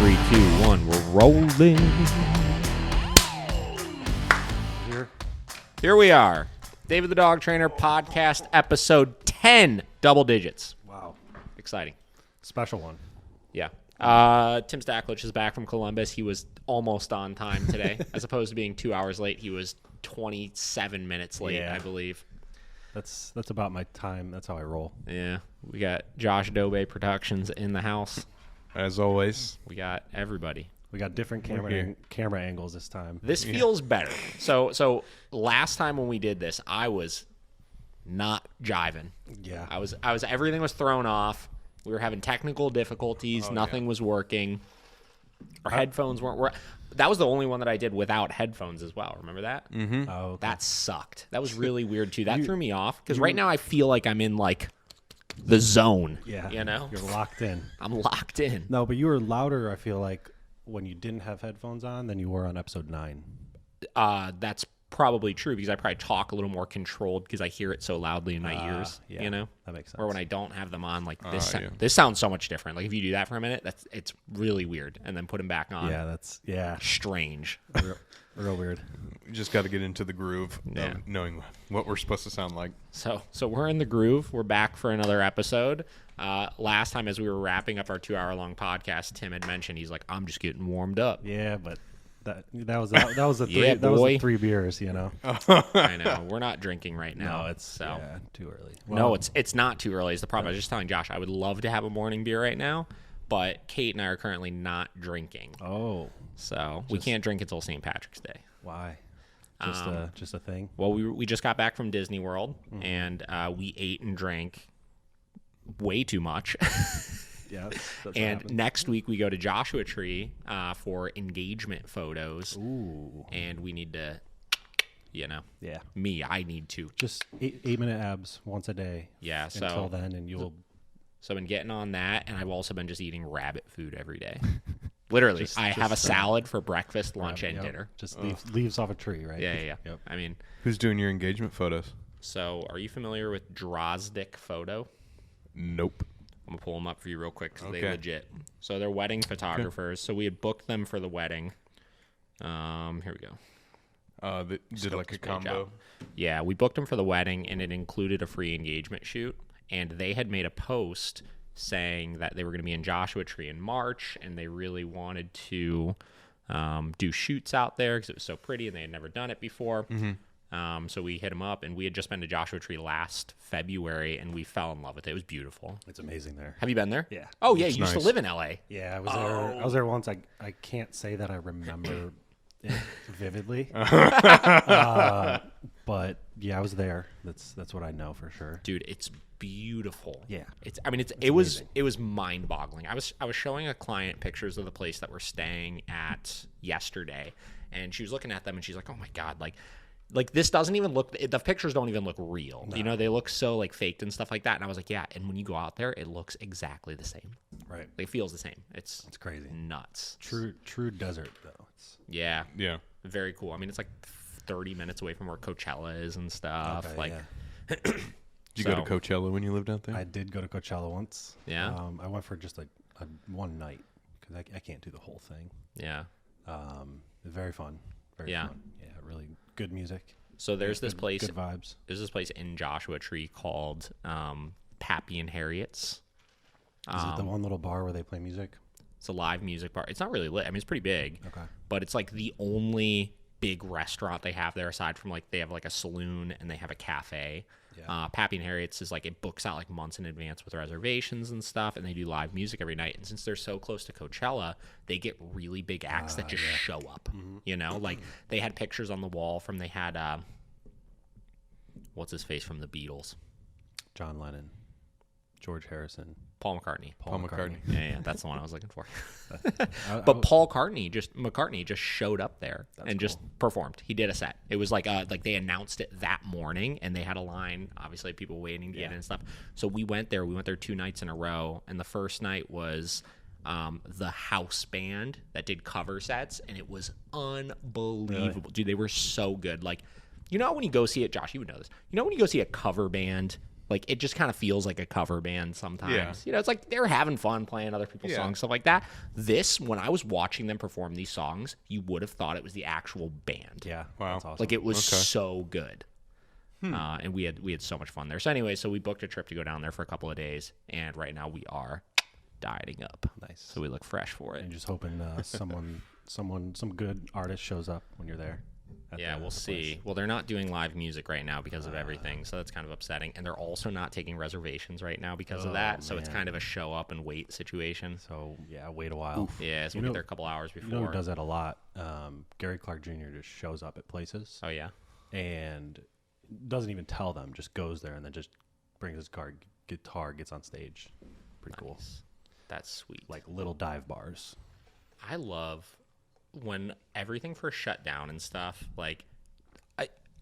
3, 2, 1. We're rolling. Here we are. David the Dog Trainer podcast episode 10. Double digits. Wow. Exciting. Special one. Yeah. Tim Stakolich is back from Columbus. He was almost on time today. As opposed to being 2 hours late, he was 27 minutes late, I believe. That's about my time. That's how I roll. Yeah. We got Josh Dobe Productions in the house. As always. We got everybody. We got different camera angles this time. This feels better. So last time when we did this, I was not jiving. Yeah. I was everything was thrown off. We were having technical difficulties. Nothing was working. Our headphones weren't working. That was the only one that I did without headphones as well. Remember that? Mm-hmm. Oh, okay. That sucked. That was really weird too. That threw me off because right now I feel like I'm in like the zone. Yeah. You know? You're locked in. I'm locked in. No, but you were louder, I feel like, when you didn't have headphones on than you were on episode 9. That's probably true because I probably talk a little more controlled because I hear it so loudly in my ears, yeah, you know? that makes sense. Or when I don't have them on, like this this sounds so much different. Like if you do that for a minute, it's really weird. And then put them back on. Yeah, that's Strange. real weird. You just got to get into the groove Yeah. of knowing what we're supposed to sound like. So we're in the groove. We're back for another episode. Last time as we were wrapping up our 2-hour-long podcast, Tim had mentioned he's like, I'm just getting warmed up. Yeah, but that was the three Yeah, that was boy. the 3 beers, you know. I know. We're not drinking right now. No, it's too early. No, it's not too early is the problem. I was just telling Josh I would love to have a morning beer right now, but Kate and I are currently not drinking. Oh, So we can't drink until St. Patrick's Day. why? Just a thing. Well, we just got back from Disney World, and we ate and drank way too much. Yeah. That's And next week we go to Joshua Tree for engagement photos. Ooh. And we need to, Yeah. I need to. Just 8-minute abs once a day. Yeah, so until then, and you'll. So I've been getting on that, and I've also been just eating rabbit food every day. Literally, I have a salad for breakfast, lunch, and dinner. Just leaves off a tree, right? Yeah. Yep. I mean, Who's doing your engagement photos? so are you familiar with Drozdick Photo? Nope. I'm going to pull them up for you real quick because they Okay. legit. So they're wedding photographers. So we had booked them for the wedding. Here we go. They did Scope like a this page combo. out. Yeah, we booked them for the wedding, and it included a free engagement shoot. And they had made a post saying that they were going to be in Joshua Tree in March, and they really wanted to do shoots out there because it was so pretty, and they had never done it before. Mm-hmm. So we hit them up, and we had just been to Joshua Tree last February, and we fell in love with it. It was beautiful. It's amazing there. Have you been there? Yeah. Oh, yeah, It's you used to nice. live in L.A. Yeah, I was there. I was there once. I can't say that I remember it vividly, but yeah, I was there. That's what I know for sure. Dude, it's beautiful. Yeah. It was mind-boggling. I was showing a client pictures of the place that we're staying at yesterday, and she was looking at them and she's like, "Oh my god, like this doesn't even look, the pictures don't even look real. No. You know, they look so like faked and stuff like that." And I was like, "Yeah, and when you go out there, it looks exactly the same. Right. It feels the same. It's crazy. nuts. True desert though. Yeah. Yeah. Very cool. I mean, it's like 30 minutes away from where Coachella is and stuff. Okay, like yeah. Did you go to Coachella when you lived out there? I did go to Coachella once. Yeah? I went for just a one night because I can't do the whole thing. Yeah. Very fun. Very Yeah. fun. Yeah, really good music. So there's this place. Good vibes. There's this place in Joshua Tree called Papi Harriets. Is it the one little bar where they play music? It's a live music bar. It's not really lit. I mean, it's pretty big. Okay. But it's like the only big restaurant they have there, aside from like they have like a saloon and they have a cafe. Yeah. Papi Harriets is like, it books out like months in advance with reservations and stuff, and they do live music every night. And since they're so close to Coachella, they get really big acts that just show up. You know, like they had pictures on the wall from, they had what's his face from the Beatles? John Lennon, George Harrison, Paul McCartney. Paul McCartney. Yeah, that's the one I was looking for. But But McCartney just showed up there and just performed. He did a set. It was like they announced it that morning, and they had a line, obviously people waiting to get in and stuff. So we went there. We went there 2 nights in a row, and the first night was the house band that did cover sets, and it was unbelievable. Really? Dude, they were so good. Like, you know when you go see it, Josh, you would know this. You know when you go see a cover band Like, it just kind of feels like a cover band sometimes. Yeah. You know, it's like they're having fun playing other people's songs, stuff like that. This, when I was watching them perform these songs, you would have thought it was the actual band. Yeah. Wow. That's awesome. Like, it was so good. And we had so much fun there. So anyway, so we booked a trip to go down there for a couple of days, and right now we are dieting up. Nice. So we look fresh for it. And just hoping some good artist shows up when you're there. Yeah, we'll see. Well, they're not doing live music right now because of everything, so that's kind of upsetting. And they're also not taking reservations right now because of that, so it's kind of a show up and wait situation. So, yeah, wait a while. Yeah, so we get there a couple hours before. You know who does that a lot? Gary Clark Jr. just shows up at places. Oh, yeah? And doesn't even tell them, just goes there and then just brings his guitar, gets on stage. Pretty cool. That's sweet. Like little dive bars. I love when everything first shut down and stuff. Like,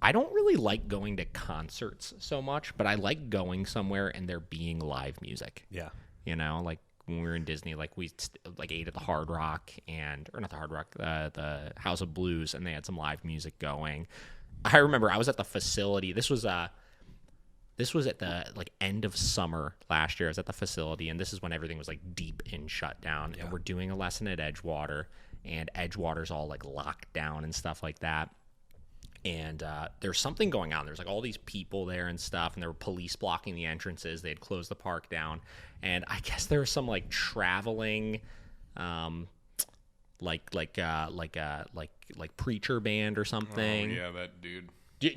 I don't really like going to concerts so much, but I like going somewhere and there being live music. Yeah. You know, like when we were in Disney, like we ate at the Hard Rock or not the Hard Rock, the House of Blues, and they had some live music going. I remember I was at the facility. This was at the end of summer last year. I was at the facility, and this is when everything was like deep in shutdown. Yeah. And we're doing a lesson at Edgewater, and Edgewater's all like locked down and stuff like that. And there's something going on. There's like all these people there and stuff, and there were police blocking the entrances. They had closed the park down, and I guess there was some like traveling, like preacher band or something. Oh, yeah, that dude. Do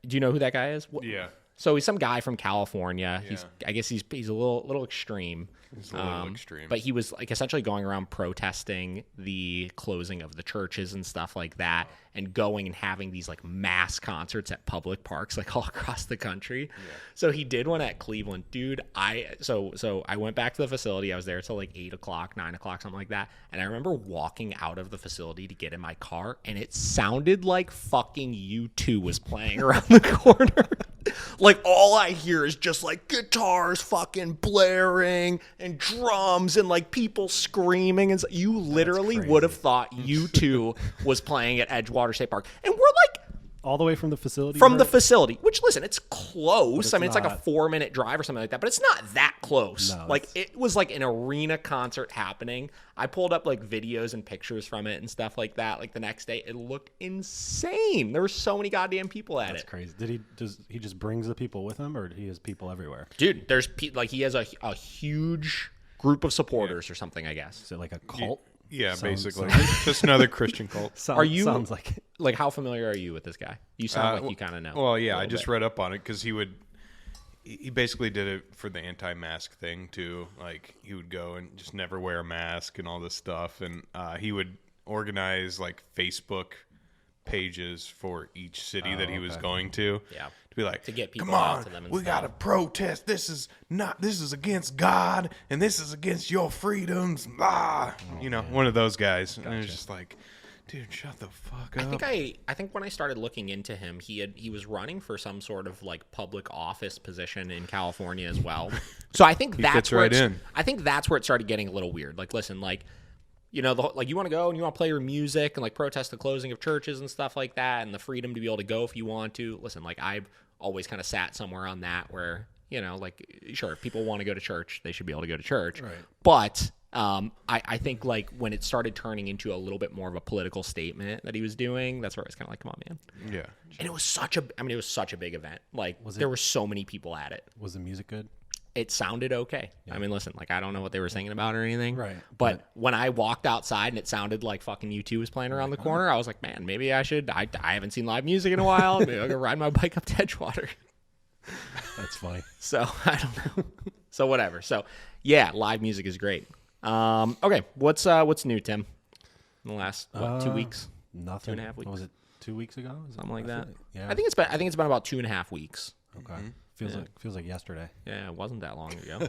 you know who that guy is? Yeah. So he's some guy from California. Yeah. I guess he's a little extreme. He's a little extreme. But he was like essentially going around protesting the closing of the churches and stuff like that, and going and having these like mass concerts at public parks like all across the country. Yeah. So he did one at Cleveland, dude. So I went back to the facility. I was there till like 8 o'clock, 9 o'clock, something like that. And I remember walking out of the facility to get in my car, and it sounded like fucking U2 was playing around the corner. Like, all I hear is just like guitars fucking blaring and drums and like people screaming, and you literally would have thought U2 was playing at Edgewater State Park. And we're like all the way from the facility? The facility, which, listen, it's close. It's like a 4-minute drive or something like that, but it's not that close. No, like, it was like an arena concert happening. I pulled up like videos and pictures from it and stuff like that. Like the next day, it looked insane. There were so many goddamn people at it. That's crazy. Does he just brings the people with him, or he has people everywhere? Dude, he has a huge group of supporters or something, I guess. Is it like a cult? Yeah, basically. Just another Christian cult. Sounds like it. Like, how familiar are you with this guy? You sound like you kind of know. Well, yeah, I just read up on it because he basically did it for the anti-mask thing too. Like, he would go and just never wear a mask and all this stuff, and he would organize like Facebook pages for each city that he was going to. Yeah. To be like, to get people come on, out to them and we got to protest. This is against God, and this is against your freedoms. One of those guys. Gotcha. And it's just like, dude, shut the fuck up. I think when I started looking into him, he was running for some sort of like public office position in California as well. So I think that's where I think that's where it started getting a little weird. Like, listen, like, you know, you want to go and you want to play your music and like protest the closing of churches and stuff like that, and the freedom to be able to go if you want to. Listen, like, I've always kind of sat somewhere on that where, you know, like, sure, if people want to go to church, they should be able to go to church. Right. But I think like when it started turning into a little bit more of a political statement that he was doing, that's where I was kind of like, come on, man. Yeah. And it was such a big event. Like, there were so many people at it. Was the music good? It sounded okay. Yeah. I mean, listen, like, I don't know what they were singing about or anything. Right. But when I walked outside and it sounded like fucking U2 was playing around the corner, I was like, man, maybe I should. I haven't seen live music in a while. Maybe I'll go ride my bike up to Edgewater. That's funny. So, I don't know. So, whatever. So, yeah, live music is great. Okay, what's new, Tim? In the last 2 weeks? Nothing. 2.5 weeks. What was it, 2 weeks ago? Something like that. Yeah. I think it's been about 2.5 weeks. Okay. Mm-hmm. Feels like yesterday. Yeah, it wasn't that long ago.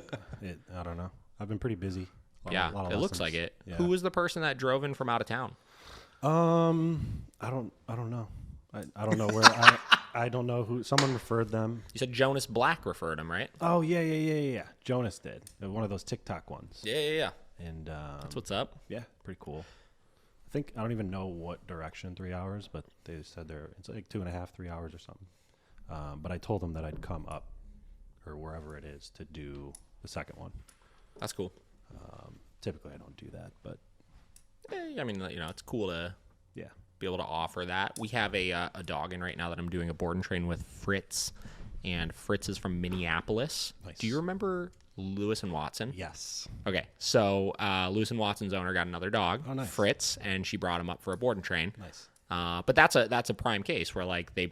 I don't know. I've been pretty busy. A lot of lessons. Looks like it. Yeah. Who was the person that drove in from out of town? I don't know. I don't know where. I don't know who. Someone referred them. You said Jonas Black referred him, right? Oh yeah. Jonas did. One of those TikTok ones. Yeah. And that's what's up. Yeah, pretty cool. I don't even know what direction 3 hours, but they said it's like 2.5, 3 hours or something. But I told them that I'd come up or wherever it is to do the second one. That's cool. Typically, I don't do that, but I mean, it's cool to yeah. be able to offer that. We have a dog in right now that I'm doing a board and train with, Fritz, and Fritz is from Minneapolis. Nice. Do you remember Lewis and Watson? Yes. Okay, so Lewis and Watson's owner got another dog, Oh, nice. Fritz, and she brought him up for a board and train. Nice. But that's a prime case where like they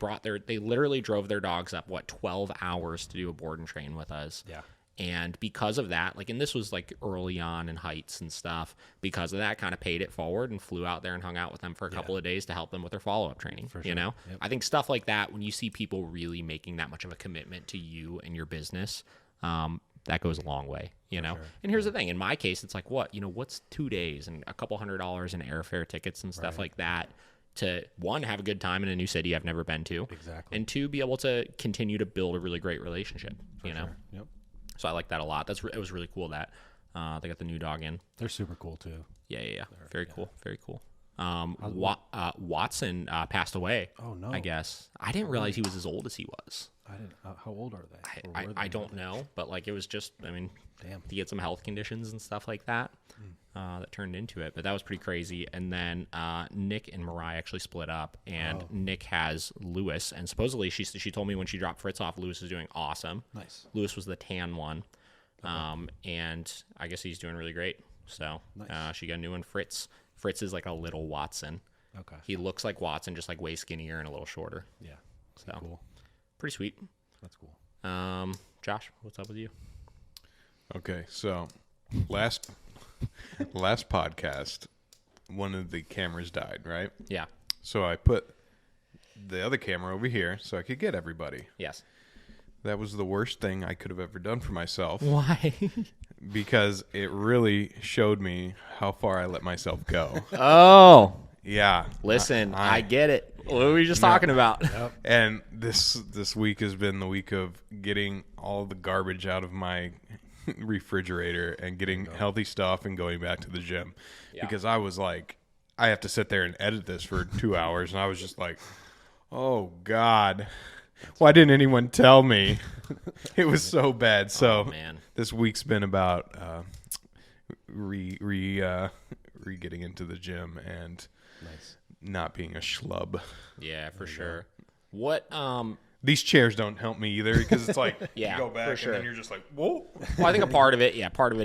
literally drove their dogs up 12 hours to do a board and train with us. Yeah. And because of that, like, and this was like early on in Heights and stuff, because of that, kind of paid it forward and flew out there and hung out with them for a couple of days to help them with their follow-up training. For You sure. know, Yep. I think stuff like that, when you see people really making that much of a commitment to you and your business, that goes a long way, you know? sure. And here's the thing. In my case, it's like, what's 2 days and a couple $100 in airfare tickets and stuff like that to, one, have a good time in a new city I've never been to. Exactly. And two, be able to continue to build a really great relationship, you know? Sure. Yep. So I like that a lot. It was really cool that they got the new dog in. They're super cool too. Yeah. Very cool. Very cool. Watson passed away. Oh no. I guess I didn't realize he was as old as he was. I didn't. How old are they? Or were I they? don't know, but like it was just. I mean, Damn. he had some health conditions and stuff like that that turned into it. But that was pretty crazy. And then Nick and Mariah actually split up, and Nick has Lewis, and supposedly she told me when she dropped Fritz off, Lewis is doing awesome. Nice. Lewis was the tan one, and I guess he's doing really great. So Nice. she got a new one. Fritz is like a little Watson. Okay. He looks like Watson, just like way skinnier and a little shorter. Yeah. So Cool. pretty sweet. That's cool. Josh, what's up with you? Okay, so last podcast, one of the cameras died, right? Yeah. So I put the other camera over here so I could get everybody. Yes. That was the worst thing I could have ever done for myself Why? because it really showed me how far I let myself go. Oh, Yeah. listen, I get it. What were we just talking about? And this week has been the week of getting all the garbage out of my refrigerator and getting healthy stuff and going back to the gym. Yeah. Because I was like, I have to sit there and edit this for 2 hours. And I was just like, oh, God. Why didn't anyone tell me? It was so bad. So man. this week's been about getting into the gym and Nice. not being a schlub. Yeah, for sure. What? These chairs don't help me either because it's like Yeah, you go back for sure. and then you're just like, whoa. Well, I think a part of it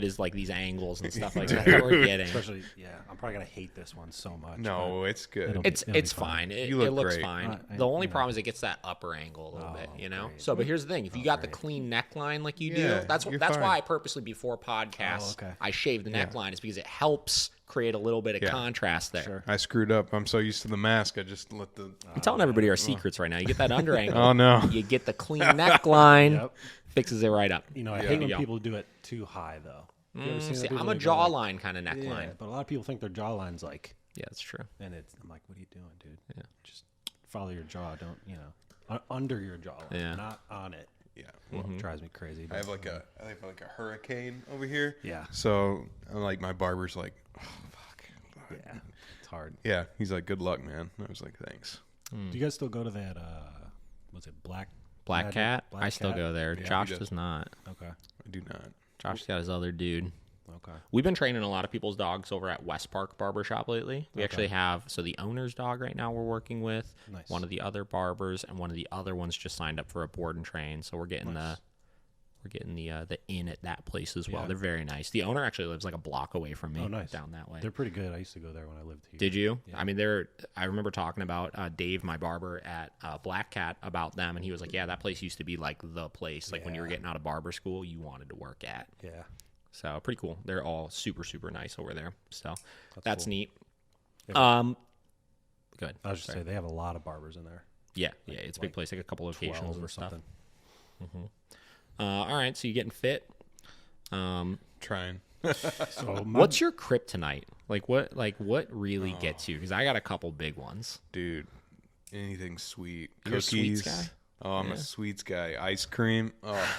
is like these angles and stuff like that we're getting. Especially, I'm probably gonna hate this one so much. No, it's good. It'll- It's It'll be fine. It You look looks great. fine. I- The only yeah. problem is it gets that upper angle a little bit, you know. great. So, but here's the thing: if you got the clean neckline like you Yeah, do, that's you're why fine. I purposely before podcasts okay. I shave the neckline is because it helps create a little bit of contrast there. Sure. I screwed up. I'm so used to the mask. I just let the. I'm telling everybody our secrets right now. You get that under angle. Oh no. You get the clean neckline, Yep. fixes it right up. You know, I Yeah. hate when Yeah. people do it too high though. You ever seen See, the people I'm a that go like- jawline kind of neckline. Yeah, but a lot of people think their jawline's like, Yeah, that's true. and I'm like, what are you doing, dude? Yeah. Just follow your jaw. Don't under your jawline, Yeah. not on it. Yeah. It drives me crazy. I have like a hurricane over here. Yeah. So I'm like my barber's like, oh, fuck. Yeah, it's hard. Yeah. He's like, good luck, man. I was like, thanks. Do you guys still go to that? Was it Black Black Cat, Black I still Cat? go there. Yeah, Josh he does. does not. Okay. I do not. Josh's got his other dude. Okay. We've been training a lot of people's dogs over at West Park Barbershop lately. We actually have, so the owner's dog right now we're working with, Nice. one of the other barbers, and one of the other ones just signed up for a board and train. So we're getting Nice. the in at that place as well. Yeah. They're very nice. The owner actually lives like a block away from me. Oh, nice. Down that way. They're pretty good. I used to go there when I lived here. Did you? Yeah. I mean, I remember talking about Dave, my barber at Black Cat, about them, and he was like, "Yeah, that place used to be like the place. Like when you were Yeah. getting out of barber school, you wanted to work at." Yeah. So pretty cool. They're all super, super nice over there. So that's cool. neat. Yeah. Good. I was just say they have a lot of barbers in there. Yeah, it's a big place. Like a couple 12 locations or and stuff. something. All right, so you getting fit. Trying. So What's your kryptonite? Like what really gets you? Because I got a couple big ones. Dude, anything sweet. You're a Cookies. sweets guy? Oh, I'm a sweets guy. Ice cream. Oh,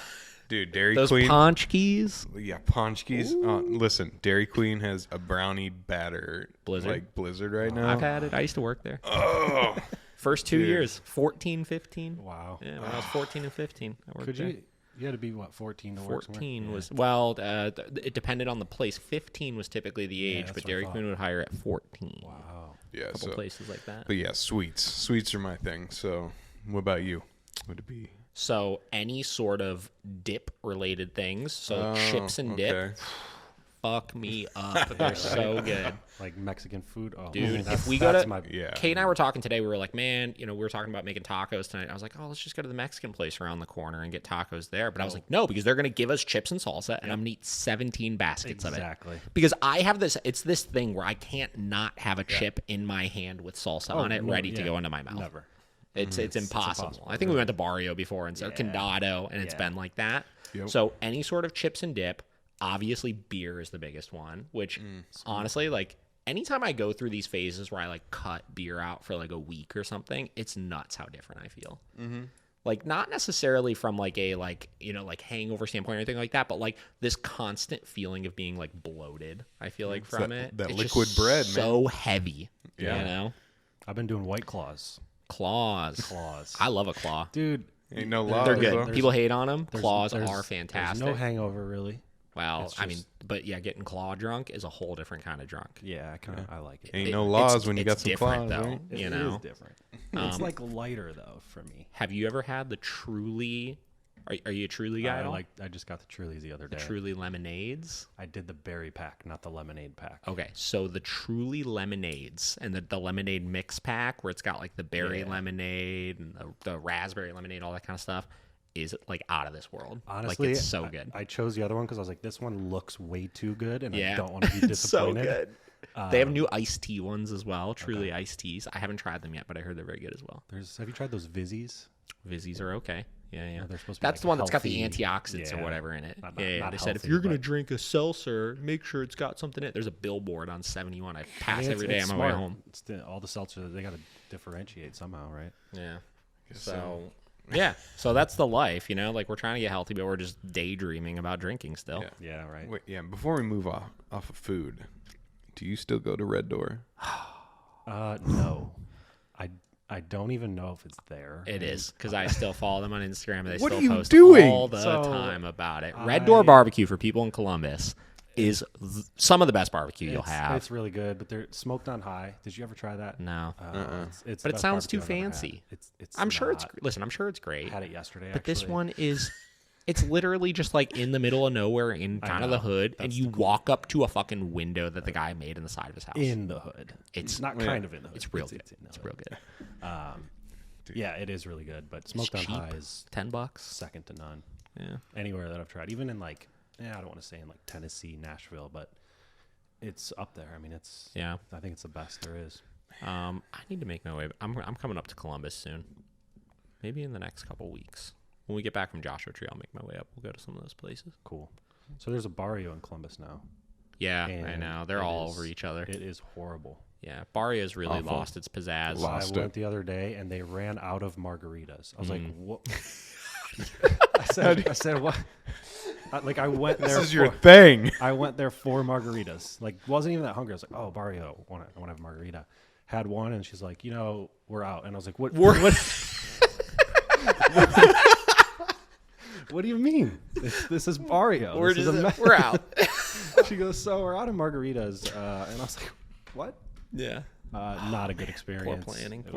dude, Dairy Those Queen. Ponchkis. Yeah, Ponchkis. Listen, Dairy Queen has a brownie batter Blizzard. like Blizzard right now. I've had it. I used to work there. Oh, First 2 Dude. years, 14, 15. wow. Yeah, when I was 14 and 15, I worked Could there. you? You had to be, what, 14 to work somewhere? 14 was, well, it depended on the place. 15 was typically the age, but Dairy Queen would hire at 14. Wow. Yeah, A couple places like that. But yeah, sweets are my thing. So what about you? Would it be? So any sort of dip related things, so chips and dip, fuck me up. They're so good. Like Mexican food? Oh, Dude, if we go to, Yeah. Kate and I were talking today. We were like, man, we were talking about making tacos tonight. I was like, oh, let's just go to the Mexican place around the corner and get tacos there. But I was like, no, because they're going to give us chips and salsa, and I'm going to eat 17 baskets of it. Exactly. Because I have it's this thing where I can't not have a chip in my hand with salsa on it ready to go into my mouth. Never. It's impossible. I think we went to Barrio before and so Condado, and it's been like that. Yep. So any sort of chips and dip, obviously beer is the biggest one, which honestly, like, anytime I go through these phases where I like cut beer out for like a week or something, it's nuts how different I feel. Like, not necessarily from like a like hangover standpoint or anything like that, but like this constant feeling of being like bloated. I feel like from it. That It's liquid just bread, so heavy. Yeah. You know, I've been doing White Claws. claws. I I love a claw. Dude, Ain't no laws. They're though. good. People hate on them. Claws there's- are fantastic. There's no hangover, really. Well, It's I mean, just- but yeah, getting claw drunk is a whole different kind of drunk. Yeah, I like it. Ain't no laws It's- when you it's got some different, claws, though. right? It You is know, different. It's like lighter, though, for me. have you ever had the Truly? Are you a Truly guy? at all? I just got the Trulies the other day. Truly lemonades. I did the berry pack, not the lemonade pack. Okay, so the Truly lemonades and the lemonade mix pack, where it's got like the berry lemonade and the raspberry lemonade, all that kind of stuff, is like out of this world. Honestly, like, it's so good. I chose the other one because I was like, this one looks way too good, and Yeah. I don't want to be It's so disappointed. good. They have new iced tea ones as well. Truly iced teas. I haven't tried them yet, but I heard they're very good as well. Have you tried those Vizzies? Vizzies are okay. Yeah. They're supposed to be That's like the one that's got healthy- the antioxidants or yeah. whatever in it. Not They said if healthy, you're going to but- drink a seltzer, make sure it's got something in it. There's a billboard on 71. I pass every day on my way smart. home. It's all the seltzers, they got to differentiate somehow, right? Yeah. So, yeah. So that's the life, like we're trying to get healthy, but we're just daydreaming about drinking still. Yeah. Yeah, right. Wait, yeah. Before we move off of food, do you still go to Red Door? No. I don't even know if it's there. It is, because I still follow them on Instagram, and they What still are you post doing? all the So, time about it. Red Door BBQ for people in Columbus is some of the best barbecue you'll have. It's really good, but they're smoked on high. Did you ever try that? No. It's the But it best sounds too barbecue I've ever had. fancy. It's I'm sure it's not. listen. I'm sure it's great. I had it yesterday. But this actually. one is, it's literally just like in the middle of nowhere in kind of the know. hood, and you walk up to a fucking window that the guy made in the side of his house. in the hood. It's not kind of in the hood. It's real good. in the It's hood. real good. Yeah, it is really good. But smoked on cheap. high is $10. second to none. Yeah. Anywhere that I've tried, even in like, I don't want to say in like Tennessee, Nashville, but it's up there. I mean, Yeah. I think it's the best there is. I need to make my way. I'm coming up to Columbus soon. Maybe in the next couple weeks. When we get back from Joshua Tree, I'll make my way up. We'll go to some of those places. Cool. So there's a Barrio in Columbus now. Yeah, I And know. They're it all is- over each other. It is horrible. Yeah, Barrio's really Awful. lost its pizzazz. Lost I it. went the other day and they ran out of margaritas. I was like, Mm. what? I said, what? I went there. This is your thing. I went there for margaritas. Like, wasn't even that hungry. I was like, oh, Barrio, I want to have a margarita. Had one, and she's like, we're out. And I was like, what? What do you mean? This is Barrio. We're This is just a we're out. She goes, so we're out of margaritas. And I was like, what? Yeah. Not a good experience. Poor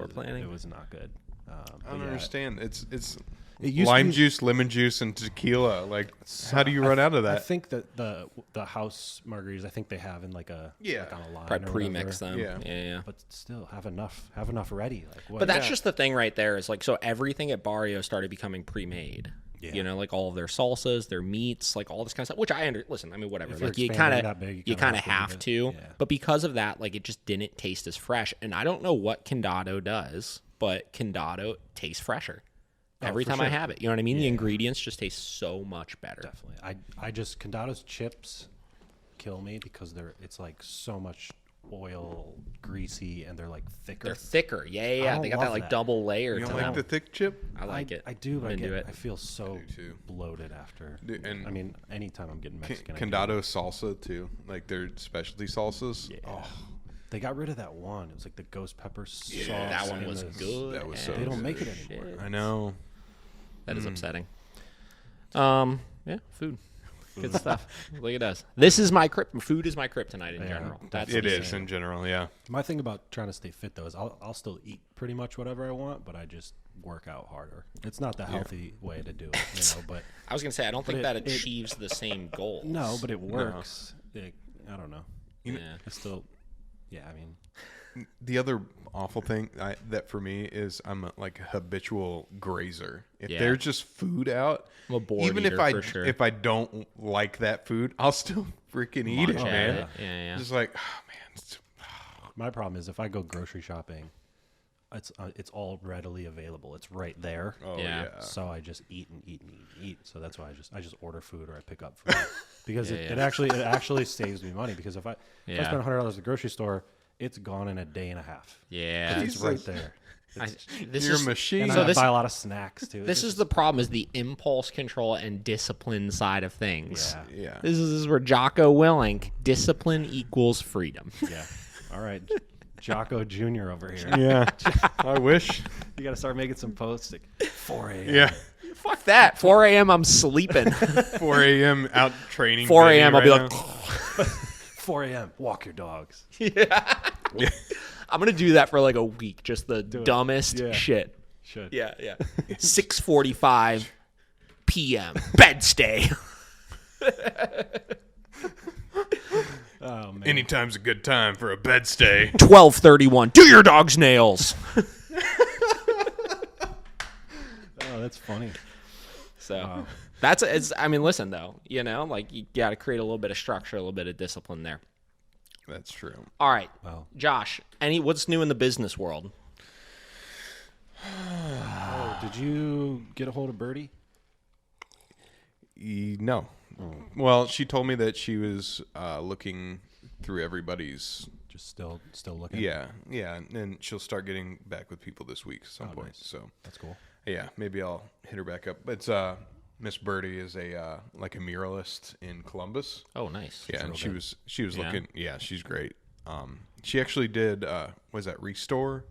planning. It was not good. I don't understand. It's It used to lime be- juice, lemon juice, and tequila. Like, how do you run out of I that? think that the house margaritas, I think they have in like on a line. Probably or pre-mix whatever. them. Yeah. Yeah. But still, have enough ready. Like, what? But that's just the thing right there is like, so everything at Barrio started becoming pre-made. Yeah. Like all of their salsas, their meats, like all this kind of stuff, which listen, I mean, whatever. If you're Like you expanding kind that big, of, you kinda have have to. to do it. Yeah. But because of that, like it just didn't taste as fresh. And I don't know what Condado does, but Condado tastes fresher. Every for time I sure. have it, you know what I mean? The ingredients just taste so much better. Definitely. I just Condado's chips kill me because it's like so much oil, greasy, and they're like thicker. They're thicker. Yeah. don't They got that love like that. double layer You to don't them. like the thick chip? I like it. I do, but I'm into it. I feel so do too. bloated after. Dude, and I mean, anytime I'm getting Mexican, I do. Condado salsa too, like their specialty salsas. Yeah. Oh, They got rid of that one. It was like the ghost pepper sauce. that one and was the- good. that was so They don't good. make it anymore. I know. That is upsetting. Yeah, food. Good stuff. Look at us. This is my food is my kryptonite in general. That's It is in general, yeah. My thing about trying to stay fit though is I'll still eat pretty much whatever I want, but I just work out harder. It's not the healthy way to do it, But I was gonna say I don't think that achieves the same goal. No, but it works. I don't know. Yeah, It's still. Yeah, I mean. The other awful thing that for me is I'm like a habitual grazer. If there's just food out, I'm a bored even eater, for sure. if I don't like that food, I'll still freaking eat it, man. Yeah. Just like, oh man. My problem is if I go grocery shopping, it's all readily available. It's right there. Oh Yeah. yeah. So I just eat and eat and eat and eat. So that's why I just order food or I pick up food because it actually saves me money. Because if I spend $100 at the grocery store, it's gone in a day and a half. Yeah, It's right there. You're a machine. And So I buy a lot of snacks too. This is the problem: is the impulse control and discipline side of things. Yeah. This is where Jocko Willink, discipline equals freedom. Yeah. All right. Jocko Jr. over here. Yeah. I wish. You got to start making some posts at 4 a.m. Yeah. Fuck that. 4 a.m. I'm sleeping. 4 a.m. out training. 4 a.m. I'll be right like, now. 4 a.m. Walk your dogs. I'm gonna do that for like a week. Just the dumbest shit. Should. Yeah. 6:45 p.m. bed stay. Oh man. Anytime's a good time for a bed stay. 12:31. Do your dog's nails. Oh, that's funny. So it's. I mean, listen though. Like you got to create a little bit of structure, a little bit of discipline there. That's true. All right, Wow. Josh. What's new in the business world? Oh, did you get a hold of Birdie? No. Well, she told me that she was looking through everybody's. Just still looking. Yeah, and she'll start getting back with people this week at some point. Nice. So That's cool. yeah, maybe I'll hit her back up. But Miss Birdie is a like a muralist in Columbus. Oh, nice. Yeah, and she was Yeah. looking. Yeah, she's great. She actually did. Was that Restore?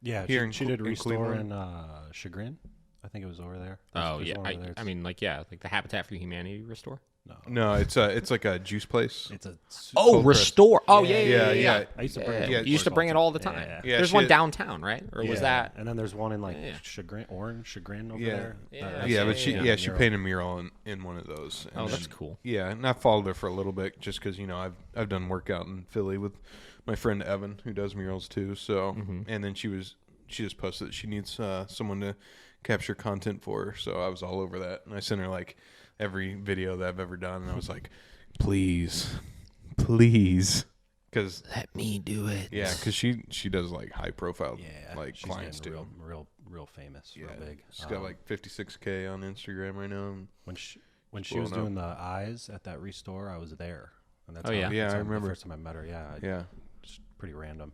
Yeah, Here she in did in Restore Cleveland? in Chagrin. I think it was over there. Oh There's yeah. one over there. I mean, like the Habitat for Humanity restore. No, it's like a juice place. It's a. Oh, Cold restore. Oh yeah. yeah. I used to bring it. You used to bring it all the time. Yeah. There's she one had- downtown, right? Or was that? And then there's one in like Yeah. Chagrin over Yeah. there. Yeah. Yeah, but Yeah, she painted a mural in one of those. Oh, And that's then- cool. Yeah, and I followed her for a little bit just because I've done workout in Philly with my friend Evan who does murals too. So and then she just posted that she needs someone to capture content for her. So I was all over that, and I sent her like every video that I've ever done, and I was like, please, because Let me do it. yeah, because she does like high profile like she's clients too. getting real famous, real big. She's got like 56K on Instagram right now. And when she was blowing up. doing the eyes at that Restore, I was there. And that's Oh, yeah? Yeah, that's I the remember. first time I met her. Yeah, yeah, just pretty random.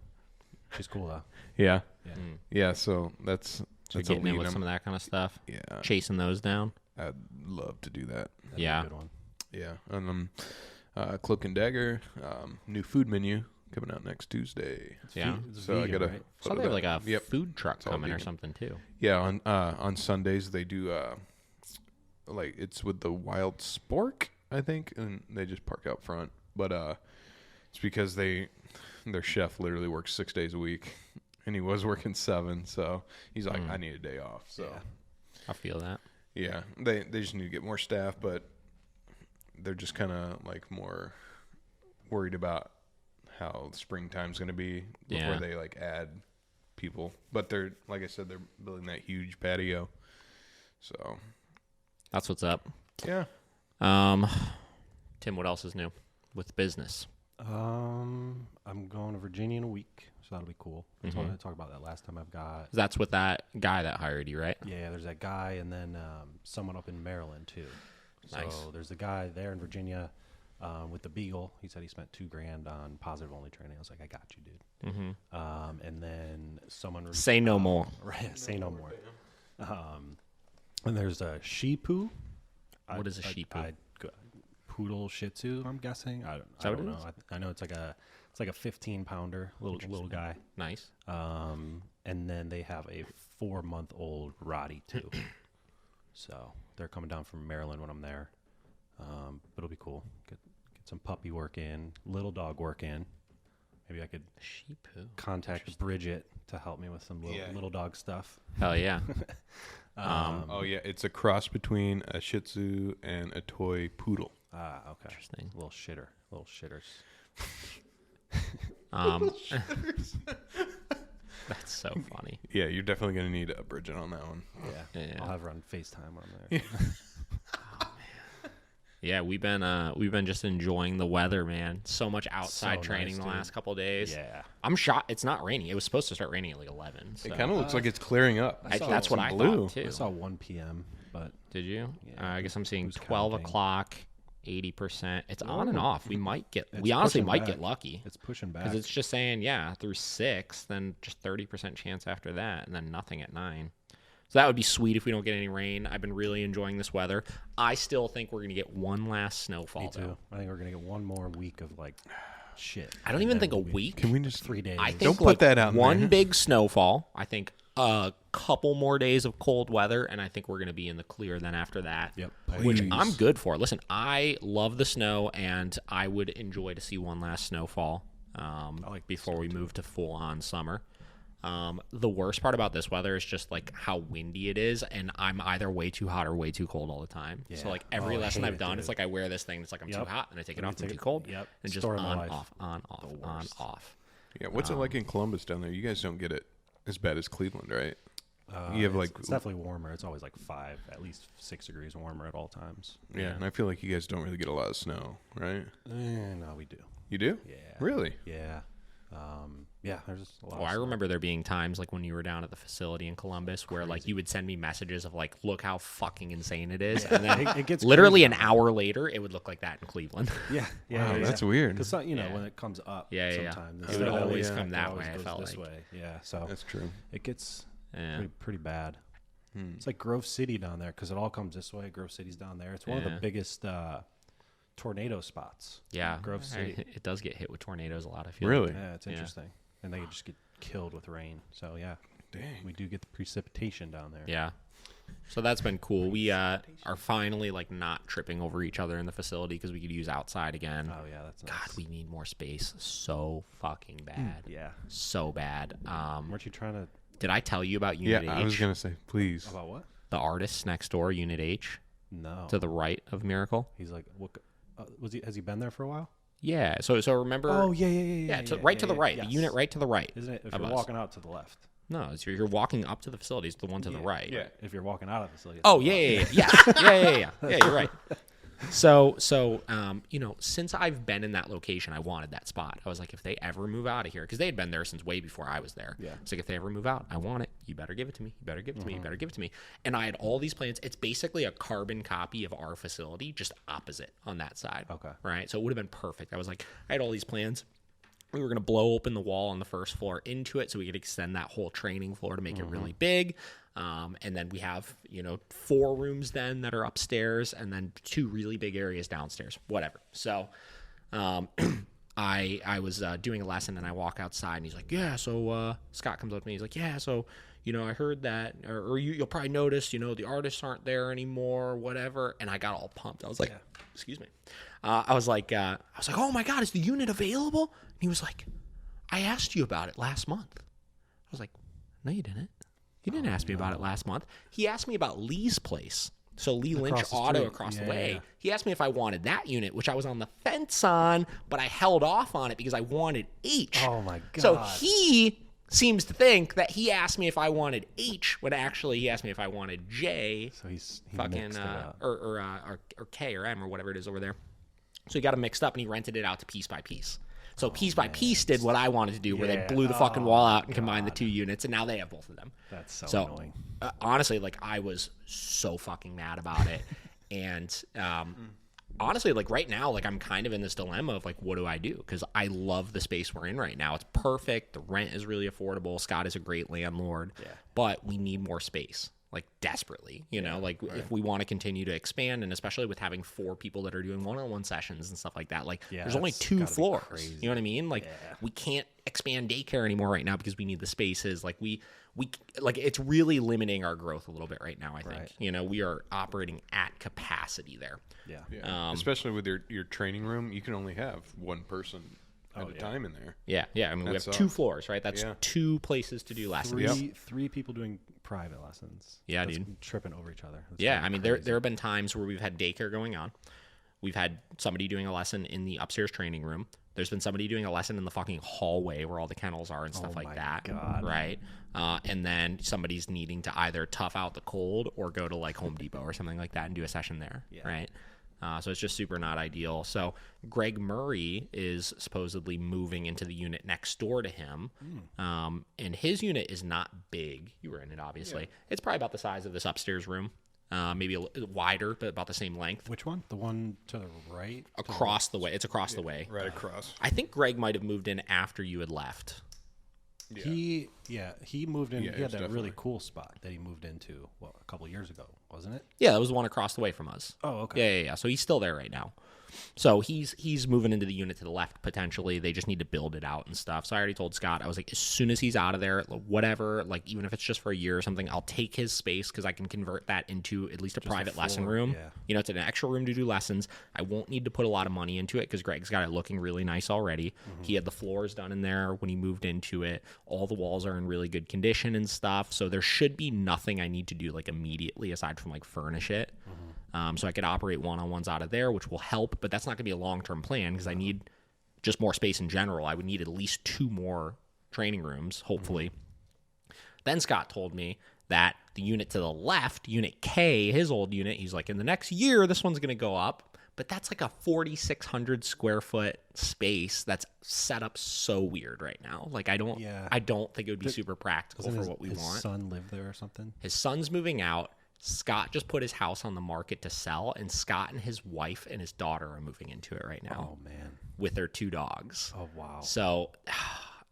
She's cool though. yeah, Yeah. yeah. So that's So a getting in lead. with some of that kind of stuff. Yeah, Chasing those down. I'd love to do that. That'd be Yeah. a good one. Yeah, and Cloak and Dagger, new food menu coming out next Tuesday. Yeah. It's So I vegan, gotta right? So photo they have that. like a Yep. food truck all coming or vegan. something too. Yeah, on Sundays they do like it's with the Wild Spork, I think, and they just park out front. But it's because their chef literally works 6 days a week, and he was working 7, so he's like, I need a day off. So Yeah. I feel that. yeah, they just need to get more staff, but they're just kind of like more worried about how springtime's going to be before Yeah. they like add people. But they're, like I said, they're building that huge patio. So That's what's up. yeah, Tim, what else is new with business? I'm going to Virginia in a week, so that'll be cool. I told you to talk about that last time. I've got That's with that guy that hired you, right? there's that guy, and then someone up in Maryland too. So Nice. there's a guy there in Virginia with the Beagle. He said he spent $2,000 on positive only training. I was like, I got you, dude. And then someone Say no more. Right, say no more. And there's a Shih Poo. What is a Shih Poo? Poodle Shih Tzu, I'm guessing. I that don't what it know. is? I know it's like a 15-pounder little guy. Nice. And then they have a 4-month-old Roddy too. So they're coming down from Maryland when I'm there. But it'll be cool. Get some puppy work in, little dog work in. Maybe I could sheep poo. Contact Bridget to help me with some little dog stuff. Hell yeah. Oh yeah, it's a cross between a Shih Tzu and a toy poodle. Ah, okay. Interesting. Little shitters. That's so funny. Yeah, you're definitely gonna need a Bridget on that one. Yeah. I'll have her on FaceTime when I'm there. Yeah, we've been just enjoying the weather, man. So much outside training the last couple of days. Yeah. I'm shocked it's not raining. It was supposed to start raining at like 11. So. It kind of looks like it's clearing up. That's what I thought too. I saw 1 p.m. But did you? Yeah, I guess I'm seeing 12 counting? o'clock, 80%. It's on and off. We It's honestly pushing might back. get lucky. It's pushing back. Because it's just saying, through 6, then just 30% chance after that, and then nothing at 9. So that would be sweet if we don't get any rain. I've been really enjoying this weather. I still think we're going to get one last snowfall. Me too. Though. I think we're gonna get one more week of like shit. I don't even think a week. Can we just 3 days? I think Don't put that out one there. big snowfall. I think a couple more days of cold weather, and I think we're going to be in the clear then after that. Yep. Which Please. I'm good for. Listen, I love the snow, and I would enjoy to see one last snowfall like before we move to full-on summer. The worst part about this weather is just like how windy it is, and I'm either way too hot or way too cold all the time. Yeah. So like every I lesson hate I've it, done, dude. it's like I wear this thing, it's like I'm too hot, and I take it off, I'm too cold, Yep. and just Story of my on, life. off, on, off, on, worst. off. Yeah, what's it like in Columbus down there? You guys don't get it as bad as Cleveland, right? You have it's definitely warmer. It's always like at least 6 degrees warmer at all times. yeah, and I feel like you guys don't really get a lot of snow, right? No, we do. You do? Yeah. Really? Yeah. There's just a lot. Well, of I snow. remember there being times like when you were down at the facility in Columbus where like you would send me messages of like, look how fucking insane it is. And then It gets literally crazy. an hour later, it would look like that in Cleveland. Yeah. Wow, that's weird. Because Yeah. when it comes up, Yeah, yeah, yeah. sometimes It instead would of always this, come it that always way, I goes felt this like. way. Yeah. So That's true. it gets Yeah. pretty bad. It's like Grove City down there because it all comes this way. Grove City's down there. It's one of the Yeah. biggest tornado spots. Yeah. Grove City. It does get hit with tornadoes a lot, I feel Really? Yeah, it's interesting. And they just get killed with rain. So yeah, Dang. we do get the precipitation down there. Yeah. So that's been cool. We are finally like not tripping over each other in the facility because we could use outside again. Oh yeah, that's nice. God, we need more space so fucking bad. Yeah. So bad. Weren't you trying to Did I tell you about Yeah, Unit H? I was going to say, please. about what? The artists next door, Unit H, No. to the right of Miracle. He's like, what? Has he been there for a while? Yeah. So remember. Oh yeah. Yeah, to the right. Yes. The unit right to the right. Isn't it? If of you're us. walking out to the left. No, it's you're walking up to the facility. It's the one to the right. Yeah. If you're walking out of the facility. Oh yeah. Yeah. Yeah. You're right. So since I've been in that location, I wanted that spot. I was like, if they ever move out of here, because they had been there since way before I was there. Yeah. It's like, if they ever move out, I want it. You better give it to me. You better give it to me. You better give it to me. And I had all these plans. It's basically a carbon copy of our facility, just opposite on that side. Okay. Right. So it would have been perfect. I was like, I had all these plans. We were going to blow open the wall on the first floor into it so we could extend that whole training floor to make it really big. And then we have, 4 rooms then that are upstairs and then 2 really big areas downstairs, whatever. So I was doing a lesson and I walk outside and he's like, yeah. So Scott comes up to me. He's like, yeah. So, I heard that or you'll probably notice, the artists aren't there anymore, whatever. And I got all pumped. I was like, excuse me. I was like, oh my God, is the unit available? And he was like, I asked you about it last month. I was like, no, you didn't. You didn't ask me about it last month. He asked me about Lee's place. So Lee Lynch the Auto street. across the Yeah, way. yeah. He asked me if I wanted that unit, which I was on the fence on, but I held off on it because I wanted H. Oh my God. So he seems to think that he asked me if I wanted H when actually he asked me if I wanted J. So he fucking mixed it up. or K or M or whatever it is over there. So he got them mixed up and he rented it out to Piece by Piece. So Piece by Piece did what I wanted to do, where they Yeah. blew the fucking wall out and combined the God. 2 units, and now they have both of them. That's so annoying. Honestly, like I was so fucking mad about it, and honestly, like right now, like I'm kind of in this dilemma of like, what do I do? Because I love the space we're in right now. It's perfect. The rent is really affordable. Scott is a great landlord, but we need more space. like desperately, you know, like if we want to continue to expand, and especially with having 4 people that are doing one-on-one sessions and stuff like that, like there's only 2 floors, you know what I mean? Like we can't expand daycare anymore right now because we need the spaces. Like we like it's really limiting our growth a little bit right now. I think, you know, we are operating at capacity there. Especially with your training room, you can only have one person at a time in there. I mean, we have 2 floors, right? That's 2 places to do lessons. 3 people doing private lessons. Yeah, dude. Tripping over each other. That's I mean, there have been times where we've had daycare going on. We've had somebody doing a lesson in the upstairs training room. There's been somebody doing a lesson in the fucking hallway where all the kennels are and stuff like that. God. Right? And then somebody's needing to either tough out the cold or go to like Home Depot or something like that and do a session there. Right? So it's just super not ideal. So Greg Murray is supposedly moving into the unit next door to him. And his unit is not big. You were in it, obviously. It's probably about the size of this upstairs room. Maybe a little wider, but about the same length. Which one? The one to the right? Across the way. It's across the way. Right across. I think Greg might have moved in after you had left. He moved in. Yeah, he had that definitely. really cool spot that he moved into, a couple of years ago, wasn't it? Yeah, that was the one across the way from us. Oh, okay. Yeah. So he's still there right now. So he's moving into the unit to the left potentially. They just need to build it out and stuff. So I already told Scott, I was like, as soon as he's out of there, whatever, like even if it's just for a year or something, I'll take his space because I can convert that into at least a private lesson room. Yeah. You know, it's an extra room to do lessons. I won't need to put a lot of money into it because Greg's got it looking really nice already. He had the floors done in there when he moved into it. All the walls are in really good condition and stuff. So there should be nothing I need to do like immediately aside from like furnish it. So I could operate one-on-ones out of there, which will help, but that's not going to be a long-term plan because I need just more space in general. I would need at least 2 more training rooms, hopefully. Then Scott told me that the unit to the left, Unit K, his old unit, he's like, in the next year, this one's going to go up, but that's like a 4,600 square foot space that's set up so weird right now. Like I don't think it would be super practical for what we want. His son lived there or something? His son's moving out. Scott just put his house on the market to sell, and Scott and his wife and his daughter are moving into it right now. Oh, man. With their 2 dogs. Oh, wow. So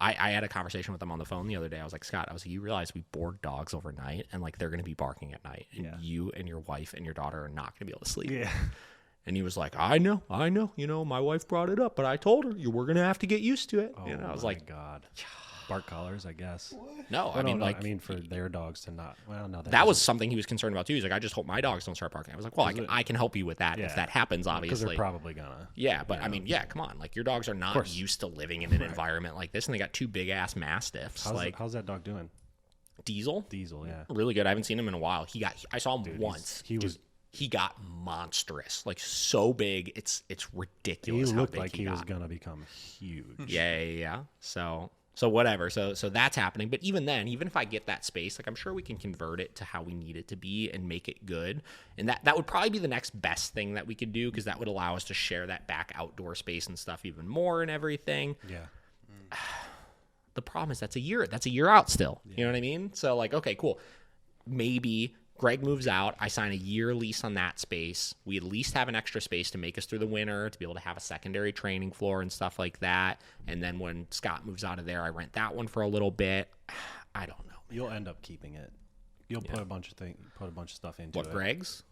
I had a conversation with them on the phone the other day. I was like, Scott, you realize we board dogs overnight, and like they're going to be barking at night, and you and your wife and your daughter are not going to be able to sleep. Yeah. And he was like, I know. You know, my wife brought it up, but I told her we're going to have to get used to it. Oh, I was like, God. Bark collars, I guess. No, I mean, for their dogs to not. Well, no, that was something he was concerned about too. He's like, I just hope my dogs don't start barking. I was like, well, I can help you with that if that happens, obviously. Because they're probably gonna. Yeah, but I mean, come on. Like your dogs are not used to living in an environment like this, and they got 2 big ass mastiffs. How's that dog doing? Diesel, yeah. Really good. I haven't seen him in a while. I saw him once. He got monstrous, like so big. It's ridiculous. He looked like he was gonna become huge. Yeah. So whatever. So that's happening. But even then, even if I get that space, like I'm sure we can convert it to how we need it to be and make it good. And that would probably be the next best thing that we could do because that would allow us to share that back outdoor space and stuff even more and everything. Yeah. The problem is that's a year out still. You know what I mean? So like, okay, cool. Maybe Greg moves out. I sign a year lease on that space. We at least have an extra space to make us through the winter, to be able to have a secondary training floor and stuff like that. And then when Scott moves out of there, I rent that one for a little bit. I don't know. You'll end up keeping it. You'll put a bunch of stuff into it. What, Greg's?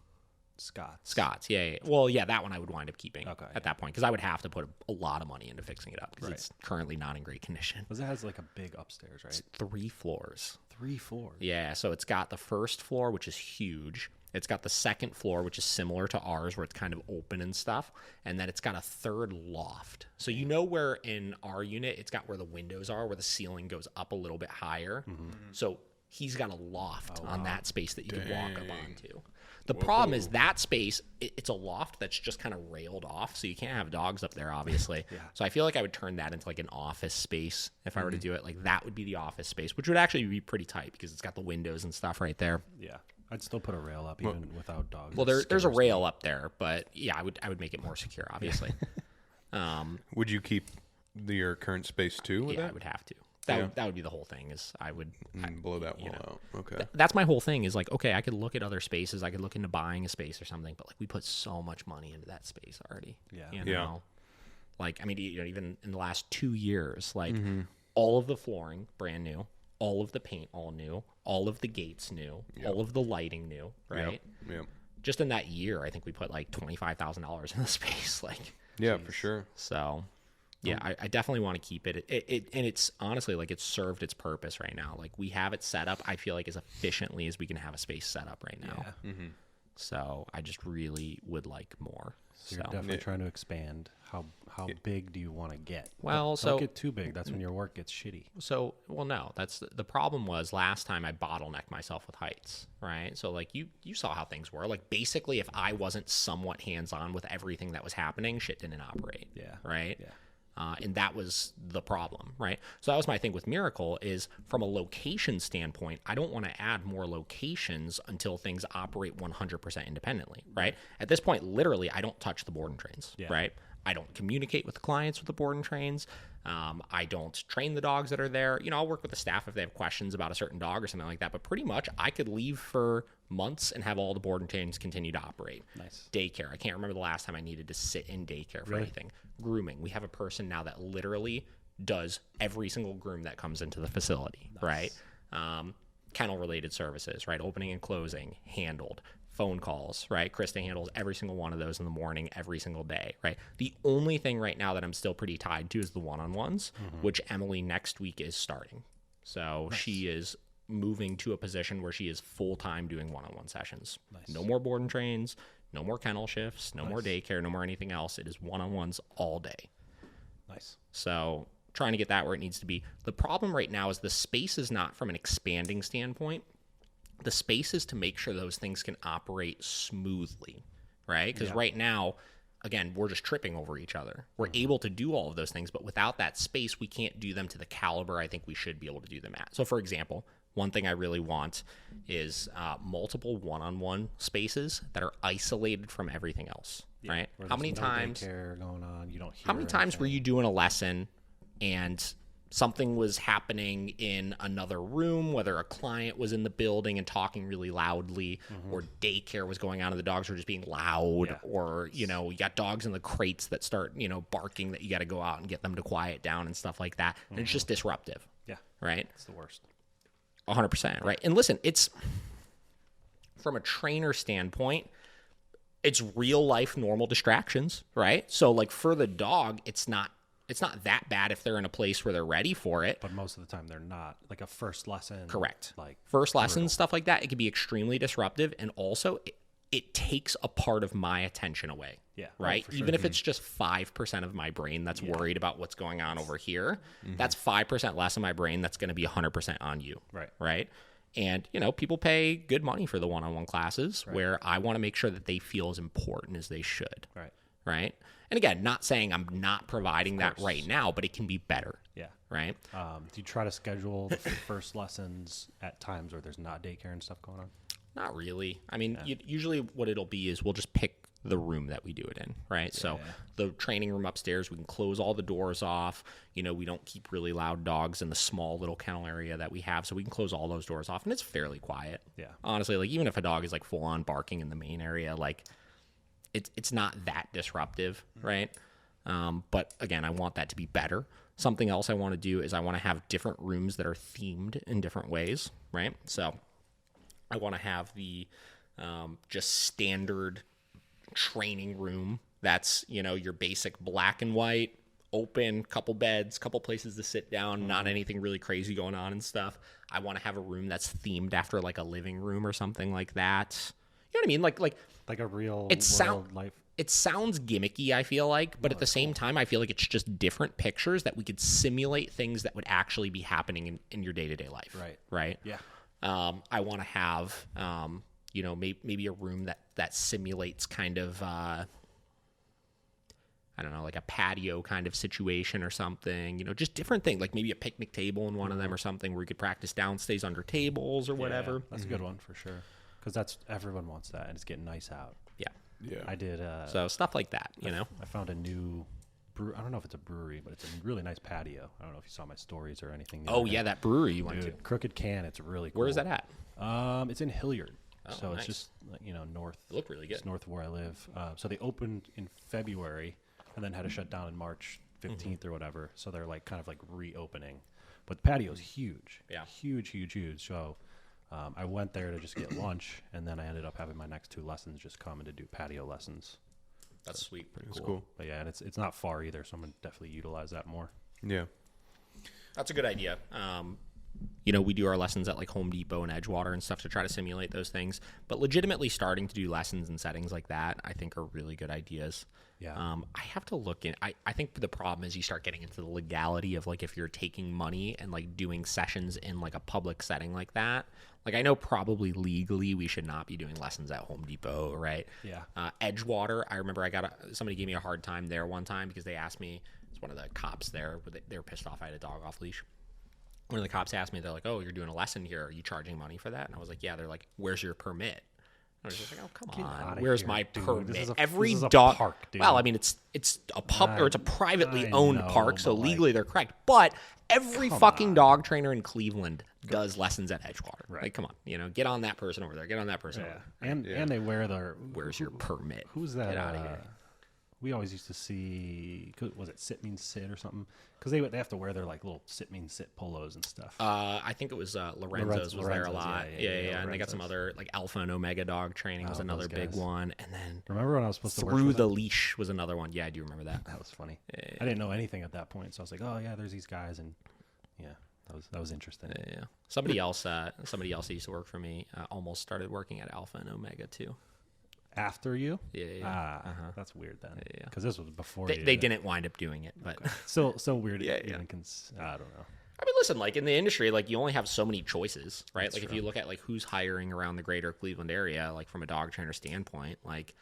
Scott's. Yeah. Well, yeah, that one I would wind up keeping at that point because I would have to put a lot of money into fixing it up because it's currently not in great condition. Because it has like a big upstairs, right? It's 3 floors. 3 floors. Yeah, so it's got the first floor, which is huge. It's got the second floor, which is similar to ours, where it's kind of open and stuff. And then it's got a 3rd loft. So you know where in our unit, it's got where the windows are, where the ceiling goes up a little bit higher. Mm-hmm. So he's got a loft on that space that you can walk up onto. The problem is that space, it's a loft that's just kind of railed off, so you can't have dogs up there, obviously. So I feel like I would turn that into like an office space if I were to do it. Like that would be the office space, which would actually be pretty tight because it's got the windows and stuff right there. Yeah, I'd still put a rail up even without dogs. Well, there's a rail up there, but yeah, I would make it more secure, obviously. Would you keep your current space too? With that? I would have to. That would be the whole thing. Is I would blow that wall out. Okay, that's my whole thing. Is like, okay, I could look at other spaces. I could look into buying a space or something. But like, we put so much money into that space already. Yeah, you know? Like, I mean, even in the last 2 years, like all of the flooring brand new, all of the paint all new, all of the gates new, all of the lighting new, right? Yep. Just in that year, I think we put like $25,000 in the space. Like, yeah, for sure. So, yeah, I definitely want to keep it. And it's honestly like it's served its purpose right now. Like we have it set up, I feel like as efficiently as we can have a space set up right now. Yeah. So I just really would like more. So you're definitely trying to expand. How big do you want to get? Well, don't get too big. That's when your work gets shitty. So, well, no, that's the problem was last time I bottlenecked myself with heights, right? So like you saw how things were. Like basically if I wasn't somewhat hands-on with everything that was happening, shit didn't operate. Yeah. Right? Yeah. And that was the problem, right? So that was my thing with Miracle is from a location standpoint, I don't want to add more locations until things operate 100% independently, right? At this point, literally, I don't touch the board and trains, right? I don't communicate with the clients with the board and trains. I don't train the dogs that are there. You know, I'll work with the staff if they have questions about a certain dog or something like that. But pretty much I could leave for months and have all the board and trains continue to operate. Nice. Daycare. I can't remember the last time I needed to sit in daycare for anything. Grooming. We have a person now that literally does every single groom that comes into the facility, right? Kennel related services, right? Opening and closing, handled. Phone calls, right? Krista handles every single one of those in the morning, every single day, right? The only thing right now that I'm still pretty tied to is the one-on-ones, which Emily next week is starting. So she is moving to a position where she is full-time doing one-on-one sessions. No more board and trains, no more kennel shifts, no more daycare, no more anything else. It is one-on-ones all day. Nice. So trying to get that where it needs to be. The problem right now is the space is not from an expanding standpoint. The space is to make sure those things can operate smoothly, right? Because right now, again, we're just tripping over each other. We're able to do all of those things, but without that space, we can't do them to the caliber I think we should be able to do them at. So, for example, one thing I really want is multiple one-on-one spaces that are isolated from everything else, right? How many times? Going on, you don't hear how many times were you doing a lesson and something was happening in another room, whether a client was in the building and talking really loudly, or daycare was going on and the dogs were just being loud, or, you know, you got dogs in the crates that start, you know, barking that you got to go out and get them to quiet down and stuff like that. And it's just disruptive. Yeah. Right? It's the worst. 100%. Right. And listen, it's from a trainer standpoint, it's real life normal distractions, right? So like for the dog, it's not that bad if they're in a place where they're ready for it. But most of the time they're not. Like a first lesson. Correct. Like first lesson, stuff like that, it can be extremely disruptive. And also it takes a part of my attention away. Yeah. Right? Even if it's just 5% of my brain that's worried about what's going on over here, that's 5% less of my brain that's going to be 100% on you. Right. Right? And, you know, people pay good money for the one-on-one classes where I want to make sure that they feel as important as they should. Right. Right? And again, not saying I'm not providing that right now, but it can be better. Yeah. Right? Do you try to schedule the first lessons at times where there's not daycare and stuff going on? Not really. I mean, usually what it'll be is we'll just pick the room that we do it in, right? So the training room upstairs, we can close all the doors off. You know, we don't keep really loud dogs in the small little kennel area that we have, so we can close all those doors off, and it's fairly quiet. Yeah. Honestly, like even if a dog is like full on barking in the main area, like it's not that disruptive, right? But again, I want that to be better. Something else I want to do is I want to have different rooms that are themed in different ways, right? So I want to have the just standard training room that's, you know, your basic black and white, open, couple beds, couple places to sit down, not anything really crazy going on and stuff. I want to have a room that's themed after like a living room or something like that. You know what I mean? Like a real world life. It sounds gimmicky, I feel like, but at the same time, I feel like it's just different pictures that we could simulate things that would actually be happening in your day-to-day life. Right. Right? Yeah. I want to have, you know, maybe a room that simulates kind of, I don't know, like a patio kind of situation or something, you know, just different things, like maybe a picnic table in one of them or something where you could practice downstays under tables or whatever. Yeah, that's a good one for sure. Because everyone wants that, and it's getting nice out. Yeah. Yeah. I did. So stuff like that, you know. I found a new I don't know if it's a brewery, but it's a really nice patio. I don't know if you saw my stories or anything. Oh yeah, that brewery you went to. Crooked Can. It's really cool. Where is that at? It's in Hilliard. So nice. It's just, you know, north. It looked really good. It's north of where I live. So they opened in February and then had to shut down in March 15th or whatever. So they're like kind of like reopening. But the patio's huge. Yeah. Huge. So I went there to just get lunch, and then I ended up having my next 2 lessons just coming to do patio lessons. That's sweet. Pretty That's cool. cool. But yeah, and it's not far either, so I'm going to definitely utilize that more. Yeah. That's a good idea. You know, we do our lessons at like Home Depot and Edgewater and stuff to try to simulate those things. But legitimately starting to do lessons in settings like that, I think are really good ideas. Yeah. I have to look in. I think the problem is you start getting into the legality of like if you're taking money and like doing sessions in like a public setting like that. Like I know probably legally we should not be doing lessons at Home Depot, right? Yeah. Edgewater, I remember somebody gave me a hard time there one time because they asked me, it's one of the cops there, they were pissed off I had a dog off leash. One of the cops asked me, they're like, "Oh, you're doing a lesson here. Are you charging money for that?" And I was like, "Yeah." They're like, "Where's your permit?" I was just like, "Oh, come on. Where's my permit?" Every dog park, dude. Well, I mean, it's a pub or it's a privately owned park, so legally they're correct. But every fucking dog trainer in Cleveland does lessons at Edgewater. Right. Like, come on, get on that person over there. Get on that person over there. And they wear their. Where's your permit? Who's that? Get out of here. We always used to see. Was it sit means sit or something? Because they have to wear their like little sit means sit polos and stuff. I think it was Lorenzo's was there a lot. Yeah. And they got some other like Alpha and Omega dog training was another big one. And then remember when I was supposed to work Through the Leash was another one. Yeah, I do remember that. That was funny. Yeah. I didn't know anything at that point, so I was like, oh yeah, there's these guys, and yeah, that was interesting. Yeah. Somebody else that used to work for me almost started working at Alpha and Omega too. After you? Yeah. That's weird then. Yeah. Because this was before they didn't wind up doing it, but so weird. Yeah. I don't know. I mean, listen, like in the industry, like you only have so many choices, right? That's like true. If you look at like who's hiring around the greater Cleveland area, like from a dog trainer standpoint, like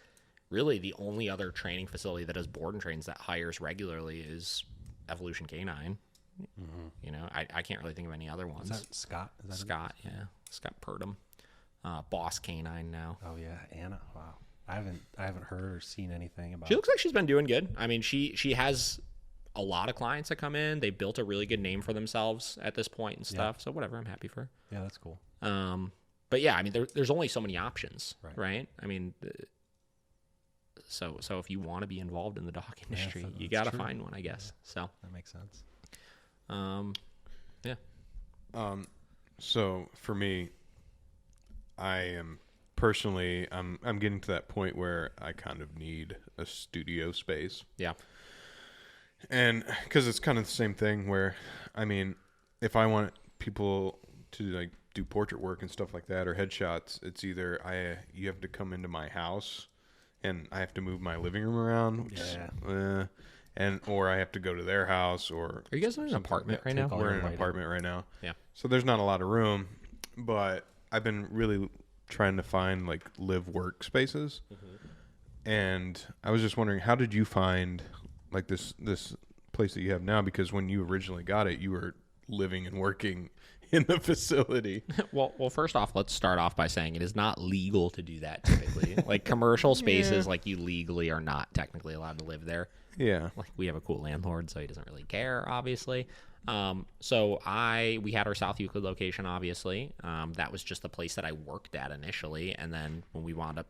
really the only other training facility that does board and trains that hires regularly is Evolution Canine. Mm-hmm. I can't really think of any other ones. Is that Scott? Scott Purdom, Boss Canine now. Oh yeah, Anna. Wow. I haven't heard or seen anything about. She looks like she's been doing good. I mean, she has a lot of clients that come in. They built a really good name for themselves at this point and stuff. Yeah. So whatever, I'm happy for her. Yeah, that's cool. But yeah, I mean, there's only so many options, right? I mean, so if you want to be involved in the dog industry, you got to find one, I guess. So that makes sense. Yeah. So for me, I am. Personally, I'm getting to that point where I kind of need a studio space. Yeah. And because it's kind of the same thing where, I mean, if I want people to like do portrait work and stuff like that or headshots, it's either you have to come into my house and I have to move my living room around. Or I have to go to their house or. Are you guys in an apartment right now? We're in an apartment right now. Yeah. So there's not a lot of room, but I've been really trying to find like live workspaces. And I was just wondering, how did you find like this place that you have now? Because when you originally got it, you were living and working in the facility. Well, first off, let's start off by saying it is not legal to do that typically. Like commercial spaces, like you legally are not technically allowed to live there. Yeah. Like we have a cool landlord, so he doesn't really care, obviously. We had our South Euclid location, obviously. That was just the place that I worked at initially. And then when we wound up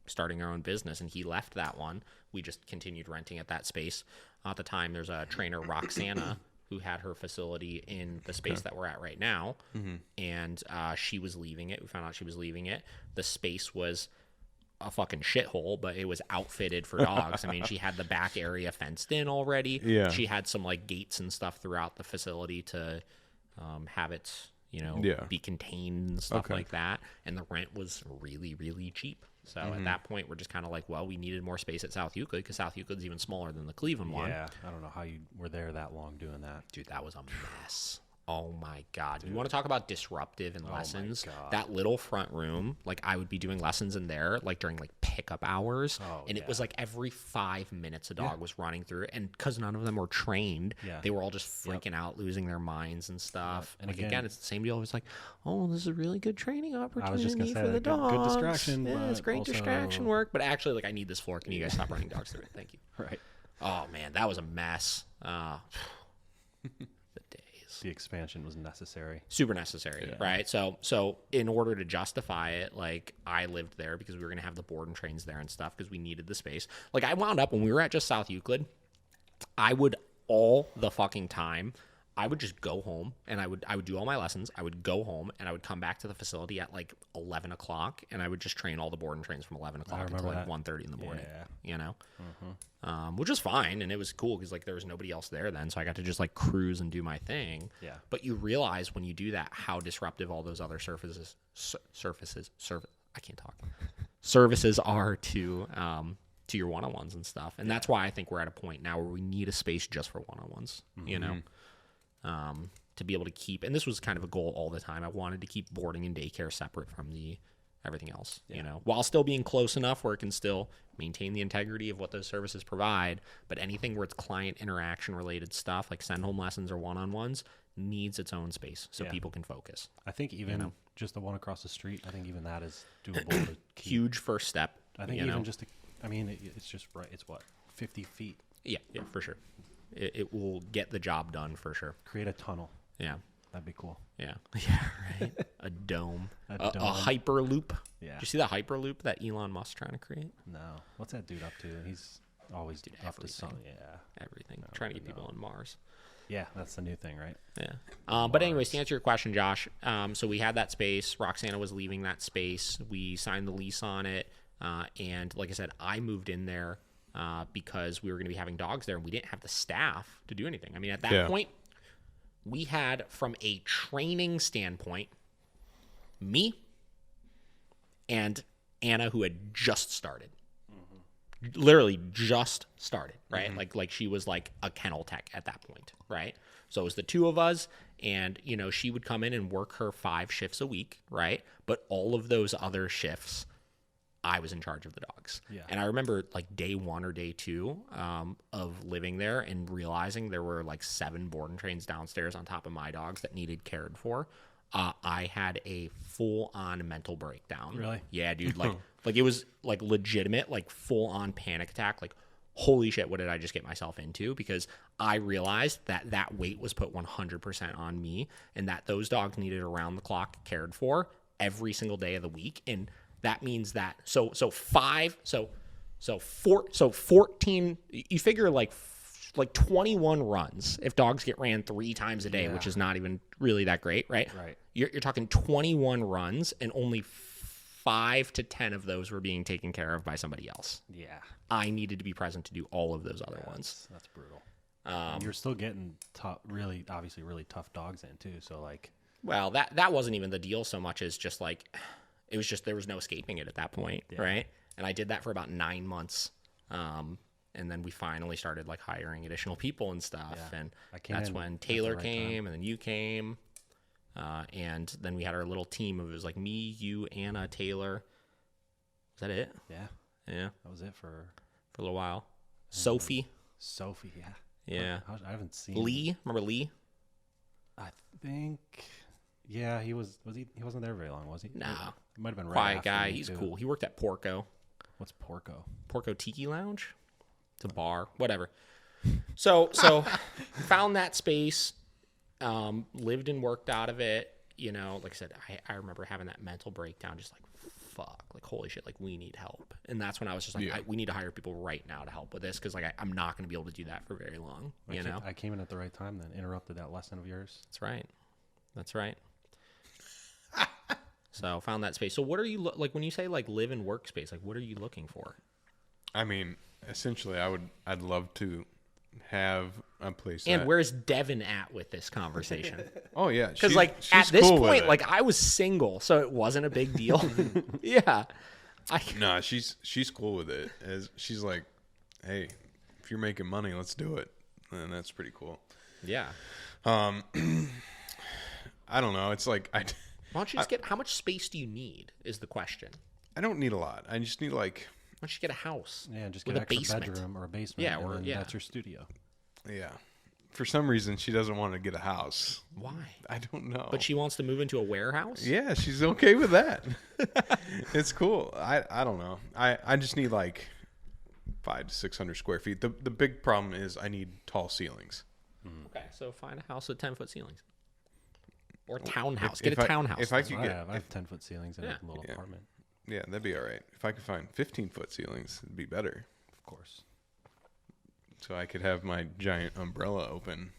starting our own business and he left that one, we just continued renting at that space. At the time, there's a trainer, Roxana, who had her facility in the space that we're at right now. And she was leaving it. We found out she was leaving it. The space was a fucking shithole, but it was outfitted for dogs. I mean, she had the back area fenced in already. Yeah. She had some like gates and stuff throughout the facility to have it, be contained and stuff like that. And the rent was really, really cheap. So at that point, we're just kind of like, well, we needed more space at South Euclid because South Euclid's even smaller than the Cleveland one. Yeah, I don't know how you were there that long doing that. Dude, that was a mess. Oh my God. Dude. You want to talk about disruptive in lessons? That little front room, like I would be doing lessons in there, like during like pickup hours. It was like every 5 minutes a dog was running through it. And because none of them were trained, they were all just freaking out, losing their minds and stuff. And like, again, it's the same deal. It's like, oh, this is a really good training opportunity for the dogs. Good distraction. Yeah, it's great distraction work. But actually, like, I need this floor. Can you guys stop running dogs through it? Thank you. Right. Oh, man, that was a mess. The expansion was necessary. Super necessary, right? So in order to justify it, like I lived there because we were going to have the board and trains there and stuff because we needed the space. Like I wound up when we were at just South Euclid, I would all the fucking time, I would just go home and I would do all my lessons. I would go home and I would come back to the facility at like 11 o'clock and I would just train all the board and trains from 11 o'clock until like 1:30 in the morning, you know, which was fine. And it was cool because like there was nobody else there then. So I got to just like cruise and do my thing. Yeah. But you realize when you do that, how disruptive all those other services are to your one-on-ones and stuff. And that's why I think we're at a point now where we need a space just for one-on-ones, you know, to be able to keep, and this was kind of a goal all the time. I wanted to keep boarding and daycare separate from everything else, you know, while still being close enough where it can still maintain the integrity of what those services provide. But anything where it's client interaction related stuff like send home lessons or one-on-ones needs its own space so people can focus. I think even just the one across the street, I think even that is doable to keep. Huge first step. I think even just it's just right. It's what, 50 feet? Yeah, for sure. It will get the job done for sure. Create a tunnel. Yeah. That'd be cool. Yeah, right. A dome. A hyperloop. Yeah. Did you see the hyperloop that Elon Musk's trying to create? No. What's that dude up to? He's always up to something. Yeah. Everything. Trying to get people on Mars. Yeah, that's the new thing, right? Yeah. But anyways, to answer your question, Josh, so we had that space. Roxana was leaving that space. We signed the lease on it. And like I said, I moved in there because we were going to be having dogs there and we didn't have the staff to do anything. I mean, at that point, we had, from a training standpoint, me and Anna, who had just started. Literally just started, right? Like she was like a kennel tech at that point, right? So it was the two of us, and you know, she would come in and work her 5 shifts a week, right? But all of those other shifts, I was in charge of the dogs. Yeah. And I remember like day 1 or day 2 of living there and realizing there were like 7 board and trains downstairs on top of my dogs that needed cared for. I had a full-on mental breakdown. Really? Yeah, dude. Like it was like legitimate, like full-on panic attack. Like, holy shit, what did I just get myself into? Because I realized that weight was put 100% on me, and that those dogs needed around-the-clock cared for every single day of the week. And that means that so 14. You figure like 21 runs if dogs get ran 3 times a day, which is not even really that great, right? Right. You're talking 21 runs, and only 5 to 10 of those were being taken care of by somebody else. Yeah. I needed to be present to do all of those other ones. That's brutal. You're still getting obviously really tough dogs in too. So like, well, that wasn't even the deal so much as just like, it was just, there was no escaping it at that point. Right. And I did that for about 9 months. And then we finally started like hiring additional people and stuff. Yeah. And that's when Taylor came and then you came. And then we had our little team of, it was like me, you, Anna, Taylor. Was that it? Yeah. Yeah. That was it for a little while. Sophie. Yeah. Yeah. I haven't seen Lee. Remember Lee? I think, yeah, he wasn't there very long, was he? No. He might have been right quiet after guy. me, He's too. cool. He worked at Porco. What's Porco? Porco Tiki Lounge. It's a bar, whatever. So found that space, lived and worked out of it. You know, like I said, I remember having that mental breakdown, just like, fuck, like, holy shit, like, we need help. And that's when I was just like, we need to hire people right now to help with this, because, like, I'm not going to be able to do that for very long, you know? I came in at the right time then, interrupted that lesson of yours. That's right. So found that space. So what are you, like, when you say, like, live and workspace, like, what are you looking for? I mean, essentially, I'd love to have a place. And where's Devin at with this conversation? Oh yeah, because like at this point, like I was single, so it wasn't a big deal. Yeah, no, she's cool with it. As she's like, hey, if you're making money, let's do it, and that's pretty cool. Yeah. I don't know. It's like Why don't you just get? How much space do you need? Is the question. I don't need a lot. I just need like. Why don't you get a house? Yeah, just get an extra bedroom or a basement. Yeah, that's your studio. Yeah. For some reason, she doesn't want to get a house. Why? I don't know. But she wants to move into a warehouse? Yeah, she's okay with that. It's cool. I don't know. I just need like 500 to 600 square feet. The big problem is I need tall ceilings. Okay, so find a house with 10-foot ceilings. Or townhouse. Get a townhouse. If I could get... I have 10-foot ceilings in a little apartment. Yeah, that'd be all right. If I could find 15-foot ceilings, it'd be better. Of course. So I could have my giant umbrella open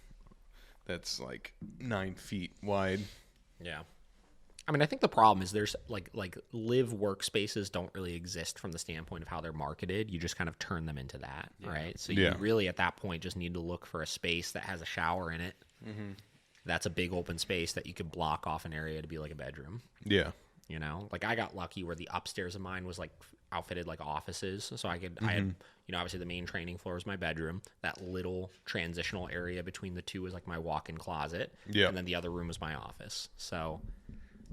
that's like 9 feet wide. Yeah. I mean, I think the problem is there's like live workspaces don't really exist from the standpoint of how they're marketed. You just kind of turn them into that, right? So you really at that point just need to look for a space that has a shower in it. Mm-hmm. That's a big open space that you could block off an area to be like a bedroom. Yeah. You know, like I got lucky where the upstairs of mine was like outfitted like offices. So I had, obviously the main training floor is my bedroom. That little transitional area between the two was like my walk-in closet. Yeah. And then the other room was my office. So,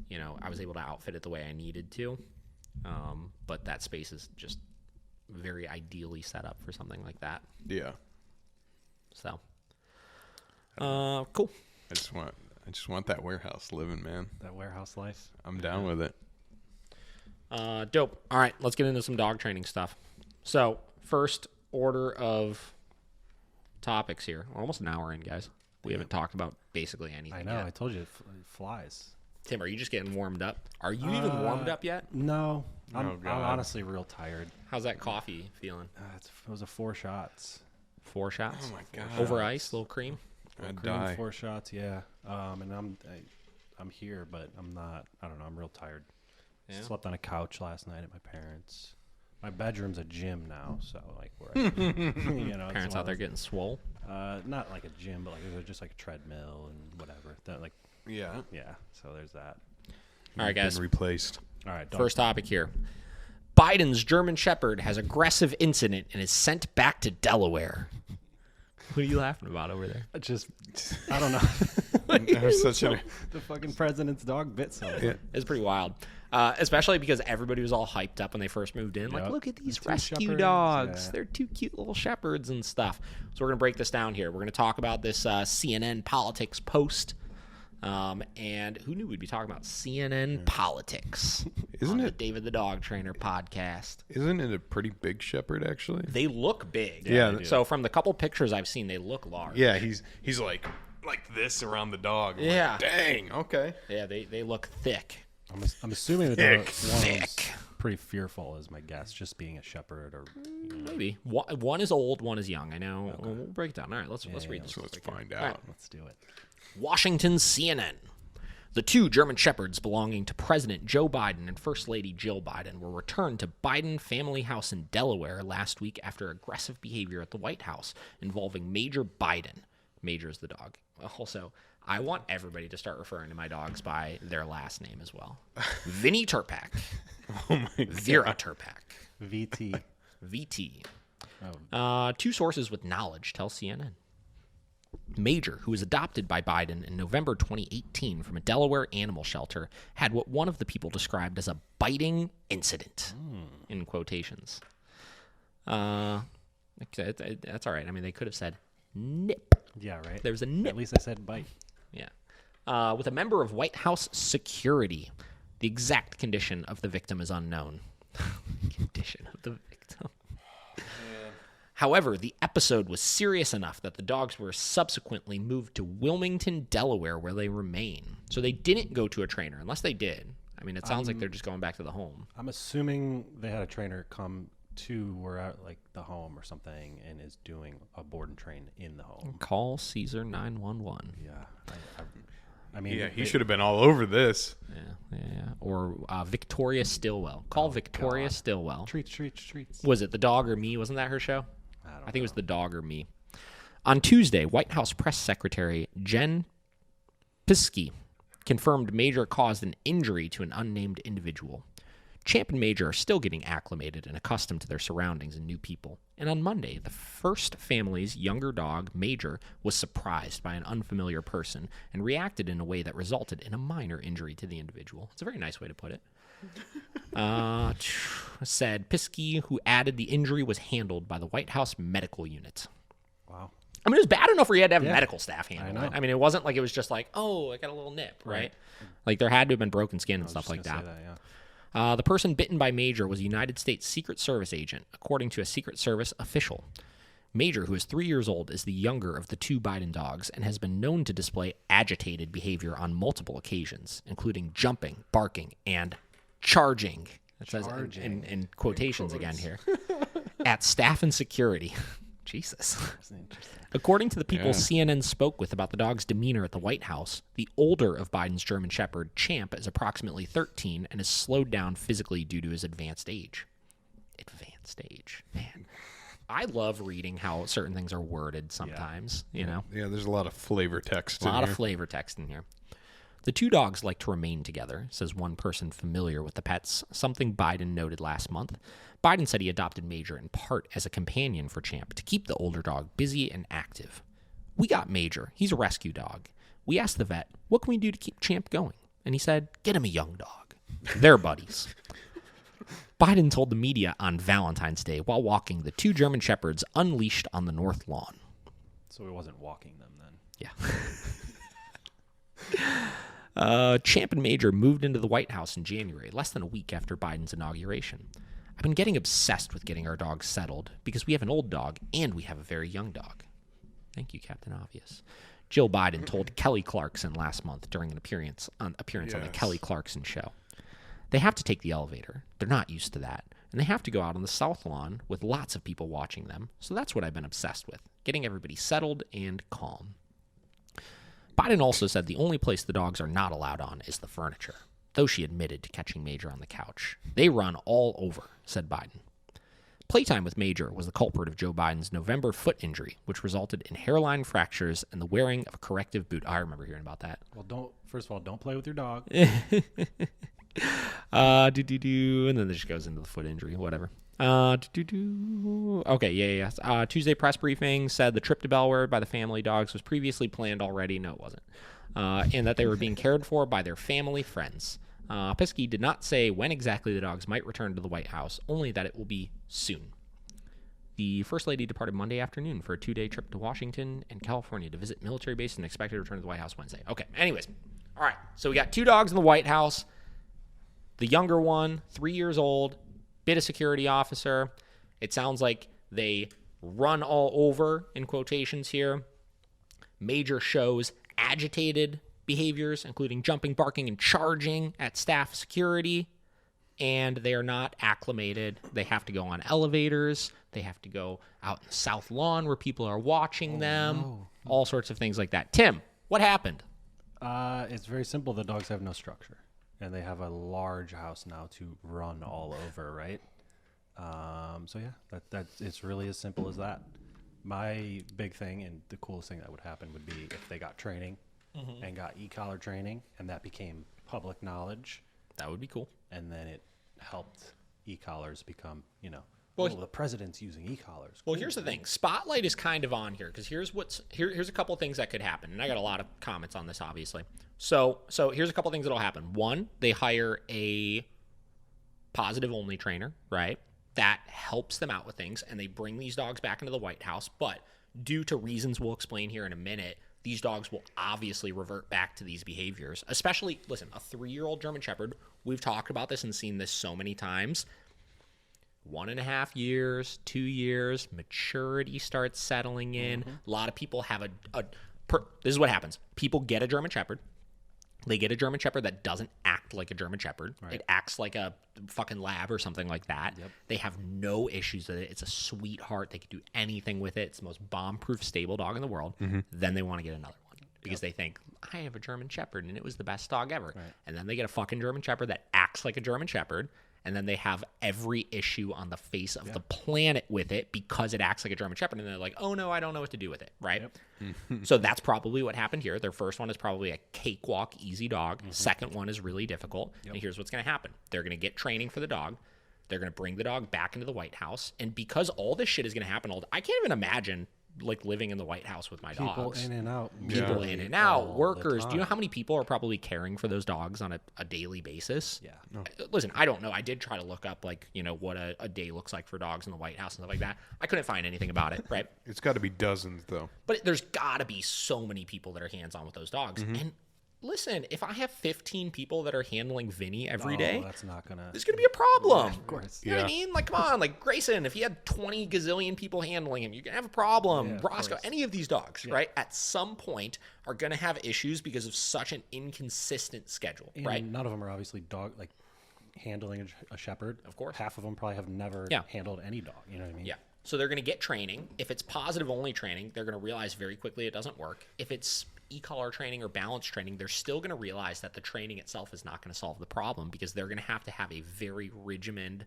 you know, I was able to outfit it the way I needed to. But that space is just very ideally set up for something like that. Yeah. So, cool. I just want that warehouse living, man. That warehouse life. I'm down with it. Dope. All right, let's get into some dog training stuff. So, first order of topics here. We're almost an hour in, guys. We haven't talked about basically anything I know. yet. I told you it flies. Tim, are you just getting warmed up? Are you even warmed up yet? No. I'm honestly real tired. How's that coffee feeling? It was 4 shots. 4 shots? Oh, my God. Over ice, little cream? I'd Cream, die. 4 shots, yeah. And I'm here, but I'm not. I don't know. I'm real tired. Yeah. Slept on a couch last night at my parents'. My bedroom's a gym now, so like where I, Parents out there getting swole. Not like a gym, but like there's just like a treadmill and whatever. That like Yeah. So there's that. All right, guys. Been replaced. All right. First topic here. Biden's German Shepherd has aggressive incident and is sent back to Delaware. What are you laughing about over there? I don't know. The fucking president's dog bit someone. Yeah. It's pretty wild. Especially because everybody was all hyped up when they first moved in. Like, Yep. look at these The 2 rescue shepherds, dogs. yeah. They're 2 cute little shepherds and stuff. So we're going to break this down here. We're going to talk about this CNN politics post. And who knew we'd be talking about CNN politics? Isn't on it the David the Dog Trainer podcast? Isn't it a pretty big shepherd, actually? They look big. Yeah. So from the couple pictures I've seen, they look large. Yeah, he's like this around the dog. I'm Yeah. like, dang. Okay. Yeah, they look thick. I'm assuming that one Thick. was pretty fearful, is my guess. Just being a shepherd, or Maybe one is old, one is young. I know. Okay. We'll break it down. All right, let's read this. So let's find All right. out. let's do it. Washington CNN. The 2 German Shepherds belonging to President Joe Biden and First Lady Jill Biden were returned to Biden family house in Delaware last week after aggressive behavior at the White House involving Major Biden. Major is the dog. Also, I want everybody to start referring to my dogs by their last name as well. Vinny Turpak. Oh my Vera God. Turpak. VT. VT. Oh. 2 sources with knowledge tell CNN. Major, who was adopted by Biden in November 2018 from a Delaware animal shelter, had what one of the people described as a biting incident, in quotations. That's all right. I mean, they could have said nip. Yeah, right. There was a nip. At least I said bite. Yeah. With a member of White House security. The exact condition of the victim is unknown. Condition of the victim. However, the episode was serious enough that the dogs were subsequently moved to Wilmington, Delaware, where they remain. So they didn't go to a trainer, unless they did. I mean, it sounds like they're just going back to the home. I'm assuming they had a trainer come to where at like the home or something and is doing a board and train in the home. Call Caesar 911. Yeah. I mean, Yeah, he should have been all over this. Yeah. Or Victoria Stillwell. Call Victoria Stillwell. Treats. Was it The Dog or Me? Wasn't that her show? I think it was The Dog or Me. On Tuesday, White House Press Secretary Jen Psaki confirmed Major caused an injury to an unnamed individual. Champ and Major are still getting acclimated and accustomed to their surroundings and new people. And on Monday, the first family's younger dog, Major, was surprised by an unfamiliar person and reacted in a way that resulted in a minor injury to the individual. It's a very nice way to put it. Said Psaki, who added the injury was handled by the White House medical unit. Wow. I mean, it was bad enough where you had to have medical staff handle I it. I mean, it wasn't like it was just like, oh, I got a little nip, right? Like there had to have been broken skin and stuff like that. The person bitten by Major was a United States Secret Service agent, according to a Secret Service official. Major, who is 3 years old, is the younger of the 2 Biden dogs and has been known to display agitated behavior on multiple occasions, including jumping, barking, and charging. It says in quotations again here. At staff and security. Jesus. According to the people CNN spoke with about the dog's demeanor at the White House, the older of Biden's German Shepherd, Champ, is approximately 13 and is slowed down physically due to his advanced age. Advanced age. Man. I love reading how certain things are worded sometimes, you know? Yeah, there's a lot of flavor text A lot of flavor text in here. The two dogs like to remain together, says one person familiar with the pets, something Biden noted last month. Biden said he adopted Major in part as a companion for Champ to keep the older dog busy and active. We got Major. He's a rescue dog. We asked the vet, what can we do to keep Champ going? And he said, get him a young dog. They're buddies. Biden told the media on Valentine's Day while walking the two German Shepherds unleashed on the North Lawn. So he wasn't walking them then? Yeah. Champ and Major moved into the White House in January, less than a week after Biden's inauguration. I've been getting obsessed with getting our dogs settled because we have an old dog and we have a very young dog. Thank you, Captain Obvious. Jill Biden told Kelly Clarkson last month during an appearance on the Kelly Clarkson show. They have to take the elevator. They're not used to that. And they have to go out on the South Lawn with lots of people watching them. So that's what I've been obsessed with, getting everybody settled and calm. Biden also said the only place the dogs are not allowed on is the furniture, though she admitted to catching Major on the couch. They run all over, said Biden. Playtime with Major was the culprit of Joe Biden's November foot injury, which resulted in hairline fractures and the wearing of a corrective boot. I remember hearing about that. Well, first of all, don't play with your dog. And then this just goes into the foot injury, whatever. Okay, yeah. Tuesday press briefing said the trip to Delaware by the family dogs was previously planned already. No, it wasn't. And that they were being cared for by their family friends. Piskey did not say when exactly the dogs might return to the White House, only that it will be soon. The First Lady departed Monday afternoon for a 2-day trip to Washington and California to visit military base and expected to return to the White House Wednesday. Okay, anyways. All right, so we got two dogs in the White House. The younger one, 3 years old, bit of security officer. It sounds like they run all over, in quotations here. Major shows agitated behaviors, including jumping, barking, and charging at staff security. And they are not acclimated. They have to go on elevators. They have to go out in the South Lawn where people are watching them. No. All sorts of things like that. Tim, what happened? It's very simple. The dogs have no structure. And they have a large house now to run all over, right? So yeah, it's really as simple as that. My big thing and the coolest thing that would happen would be if they got training and got e-collar training, and that became public knowledge. That would be cool. And then it helped e-collars become, well, the president's using e-collars. Well, here's the thing. Spotlight is kind of on here because here's a couple of things that could happen, and I got a lot of comments on this, obviously. So here's a couple of things that'll happen. One, they hire a positive-only trainer, right? That helps them out with things, and they bring these dogs back into the White House. But due to reasons we'll explain here in a minute, these dogs will obviously revert back to these behaviors. Especially, listen, a 3-year-old German Shepherd. We've talked about this and seen this so many times. 1.5 years, 2 years, maturity starts settling in. A lot of people have this is what happens. People get a German Shepherd. They get a German Shepherd that doesn't act like a German Shepherd. Right. It acts like a fucking lab or something like that. Yep. They have no issues with it. It's a sweetheart. They can do anything with it. It's the most bomb-proof, stable dog in the world. Then they want to get another one because they think, I have a German Shepherd, and it was the best dog ever. Right. And then they get a fucking German Shepherd that acts like a German Shepherd, and then they have every issue on the face of the planet with it because it acts like a German Shepherd. And they're like, oh, no, I don't know what to do with it, right? Yep. So that's probably what happened here. Their first one is probably a cakewalk, easy dog. Second one is really difficult. Yep. And here's what's going to happen. They're going to get training for the dog. They're going to bring the dog back into the White House. And because all this shit is going to happen, I can't even imagine living in the White House with my dogs. People in and out. People in and out. Workers. Do you know how many people are probably caring for those dogs on a daily basis? Yeah. No. Listen, I don't know. I did try to look up what a day looks like for dogs in the White House and stuff like that. I couldn't find anything about it, right? It's got to be dozens, though. But there's got to be so many people that are hands-on with those dogs. And listen, if I have 15 people that are handling Vinny every day, that's not gonna. There's gonna be a problem. Yeah, of course. You know what I mean? Like, come on, like Grayson. If he had 20 gazillion people handling him, you're gonna have a problem. Yeah, Roscoe, any of these dogs, right? At some point, are gonna have issues because of such an inconsistent schedule, And right? none of them are obviously handling a shepherd. Of course. Half of them probably have never handled any dog. You know what I mean? Yeah. So they're going to get training. If it's positive only training, they're going to realize very quickly it doesn't work. If it's e-collar training or balance training, they're still going to realize that the training itself is not going to solve the problem, because they're going to have a very regimented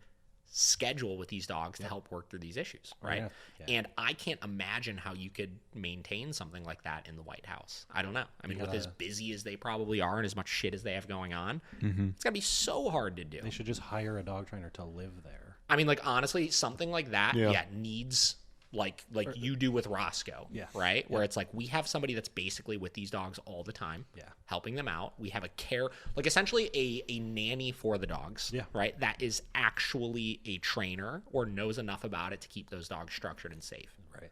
schedule with these dogs to help work through these issues, right? And I can't imagine how you could maintain something like that in the White House. I don't know. I mean, with as busy as they probably are and as much shit as they have going on, it's got to be so hard to do. They should just hire a dog trainer to live there. I mean, like, honestly, something like that, needs like you do with Roscoe, right? Where it's like, we have somebody that's basically with these dogs all the time, helping them out. We have a care, like essentially a nanny for the dogs, right? That is actually a trainer or knows enough about it to keep those dogs structured and safe, right?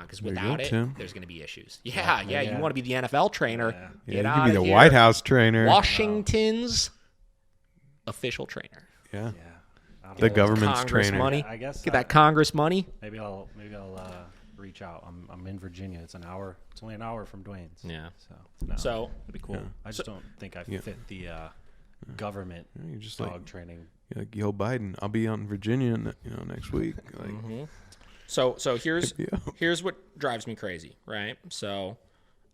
Because without it, there's going to be issues. You want to be the NFL trainer. You can be the White House trainer. Washington's official trainer. Yeah. The government's Congress trainer. money. I guess Get that Congress money. Maybe I'll reach out. I'm in Virginia. It's an hour. It's only an hour from Dwayne's. Yeah. So it'd be cool. I just don't think I fit the government You're just dog training. You're like, yo, Biden, I'll be out in Virginia, next week. Like, So here's what drives me crazy, right? So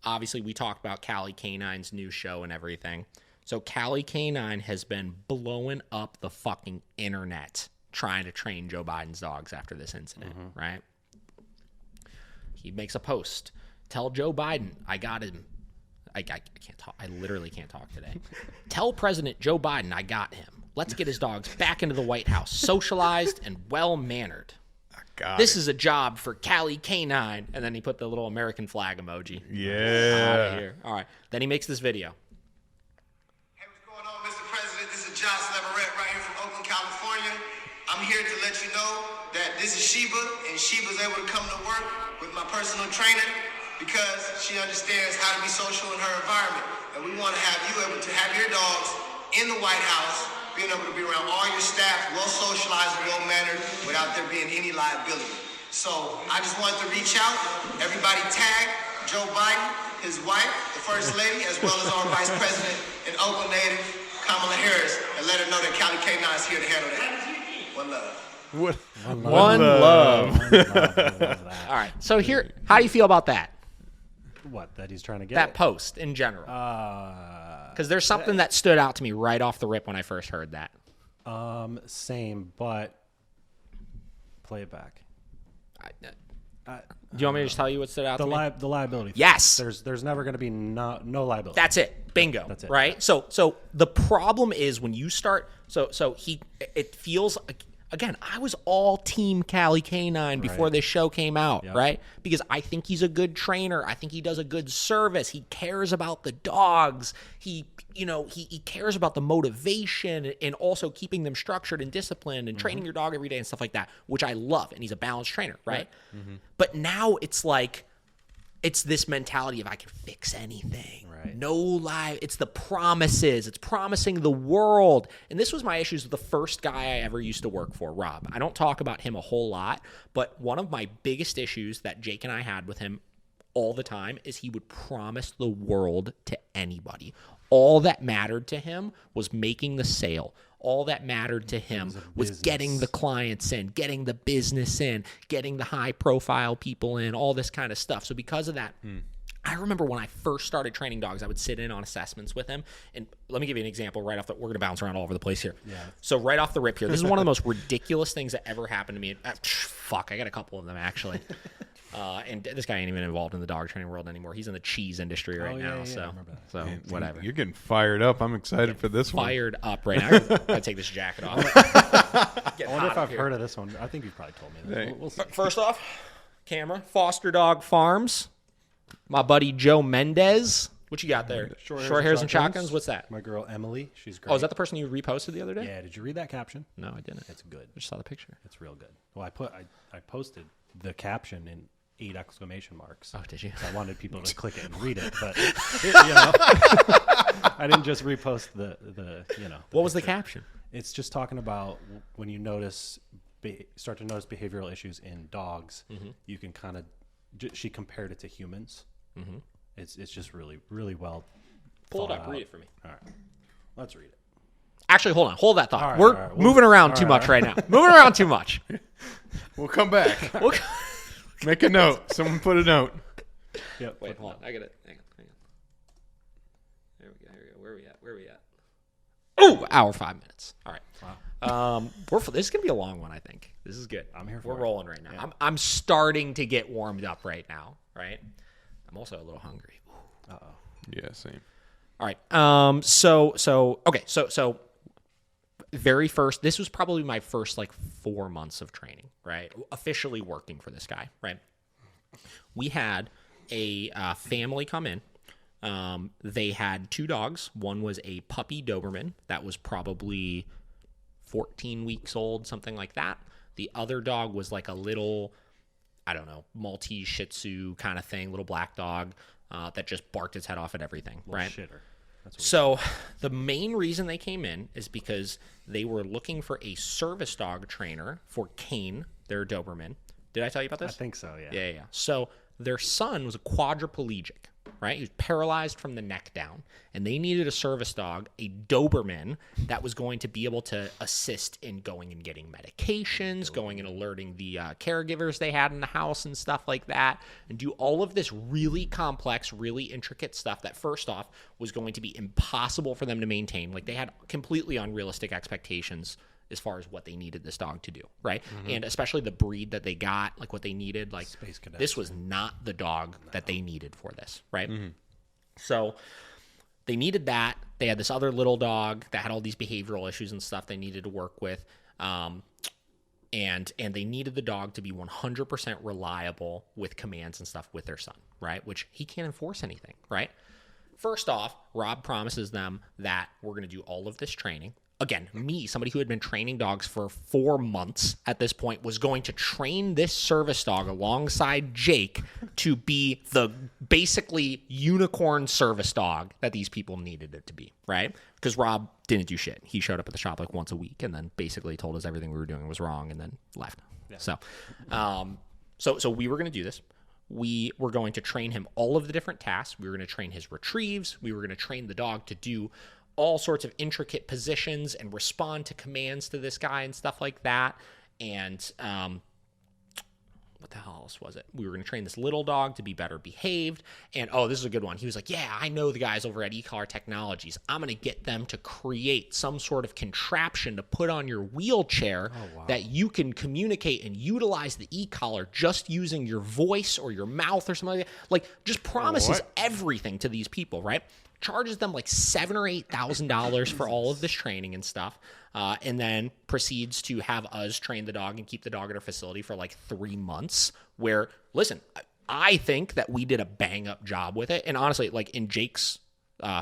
obviously we talked about Cali Canine's new show and everything. So Cali Canine has been blowing up the fucking internet trying to train Joe Biden's dogs after this incident, right? He makes a post. Tell Joe Biden, I got him. I can't talk. I literally can't talk today. Tell President Joe Biden I got him. Let's get his dogs back into the White House, socialized and well-mannered. This is a job for Cali Canine. And then he put the little American flag emoji. Yeah. Out of here. All right. Then he makes this video. Josh Leverett right here from Oakland, California. I'm here to let you know that this is Sheba, and Sheba's able to come to work with my personal trainer because she understands how to be social in her environment. And we want to have you able to have your dogs in the White House, being able to be around all your staff, well socialized and well mannered, without there being any liability. So I just wanted to reach out. Everybody tag Joe Biden, his wife, the First Lady, as well as our Vice President and Oakland native, Kamala Harris, and let her know that Cali K9 is here to handle that. One love. One love. All right. So here, how do you feel about that? What, that he's trying to get? That post in general. Because there's something that stood out to me right off the rip when I first heard that. Same, but play it back. Do you want me to just tell you what stood out to me? The liability thing. Yes. There's never going to be no liability. That's it. Bingo. That's it. Right? So the problem is when you start it feels like, again, I was all team Cali Canine before this show came out, right? Because I think he's a good trainer. I think he does a good service. He cares about the dogs. He cares about the motivation and also keeping them structured and disciplined and training your dog every day and stuff like that, which I love. And he's a balanced trainer, right? But now it's like, it's this mentality of I can fix anything. Right. No lie. It's the promises. It's promising the world. And this was my issues with the first guy I ever used to work for, Rob. I don't talk about him a whole lot, but one of my biggest issues that Jake and I had with him all the time is he would promise the world to anybody. All that mattered to him was making the sale. All that mattered to him was getting the clients in, getting the business in, getting the high-profile people in, all this kind of stuff. So because of that, I remember when I first started training dogs, I would sit in on assessments with him. And let me give you an example right off the – we're going to bounce around all over the place here. Yeah. So right off the rip here, this is one of the most ridiculous things that ever happened to me. Fuck, I got a couple of them actually. And this guy ain't even involved in the dog training world anymore. He's in the cheese industry right now. So Man, whatever. You're getting fired up. I'm excited for this one. Fired up right now. I gotta take this jacket off. I wonder if I've heard of this one. I think you've probably told me this. We'll see. First off, camera, Foster Dog Farms. My buddy Joe Mendez. What you got there? Short hairs and shotguns. What's that? My girl Emily. She's great. Oh, is that the person you reposted the other day? Yeah. Did you read that caption? No, I didn't. It's good. I just saw the picture. It's real good. Well, I posted the caption in 8 exclamation marks. Oh, did you? So I wanted people to click it and read it, but I didn't just repost the What was the caption? It's just talking about when you start to notice behavioral issues in dogs, you can kind of. She compared it to humans. It's just really, really well. Pull it up. Read it for me. All right, let's read it. Actually, hold that thought. All right, We're all right. moving around too much right now. Moving around too much. We'll come back. We'll- Make a note. Someone put a note. Yep. Wait, hold on. I got it. Hang on. There we go. Where are we at? Oh, hour 5 minutes. All right. Wow. This is gonna be a long one. I think this is good. I'm here for We're it. rolling right now. Yeah. I'm starting to get warmed up right now. Right. I'm also a little hungry. Uh-oh. Yeah, same. All right. So very first, this was probably my first like 4 months of training, right? Officially working for this guy, right? We had a family come in. They had 2 dogs. One was a puppy Doberman that was probably 14 weeks old, something like that. The other dog was like a little, I don't know, Maltese Shih Tzu kind of thing, little black dog that just barked its head off at everything, right? Shitter. That's what So the main reason they came in is because they were looking for a service dog trainer for Kane, their Doberman. Did I tell you about I this? think so, yeah. Yeah. So their son was a quadriplegic, right? He was paralyzed from the neck down, and they needed a service dog, a Doberman, that was going to be able to assist in going and getting medications, going and alerting the caregivers they had in the house and stuff like that, and do all of this really complex, really intricate stuff that, first off, was going to be impossible for them to maintain. Like, they had completely unrealistic expectations as far as what they needed this dog to do, right? And especially the breed that they got, like what they needed, like Space Cadets. this was not the dog that they needed for this, right? So they needed that. They had this other little dog that had all these behavioral issues and stuff they needed to work with. And they needed the dog to be 100% reliable with commands and stuff with their son, right? Which he can't enforce anything, right? First off, Rob promises them that we're going to do all of this training. Again, me, somebody who had been training dogs for 4 months at this point, was going to train this service dog alongside Jake to be the basically unicorn service dog that these people needed it to be, right? Because Rob didn't do shit. He showed up at the shop like once a week and then basically told us everything we were doing was wrong and then left. Yeah. So we were going to do this. We were going to train him all of the different tasks. We were going to train his retrieves. We were going to train the dog to do all sorts of intricate positions and respond to commands to this guy and stuff like that. And what the hell else was it? We were going to train this little dog to be better behaved. And, oh, this is a good one. He was like, yeah, I know the guys over at E-Collar Technologies. I'm going to get them to create some sort of contraption to put on your wheelchair that you can communicate and utilize the e-collar just using your voice or your mouth or something like that. Like, just promises everything to these people, right? Charges them like $7,000 or $8,000 for all of this training and stuff, and then proceeds to have us train the dog and keep the dog at our facility for like 3 months. Where, listen, I think that we did a bang up job with it, and honestly, like in Jake's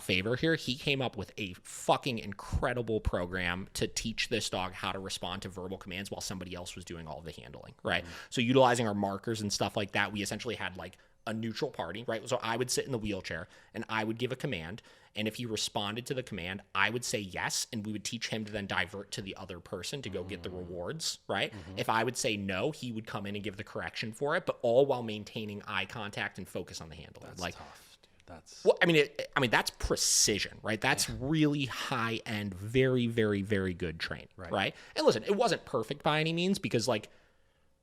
favor here, he came up with a fucking incredible program to teach this dog how to respond to verbal commands while somebody else was doing all the handling, right? So utilizing our markers and stuff like that, we essentially had like a neutral party, right? So I would sit in the wheelchair and I would give a command. And if he responded to the command, I would say yes. And we would teach him to then divert to the other person to go get the rewards, right? If I would say no, he would come in and give the correction for it, but all while maintaining eye contact and focus on the handling. That's like, tough, dude. That's well, I mean, that's precision, right? That's really high end, very, very, very good training, right? And listen, it wasn't perfect by any means because like,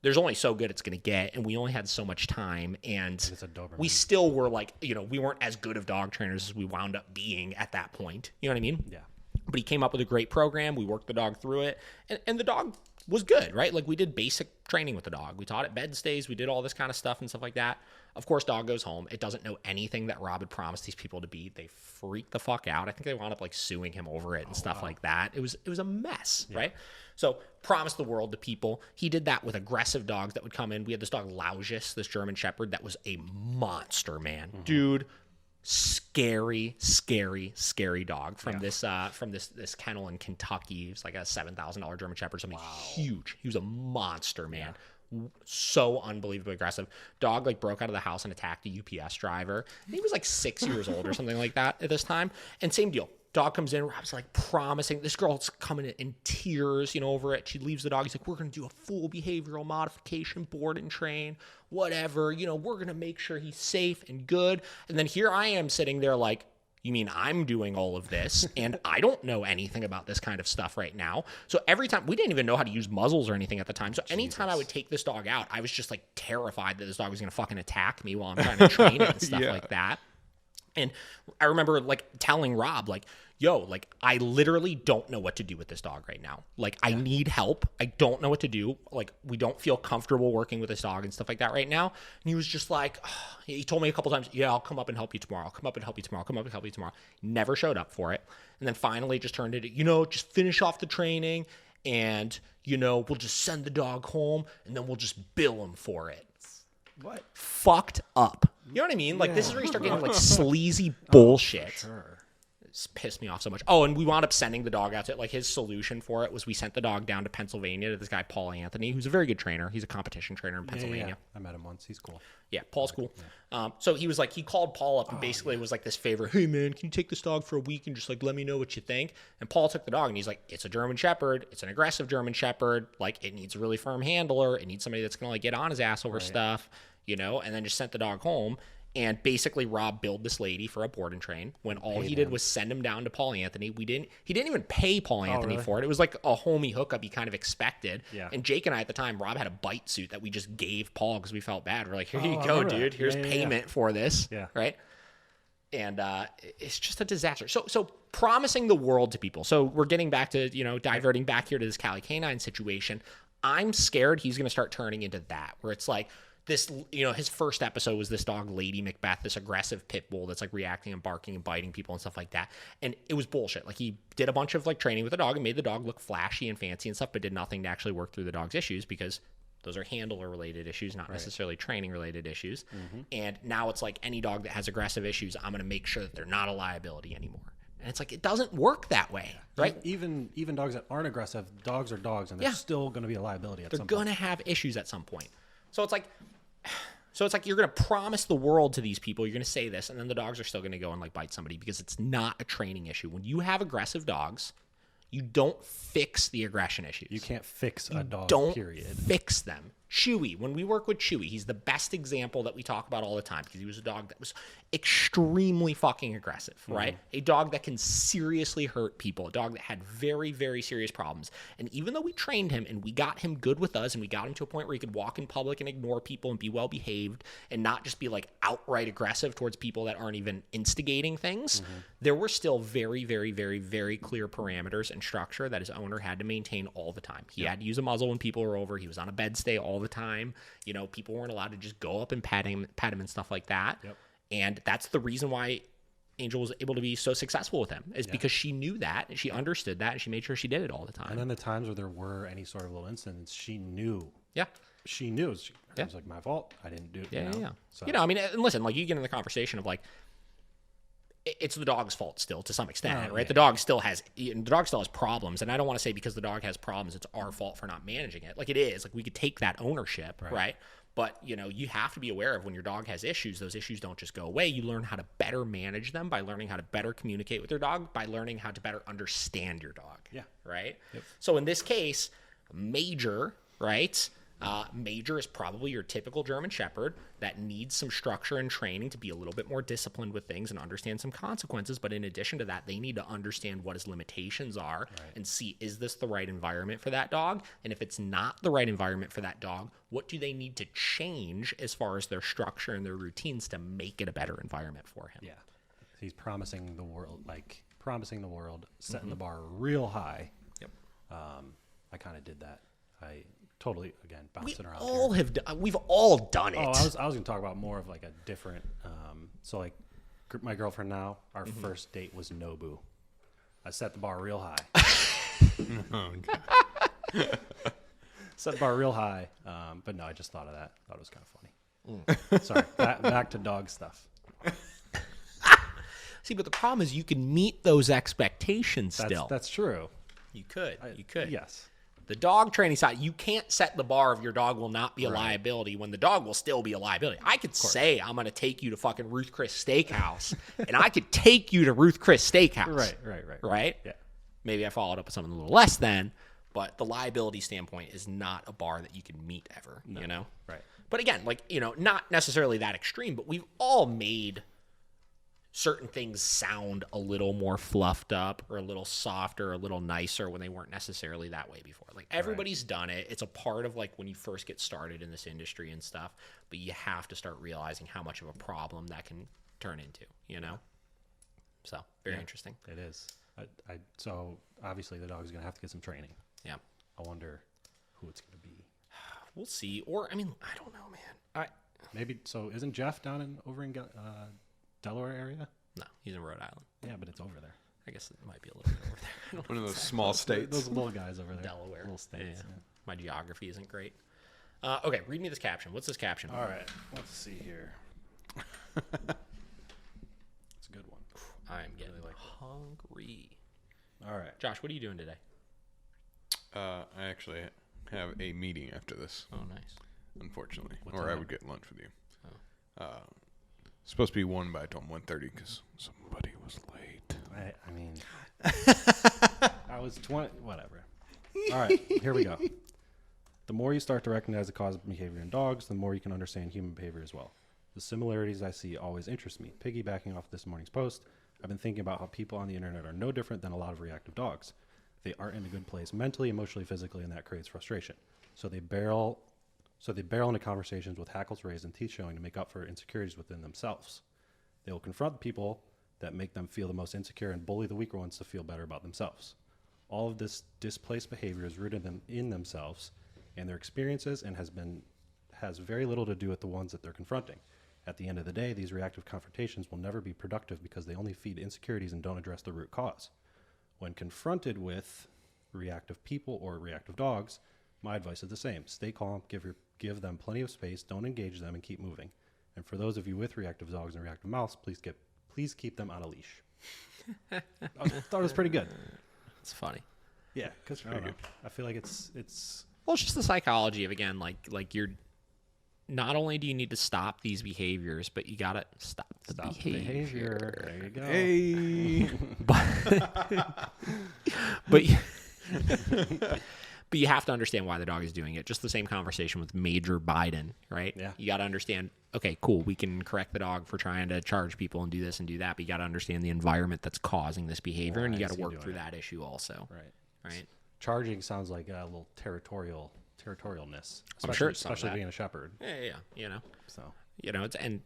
there's only so good it's going to get, and we only had so much time, and it's a Doberman. we still were like, you know, we weren't as good of dog trainers as we wound up being at that point. You know what I mean? Yeah. But he came up with a great program. We worked the dog through it, and the dog was good, right? Like, we did basic training with the dog. We taught it bed stays. We did all this kind of stuff and stuff like that. Of course, dog goes home. It doesn't know anything that Rob had promised these people to be. They freak the fuck out. I think they wound up like suing him over it and stuff like that. It was a mess, right? So promised the world to people. He did that with aggressive dogs that would come in. We had this dog Lausius, this German Shepherd, that was a monster, man. Dude, scary dog from this kennel in Kentucky. It was like a $7,000 German Shepherd, something huge. He was a monster, man. So unbelievably aggressive. Dog like broke out of the house and attacked a UPS driver. And he was like 6 years old or something like that at this time. And same deal. Dog comes in, Rob's like promising. This girl's coming in tears, you know, over it. She leaves the dog. He's like, we're going to do a full behavioral modification, board and train, whatever. You know, we're going to make sure he's safe and good. And then here I am sitting there like, You mean I'm doing all of this and I don't know anything about this kind of stuff right now? So every time, we didn't even know how to use muzzles or anything at the time. So anytime I would take this dog out, I was just like terrified that this dog was going to fucking attack me while I'm trying to train it and stuff like that. And I remember like telling Rob, like, yo, like, I literally don't know what to do with this dog right now. Like, I need help. I don't know what to do. Like, we don't feel comfortable working with this dog and stuff like that right now. And he was just like, he told me a couple times, yeah, I'll come up and help you tomorrow. I'll come up and help you tomorrow. I'll come up and help you tomorrow. Never showed up for it. And then finally just turned it, just finish off the training and, we'll just send the dog home and then we'll just bill him for it. What? Fucked up. You know what I mean? Like, this is where you start getting like sleazy bullshit. Sure. It's pissed me off so much. Oh, and we wound up sending the dog out to it. Like, his solution for it was we sent the dog down to Pennsylvania to this guy, Paul Anthony, who's a very good trainer. He's a competition trainer in Pennsylvania. Yeah. I met him once. He's cool. Yeah, Paul's cool. Yeah. So he was like, he called Paul up and basically was like this favor. Hey, man, can you take this dog for a week and just like let me know what you think? And Paul took the dog and he's like, it's a German Shepherd. It's an aggressive German Shepherd. Like, it needs a really firm handler. It needs somebody that's going to like get on his ass over stuff, and then just sent the dog home. And basically, Rob billed this lady for a board and train when all he did was send him down to Paul Anthony. He didn't even pay Paul Anthony for it. It was like a homie hookup he kind of expected. Yeah. And Jake and I at the time, Rob had a bite suit that we just gave Paul because we felt bad. We're like, here you go, dude. Here's payment for this. Yeah. Right. And it's just a disaster. So promising the world to people. So we're getting back to, diverting back here to this Cali Canine situation. I'm scared he's going to start turning into that, where it's like, this, his first episode was this dog, Lady Macbeth, this aggressive pit bull that's like reacting and barking and biting people and stuff like that. And it was bullshit. Like, he did a bunch of like training with the dog and made the dog look flashy and fancy and stuff, but did nothing to actually work through the dog's issues because those are handler related issues, not necessarily training related issues. Mm-hmm. And now it's like any dog that has aggressive issues, I'm going to make sure that they're not a liability anymore. And it's like, it doesn't work that way, right? Even dogs that aren't aggressive, dogs are dogs, and they're still going to be a liability at some point. They're going to have issues at some point. So it's like you're going to promise the world to these people. You're going to say this, and then the dogs are still going to go and like bite somebody because it's not a training issue. When you have aggressive dogs, you don't fix the aggression issues. You can't fix a dog, period. Fix them. Chewy, when we work with Chewy, he's the best example that we talk about all the time because he was a dog that was extremely fucking aggressive, right? A dog that can seriously hurt people, a dog that had very, very serious problems. And even though we trained him and we got him good with us and we got him to a point where he could walk in public and ignore people and be well behaved and not just be like outright aggressive towards people that aren't even instigating things, there were still very, very, very, very clear parameters and structure that his owner had to maintain all the time. He had to use a muzzle when people were over. He was on a bed stay all the time. People weren't allowed to just go up and pat him and stuff like that. Yep. And that's the reason why Angel was able to be so successful with him, is because she knew that and she understood that and she made sure she did it all the time. And then the times where there were any sort of little incidents, she knew. Yeah. She knew. It was like, my fault. I didn't do it. Yeah. So. And listen, like, you get in the conversation of like, it's the dog's fault still to some extent, right? Yeah. The dog still has problems. And I don't want to say because the dog has problems, it's our fault for not managing it. Like, it is. Like, we could take that ownership, right? But, you have to be aware of when your dog has issues, those issues don't just go away. You learn how to better manage them by learning how to better communicate with your dog, by learning how to better understand your dog. Yeah. Right? Yep. So in this case, Major, right? Major is probably your typical German Shepherd that needs some structure and training to be a little bit more disciplined with things and understand some consequences. But in addition to that, they need to understand what his limitations are and see, is this the right environment for that dog? And if it's not the right environment for that dog, what do they need to change as far as their structure and their routines to make it a better environment for him? Yeah. He's promising the world, setting the bar real high. Yep. I kind of did that. I totally, again, bouncing around. We've all done it. Oh, I was going to talk about more of like a different. So like my girlfriend now, our first date was Nobu. I set the bar real high. Set the bar real high. But no, I just thought of that. Thought it was kind of funny. Sorry. Back to dog stuff. See, but the problem is you can meet those expectations still. That's true. You could. Yes. The dog training side, you can't set the bar of your dog will not be a liability when the dog will still be a liability. I could say I'm going to take you to fucking Ruth Chris Steakhouse, and I could take you to Ruth Chris Steakhouse. Right? Yeah. Maybe I followed up with something a little less than, but the liability standpoint is not a bar that you can meet ever, Right. But again, like, not necessarily that extreme, but we've all made certain things sound a little more fluffed up or a little softer, or a little nicer when they weren't necessarily that way before. Like everybody's done it. It's a part of like when you first get started in this industry and stuff, but you have to start realizing how much of a problem that can turn into, you know? So very interesting. It is. So obviously the dog's going to have to get some training. Yeah. I wonder who it's going to be. We'll see. Or, I mean, I don't know, man. Maybe, so isn't Jeff over in Delaware area? No, he's in Rhode Island. Yeah, but it's over there. I guess it might be a little bit over there. I don't One know of those small states. Those little guys over there. Delaware. Little states. Yeah. My geography isn't great. Okay, read me this caption. What's this caption? All right. Let's see here. It's a good one. I'm getting hungry. All right. Josh, what are you doing today? I actually have a meeting after this, Oh, nice. unfortunately. What Or I time? would get lunch with you. Supposed to be 1 by 1:30 because somebody was late. I mean, I was 20, whatever. All right, here we go. The more you start to recognize the cause of behavior in dogs, the more you can understand human behavior as well. The similarities I see always interest me. Piggybacking off this morning's post, I've been thinking about how people on the internet are no different than a lot of reactive dogs. They aren't in a good place mentally, emotionally, physically, and that creates frustration. So they barrel into conversations with hackles raised and teeth showing to make up for insecurities within themselves. They will confront people that make them feel the most insecure and bully the weaker ones to feel better about themselves. All of this displaced behavior is rooted in themselves and their experiences and has very little to do with the ones that they're confronting. At the end of the day, these reactive confrontations will never be productive because they only feed insecurities and don't address the root cause. When confronted with reactive people or reactive dogs, my advice is the same. Stay calm, give them plenty of space, don't engage them, and keep moving. And for those of you with reactive dogs and reactive mouths, please keep them on a leash. I thought it was pretty good. It's funny. Yeah, because I feel like it's Well, it's just the psychology of, again, like you're, not only do you need to stop these behaviors, but you got to stop the behavior. There you go. Hey. But you have to understand why the dog is doing it. Just the same conversation with Major Biden, right? Yeah. You got to understand, okay, cool, we can correct the dog for trying to charge people and do this and do that, but you got to understand the environment that's causing this behavior, and you got to work through that issue also. Right? Charging sounds like a little territorialness. I'm sure it's especially being a shepherd. Yeah. So And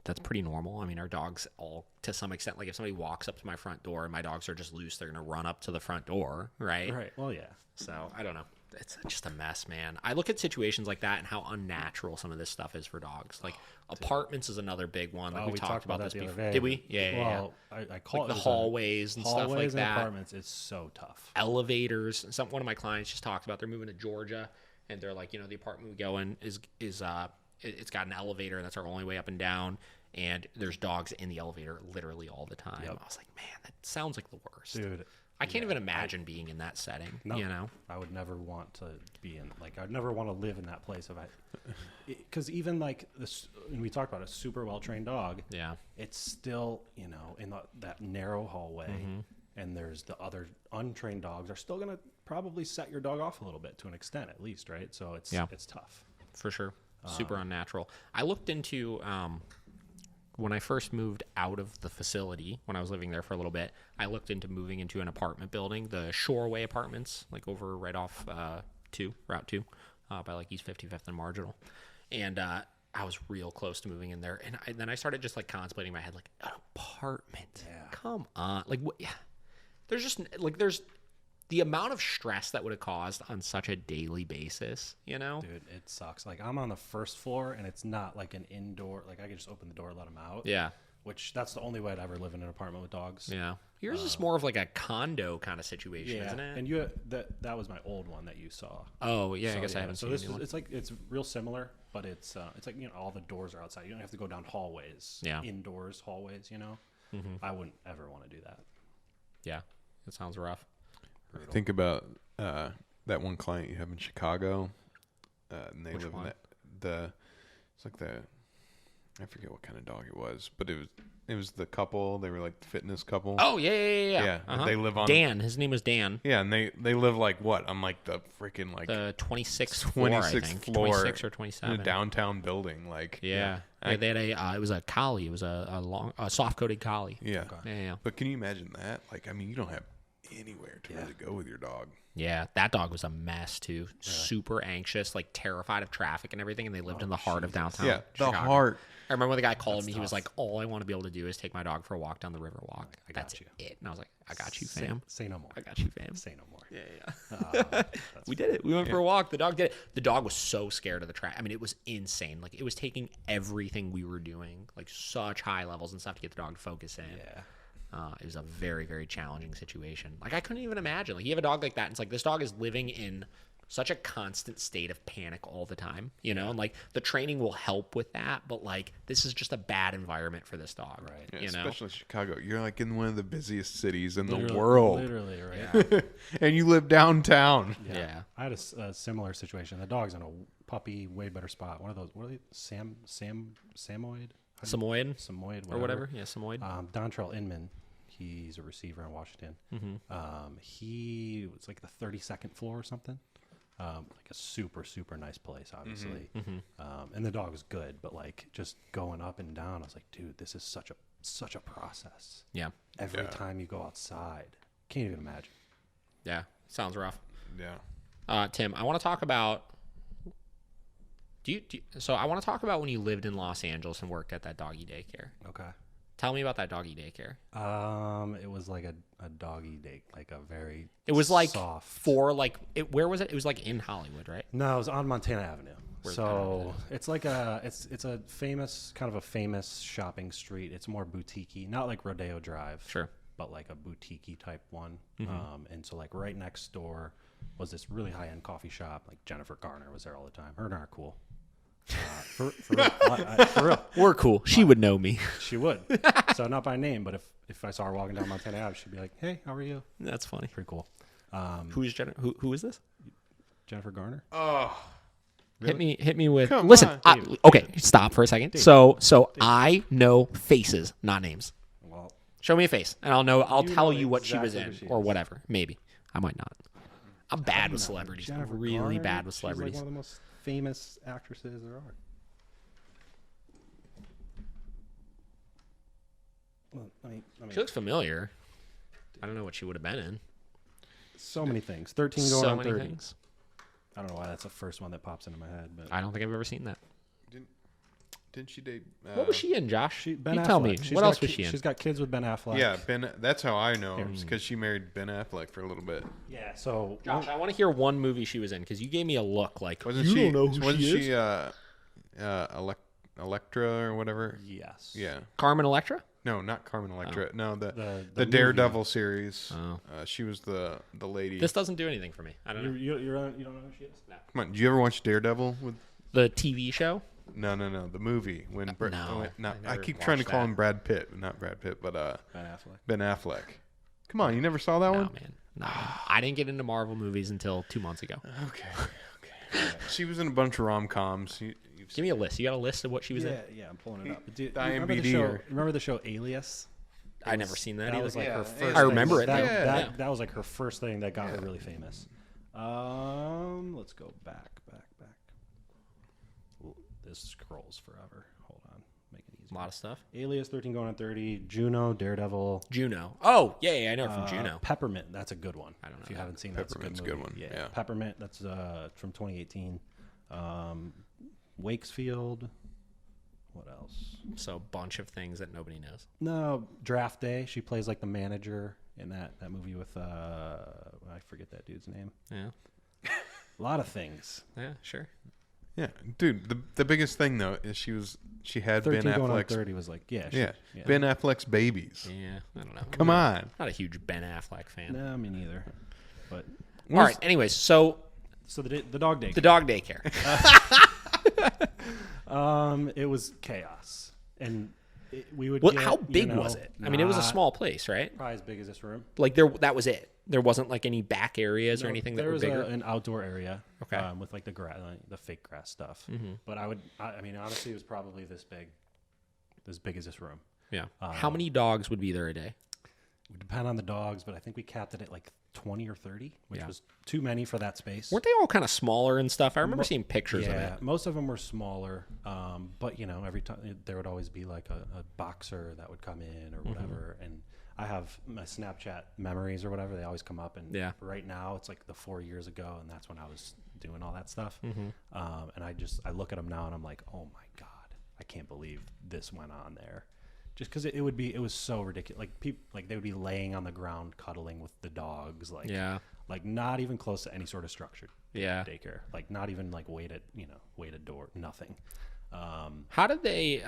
that's pretty normal. I mean, our dogs all, to some extent, like if somebody walks up to my front door and my dogs are just loose, they're going to run up to the front door, right? Right. Well, yeah. So I don't know. It's just a mess, man. I look at situations like that and how unnatural some of this stuff is for dogs. Like apartments is another big one. Like we talked about this before. Did we? Yeah. Well, I call like it the hallways and stuff like that. Apartments is so tough. Elevators. One of my clients just talked about they're moving to Georgia, and they're like, the apartment we go in is it's got an elevator, and that's our only way up and down. And there's dogs in the elevator literally all the time. Yep. I was like, man, that sounds like the worst, dude. I can't even imagine being in that setting. No, I would never want to be in. I'd never want to live in that place because even like this, and we talked about a super well trained dog. Yeah, it's still in that narrow hallway, and there's the other untrained dogs are still gonna probably set your dog off a little bit to an extent, at least, right? So it's tough for sure. Super unnatural. I looked into. When I first moved out of the facility, when I was living there for a little bit, I looked into moving into an apartment building, the Shoreway Apartments, like over right off Route 2, by like East 55th and Marginal. And I was real close to moving in there. And then I started just like contemplating in my head, like, an apartment? Yeah. Come on. Like, what? Yeah. There's just, like, there's the amount of stress that would have caused on such a daily basis, Dude, it sucks. Like, I'm on the first floor, and it's not like an indoor, like I could just open the door and let them out. Yeah. Which, that's the only way I'd ever live in an apartment with dogs. Yeah. Yours is more of like a condo kind of situation, isn't it? And that was my old one that you saw. Oh, yeah, I guess I haven't seen this. One. It's like, it's real similar, but it's like, all the doors are outside. You don't have to go down hallways. Yeah. Indoors hallways, Mm-hmm. I wouldn't ever want to do that. Yeah. It sounds rough. Brutal. Think about that one client you have in Chicago. And they Which live one? in it's like the I forget what kind of dog it was, but it was the couple. They were like the fitness couple. Oh, yeah. Yeah, they live on Dan. His name was Dan. Yeah, and they live like what? On like the freaking like The 26th floor, I think. floor, 26 or 27. in a downtown building. Like Yeah. They had it was a collie. It was a soft coated collie. Yeah. Yeah. But can you imagine that? Like, I mean, you don't have anywhere to really go with your dog. Yeah, that dog was a mess too. Really? Super anxious, like terrified of traffic and everything, and they lived in the heart of downtown. Yeah, Chicago. the heart. I remember when the guy called me, he was like, all I want to be able to do is take my dog for a walk down the river walk. That's it. And I was like, I got you, fam. Say no more. I got you, fam. Say no more. Yeah. We did it. We went for a walk. The dog did it. The dog was so scared of the track. I mean, it was insane. Like, it was taking everything we were doing, like such high levels and stuff to get the dog to focus in. Yeah. It was a very, very challenging situation. Like, I couldn't even imagine. Like, you have a dog like that, and it's like this dog is living in such a constant state of panic all the time, you know? And, like, the training will help with that, but, like, this is just a bad environment for this dog, right? Yeah, you know? especially Chicago. You're, like, in one of the busiest cities in the world. Literally, right? Yeah. And you live downtown. Yeah. I had a similar situation. The dog's in a puppy, way better spot. One of those, what are they? Samoyed? Samoyed, or whatever. Yeah, Samoyed. Dontrell Inman. He's a receiver in Washington. He was like the 32nd floor or something. Like a super, super nice place, obviously. And the dog was good, but like just going up and down, I was like, dude, this is such a process. Yeah. Every time you go outside. Can't even imagine. Yeah. Sounds rough. Yeah. Tim, I want to talk about so I want to talk about when you lived in Los Angeles and worked at that doggy daycare. Okay. Tell me about that doggy daycare. It was like a doggy day, like a very It was like soft. for like where was it? It was like in Hollywood, right? No, it was on Montana Avenue. Where's So it's like it's a famous kind of a famous shopping street. It's more boutique-y, not like Rodeo Drive. Sure. But like a boutique-y type one. And so like right next door was this really high-end coffee shop. Like Jennifer Garner was there all the time. Her and I are cool. For real. We're cool. She would know me. She would. So not by name, but if I saw her walking down Montana Ave, she'd be like, "Hey, how are you?" That's funny. Pretty cool. Who is this? Jennifer Garner. Oh. Really? Hit me with. Come Listen, on. okay, stop for a second. So I know faces, not names. Well, Show me a face, and I'll know. I'll You tell know you what she was exactly in, who she or is. whatever. Maybe I might not. I'm bad with celebrities. Jennifer I'm really Garner, bad with celebrities. She's like one of the most famous actresses there are. Well, I mean, She looks familiar. I don't know what she would have been in. so many things. 13 going So on many 30. things. I don't know why that's the first one that pops into my head, but I don't think I've ever seen that. Didn't she date? What was she in, Josh? Ben you Affleck. tell me. She's What got else was she in? She's got kids with Ben Affleck. Yeah, Ben. That's how I know. Because she married Ben Affleck for a little bit. Yeah. So Josh, I want to hear one movie she was in because you gave me a look like Wasn't you she? don't know who wasn't she is. she Electra or whatever? yes. Yeah. Carmen Electra? No, not Carmen Electra. No, the the Daredevil series. Oh. She was the lady. This doesn't do anything for me. I don't know. You don't know who she is? No. Come on, did you ever watch Daredevil? With The TV show? no, the movie when no, I I never keep trying to watched call that. him Brad Pitt, not Brad Pitt, but Ben Affleck. Ben Affleck. Come on, you never saw that No, one? man. No, man. I didn't get into Marvel movies until 2 months ago. Okay. She was in a bunch of rom-coms. Give me a list. You got a list of what she was in? Yeah, I'm pulling it up. Do you The remember the IMDb show? or- Remember the show Alias? I never seen that That either. was like her first. I remember it, That, though. that, Yeah. that was like her first thing that got her really famous. Let's go back. Ooh, this scrolls forever. Hold on, make it easy. A lot of stuff. Alias, 13 going on 30, Juno, Daredevil, Juno. Oh, yeah, I know her from Juno. Peppermint. That's a good one. I don't know If you that. haven't seen that, Peppermint's a it's good one, yeah. Peppermint. That's from 2018. Wakesfield. What else? So a bunch of things that nobody knows. No, Draft Day. She plays like the manager in that movie with I forget that dude's name. Yeah. A lot of things. Yeah, sure. Yeah, dude. The biggest thing though is she had 13 Ben going on Affleck's 30 was like yeah. Ben Affleck's babies. Yeah, I don't know. Come on. Not a huge Ben Affleck fan. No, me neither. But All right, anyways, so the dog day. the dog daycare. It was chaos, and we would. Well, get, how big you know, was it? I mean, it was a not small place, right? probably as big as this room. Like that was it. There wasn't like any back areas or anything that There were was bigger. an outdoor area, Okay. with like the grass, the fake grass stuff. But I mean, honestly, it was probably this big. as big as this room. Yeah. How many dogs would be there a day? It would depend on the dogs, but I think we capped it at like 20 or 30, which was too many for that space. Weren't they all kind of smaller and stuff? I remember seeing pictures of it. Most of them were smaller, but every time there would always be like a boxer that would come in or whatever. And I have my Snapchat memories or whatever; they always come up. And right now, it's like the 4 years ago, and that's when I was doing all that stuff. And I look at them now, and I'm like, oh my god, I can't believe this went on there. Just because it was so ridiculous. Like people, like they would be laying on the ground cuddling with the dogs, like not even close to any sort of structured daycare. Like not even like weighted door, nothing. How did they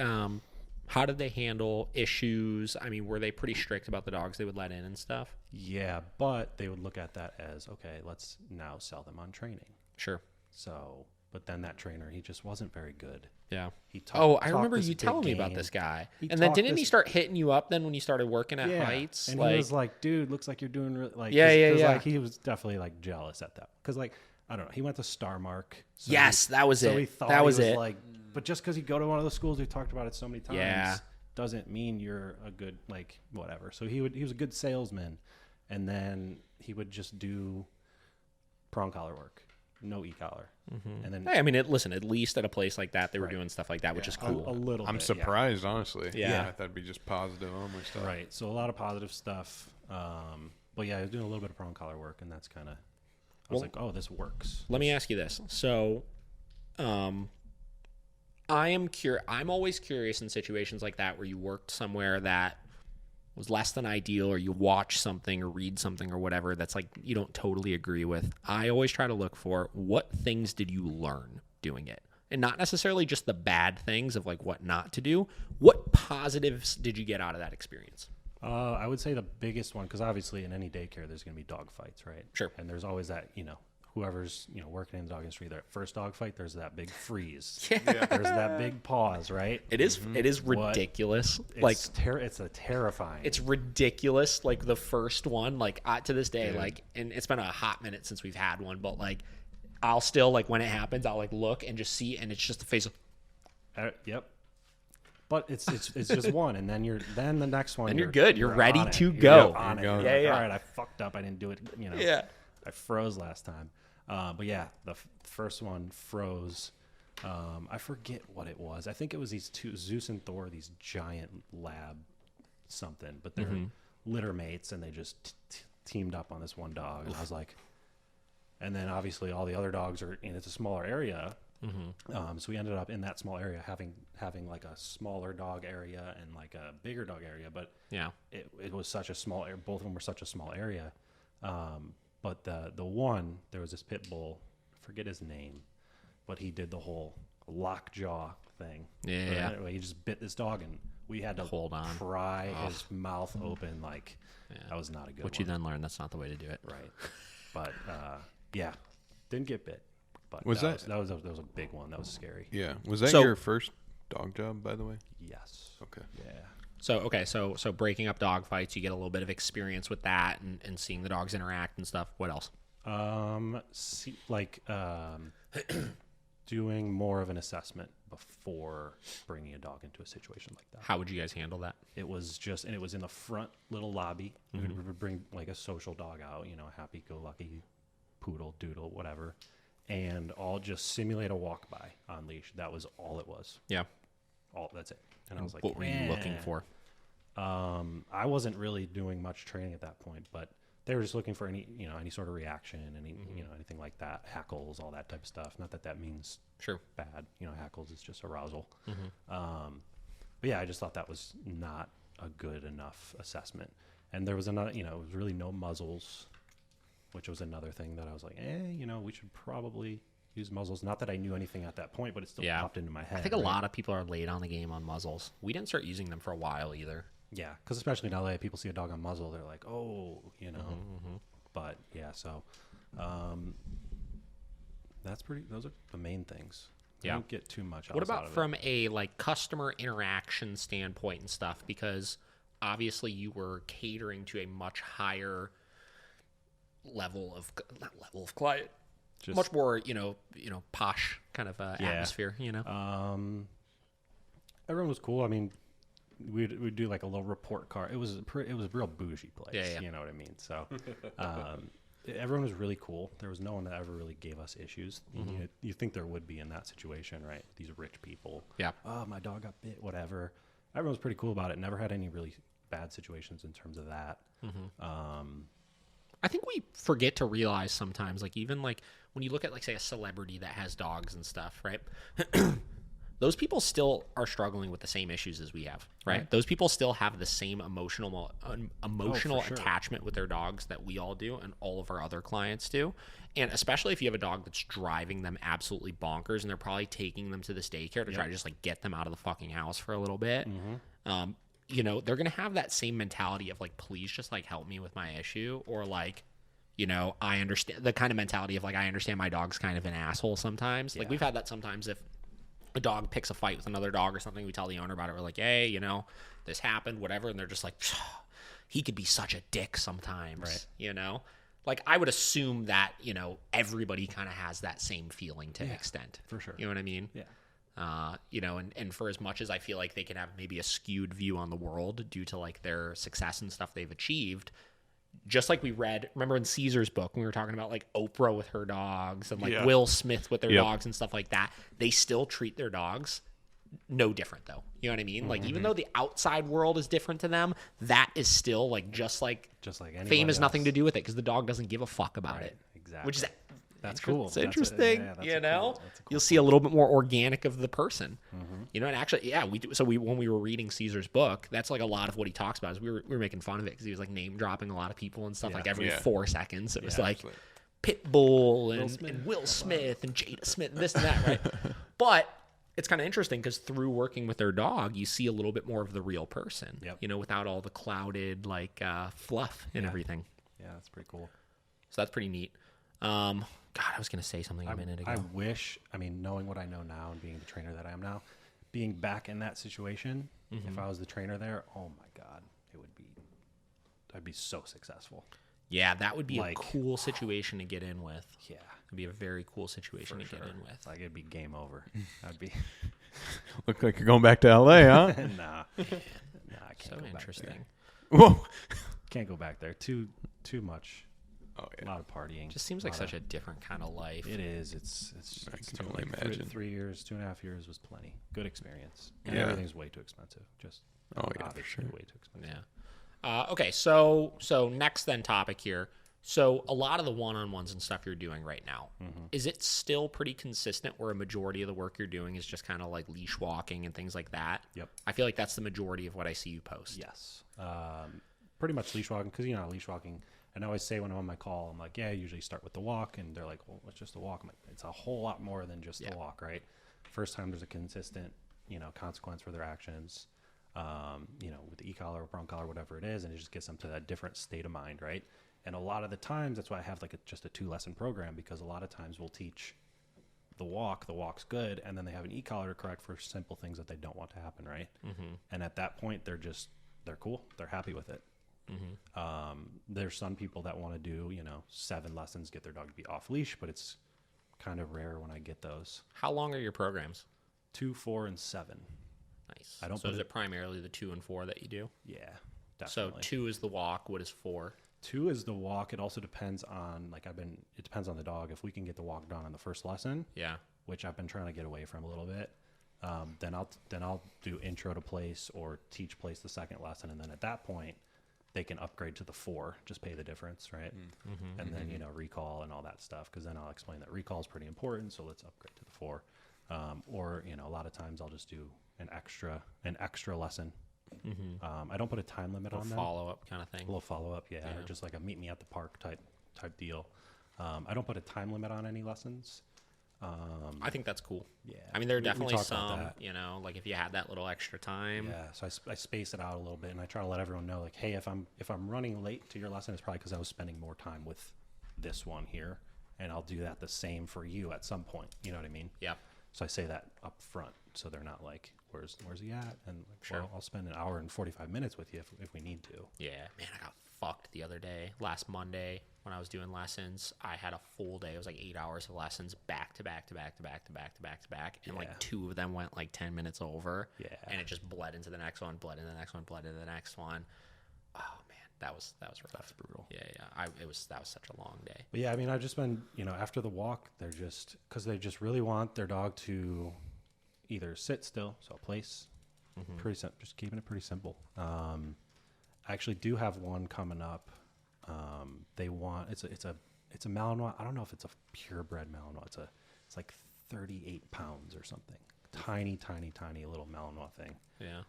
handle issues? I mean, were they pretty strict about the dogs they would let in and stuff? Yeah, but they would look at that as, okay, let's now sell them on training. Sure. So, but then that trainer, he just wasn't very good. Yeah. I remember you telling me about this guy. And then didn't he start hitting you up then when you started working at Heights? And he was like, dude, looks like you're doing really like Like he was definitely like jealous at that. Because like, I don't know, he went to Star Mark. So that was it. He thought that was it. Like, but just because you go to one of the schools, we've talked about it so many times, doesn't mean you're a good, like, whatever. So he was a good salesman. And then he would just do prong collar work. No e-collar. And then, hey, I mean, at least at a place like that, they were doing stuff like that, which is cool. A little I'm bit, surprised, honestly. Yeah. I thought it'd be just positive only stuff. Right. So a lot of positive stuff. But yeah, I was doing a little bit of prong collar work, and that's kind of, I was like, oh, this works. Let me ask you this. So, I'm always curious in situations like that where you worked somewhere that was less than ideal, or you watch something or read something or whatever that's like you don't totally agree with. I always try to look for what things did you learn doing it, and not necessarily just the bad things of like what not to do. What positives did you get out of that experience? I would say the biggest one, because obviously in any daycare there's going to be dog fights, right? Sure. And there's always that, whoever's working in the dog industry, their first dog fight, there's that big freeze. Yeah. There's that big pause, right? It is ridiculous. It's a terrifying. It's ridiculous. Like the first one, like to this day, like, and it's been a hot minute since we've had one, but like, I'll still like when it happens, I'll like look and just see, and it's just the face of. Yep. But it's just one, and then the next one. And you're good. You're ready to go. Yeah. All right, I fucked up. I didn't do it. Yeah. I froze last time. But yeah, the first one froze. I forget what it was. I think it was these two, Zeus and Thor, these giant lab something, but they're litter mates, and they just teamed up on this one dog. And I was like, and then obviously all the other dogs are in. It's a smaller area. So we ended up in that small area having like a smaller dog area and like a bigger dog area. But it was such a small area. Both of them were such a small area. But the one, there was this pit bull, I forget his name, but he did the whole lockjaw thing. Yeah. He just bit this dog, and we had to hold on, pry his mouth open. Like, that was not a good one. Which you then learned that's not the way to do it. Right. But, didn't get bit. But that was a big one. That was scary. Yeah. Was that your first dog job, by the way? Yes. Okay. Yeah. So breaking up dog fights, you get a little bit of experience with that and seeing the dogs interact and stuff. What else? Doing more of an assessment before bringing a dog into a situation like that. How would you guys handle that? It was and it was in the front little lobby. We would bring like a social dog out, a happy-go-lucky poodle, doodle, whatever, and I'll just simulate a walk by on leash. That was all it was. Yeah. That's it. And I was like, what were you looking for? I wasn't really doing much training at that point, but they were just looking for any sort of reaction, anything like that, hackles, all that type of stuff. Not that means bad. Hackles is just arousal. But yeah, I just thought that was not a good enough assessment. And there was another, it was really no muzzles, which was another thing that I was like, we should probably use muzzles. Not that I knew anything at that point, but it still popped into my head. I think a lot of people are late on the game on muzzles. We didn't start using them for a while either. Yeah, because especially in LA, people see a dog on muzzle, they're like, oh, But yeah, so those are the main things. Yeah. Don't get too much. What about from a like customer interaction standpoint and stuff? Because obviously you were catering to a much higher level of client, just much more posh kind of atmosphere. Everyone was cool. I mean, we'd do like a little report card. It was a real bougie place. Yeah. You know what I mean? So, everyone was really cool. There was no one that ever really gave us issues. You think there would be in that situation, right? These rich people. Yeah. Oh, my dog got bit, whatever. Everyone was pretty cool about it. Never had any really bad situations in terms of that. I think we forget to realize sometimes, like even like when you look at like say a celebrity that has dogs and stuff, right? Those people still are struggling with the same issues as we have, right? Those people still have the same emotional sure. attachment with their dogs that we all do and all of our other clients do. And especially if you have a dog that's driving them absolutely bonkers and they're probably taking them to this daycare to try to just like get them out of the fucking house for a little bit. You know, they're going to have that same mentality of like, please just like help me with my issue, or like, you know, I understand the kind of mentality of like, I understand my dog's kind of an asshole sometimes. Like we've had that sometimes if a dog picks a fight with another dog or something, we tell the owner about it. We're like, hey, you know, this happened, whatever. And they're just like, he could be such a dick sometimes, right. You know? Like, I would assume that, you know, everybody kind of has that same feeling to an extent. For sure. You know what I mean? Yeah. You know, and for as much as I feel like they can have maybe a skewed view on the world due to, like, their success and stuff they've achieved, just like we read, remember in Caesar's book, when we were talking about like Oprah with her dogs and like Will Smith with their dogs and stuff like that, they still treat their dogs no different though. You know what I mean? Like even though the outside world is different to them, that is still like just like fame has nothing to do with it because the dog doesn't give a fuck about it. Exactly. Which is that's cool. It's interesting. That's you know, cool you'll see a little bit more organic of the person. You know, and actually, we do. So when we were reading Caesar's book, that's like a lot of what he talks about. Is we were making fun of it because he was like name dropping a lot of people and stuff. Like every 4 seconds, it was like Pitbull and Will Smith and Jada Smith and this and that, right? But it's kind of interesting because through working with their dog, you see a little bit more of the real person. You know, without all the clouded like fluff and everything. Yeah, that's pretty cool. So that's pretty neat. God, I was going to say something a minute ago. I wish, I mean, knowing what I know now and being the trainer that I am now, being back in that situation, if I was the trainer there, oh my God, I'd be so successful. Yeah, that would be a cool situation to get in with. Yeah. It'd be a very cool situation to get in with. Like, it'd be game over. I'd be... Look like you're going back to LA, huh? Nah, I can't so go interesting. back there. Whoa. Can't go back there. Too much. Oh, yeah. A lot of partying. Just seems like such a different kind of life. It is. It's I can only imagine. 3 years, 2.5 years was plenty. Good experience. And Yeah. everything's way too expensive. Just for sure. way too expensive. Yeah. Okay, so next then topic here. So a lot of the one-on-ones and stuff you're doing right now, is it still pretty consistent where a majority of the work you're doing is just kind of like leash walking and things like that? Yep. I feel like that's the majority of what I see you post. Yes. Pretty much leash walking because, you know, leash walking, and I always say when I'm on my call, I'm like, yeah, I usually start with the walk, and they're like, well, it's just a walk. I'm like, it's a whole lot more than just the walk, right? First time there's a consistent, you know, consequence for their actions, you know, with the e-collar or prong collar, whatever it is, and it just gets them to that different state of mind, right? And a lot of the times, that's why I have like just a 2-lesson program, because a lot of times we'll teach the walk's good, and then they have an e-collar to correct for simple things that they don't want to happen, right? And at that point, they're cool. They're happy with it. There's some people that want to do, you know, 7 lessons, get their dog to be off leash, but it's kind of rare when I get those. How long are your programs? 2, 4, and 7. Nice. So is it primarily the 2 and 4 that you do? Yeah, definitely. So 2 is the walk. What is 4? 2 is the walk. It also depends on, it depends on the dog. If we can get the walk done on the first lesson, which I've been trying to get away from a little bit, then I'll do intro to place or teach place the second lesson, and then at that point, they can upgrade to the 4, just pay the difference, right? And then, you know, recall and all that stuff, because then I'll explain that recall is pretty important, so let's upgrade to the 4. Or, you know, a lot of times I'll just do an extra lesson. I don't put a time limit on them. Follow-up kind of thing. A little follow-up, yeah. Or just like a meet me at the park type deal. I don't put a time limit on any lessons. I think that's cool. Yeah. I mean, there are We definitely talk about some, that. you know, like if you had that little extra time. Yeah, so I space it out a little bit, and I try to let everyone know, like, hey, if I'm running late to your lesson, it's probably because I was spending more time with this one here, and I'll do that the same for you at some point. You know what I mean? Yeah. So I say that up front, so they're not like, where's he at? And like, Sure. well, I'll spend an hour and 45 minutes with you if we need to. Yeah, man, I got fucked the other day. Last Monday when I was doing lessons, I had a full day. It was like 8 hours of lessons back to back to back to back to back to back to back, and like 2 of them went like 10 minutes over. Yeah. And it just bled into the next one, bled into the next one, bled into the next one. Oh man, that was rough. That's brutal. Yeah. That was such a long day. But yeah, I mean, I've just been, after the walk, because they just really want their dog to either sit still, so a place, pretty simple, just keeping it pretty simple. I actually do have one coming up. They want it's a Malinois. I don't know if it's a purebred Malinois. It's like 38 pounds or something. Tiny little Malinois thing. Yeah.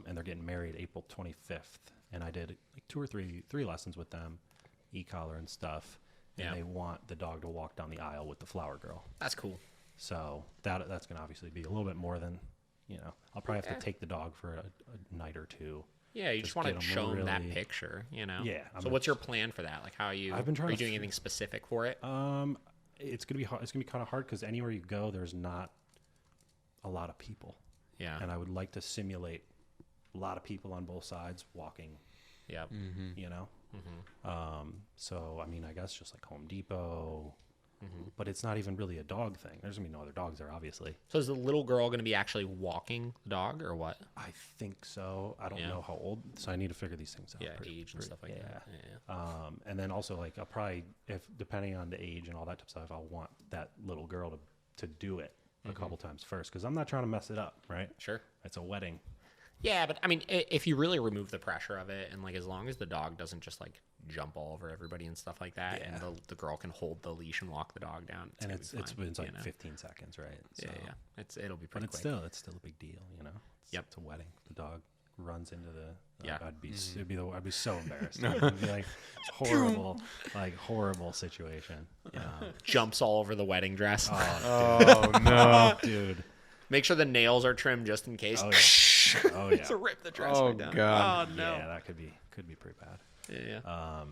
And they're getting married April 25th. And I did like 2 or 3 lessons with them, e-collar and stuff. And they want the dog to walk down the aisle with the flower girl. That's cool. So that's going to obviously be a little bit more than, I'll probably have to take the dog for a night or two. Yeah, you just want get to 'em show them that really- picture, Yeah, So what's your plan for that? Like, how are you? I've been trying Are you to doing anything specific for it? It's gonna be hard. It's gonna be kind of hard because anywhere you go, there's not a lot of people. Yeah. And I would like to simulate a lot of people on both sides walking. Yeah. So I mean, I guess just like Home Depot, but it's not even really a dog thing. There's gonna be no other dogs there, obviously. So is the little girl going to be actually walking the dog or what? I think so. I don't Yeah. know how old, so I need to figure these things out. Yeah, age and stuff like that. Yeah. And then also like I'll probably, if depending on the age and all that type of stuff, I'll want that little girl to do it a couple times first because I'm not trying to mess it up, right? Sure. It's a wedding. Yeah, but I mean, if you really remove the pressure of it, and like as long as the dog doesn't just like jump all over everybody and stuff like that, and the girl can hold the leash and walk the dog down, And it's been like you know? 15 seconds, right? So, Yeah. It'll be But pretty it's quick. still a big deal, Yep. It's a wedding. The dog runs into the. Yeah. I'd be so embarrassed. It'd be like horrible situation. Jumps all over the wedding dress. Oh no. Dude. Make sure the nails are trimmed just in case. Oh yeah. To rip the dress Oh right down. god. Oh no. Yeah, that could be pretty bad. Yeah.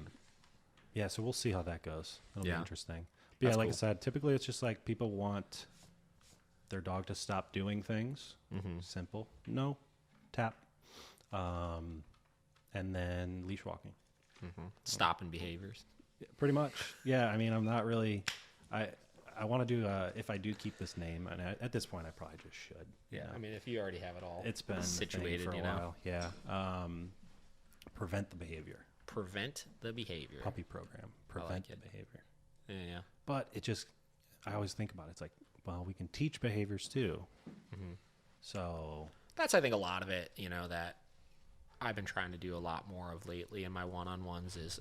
Yeah, so we'll see how that goes. It'll be Yeah. interesting. But yeah, That's like cool. I said, typically it's just like people want their dog to stop doing things. Simple. No. Tap. And then leash walking. Stopping behaviors. Pretty much. Yeah, I mean, I'm not really... I want to do, if I do keep this name, and at this point I probably just should. Yeah. I mean, if you already have it all It's been situated, for a you know. while. Yeah. Prevent the behavior. Prevent the behavior. Puppy program. Prevent the it. behavior. Yeah. But it just, I always think about it. It's like, well, we can teach behaviors too. So, That's, I think, a lot of it, that I've been trying to do a lot more of lately in my one-on-ones is,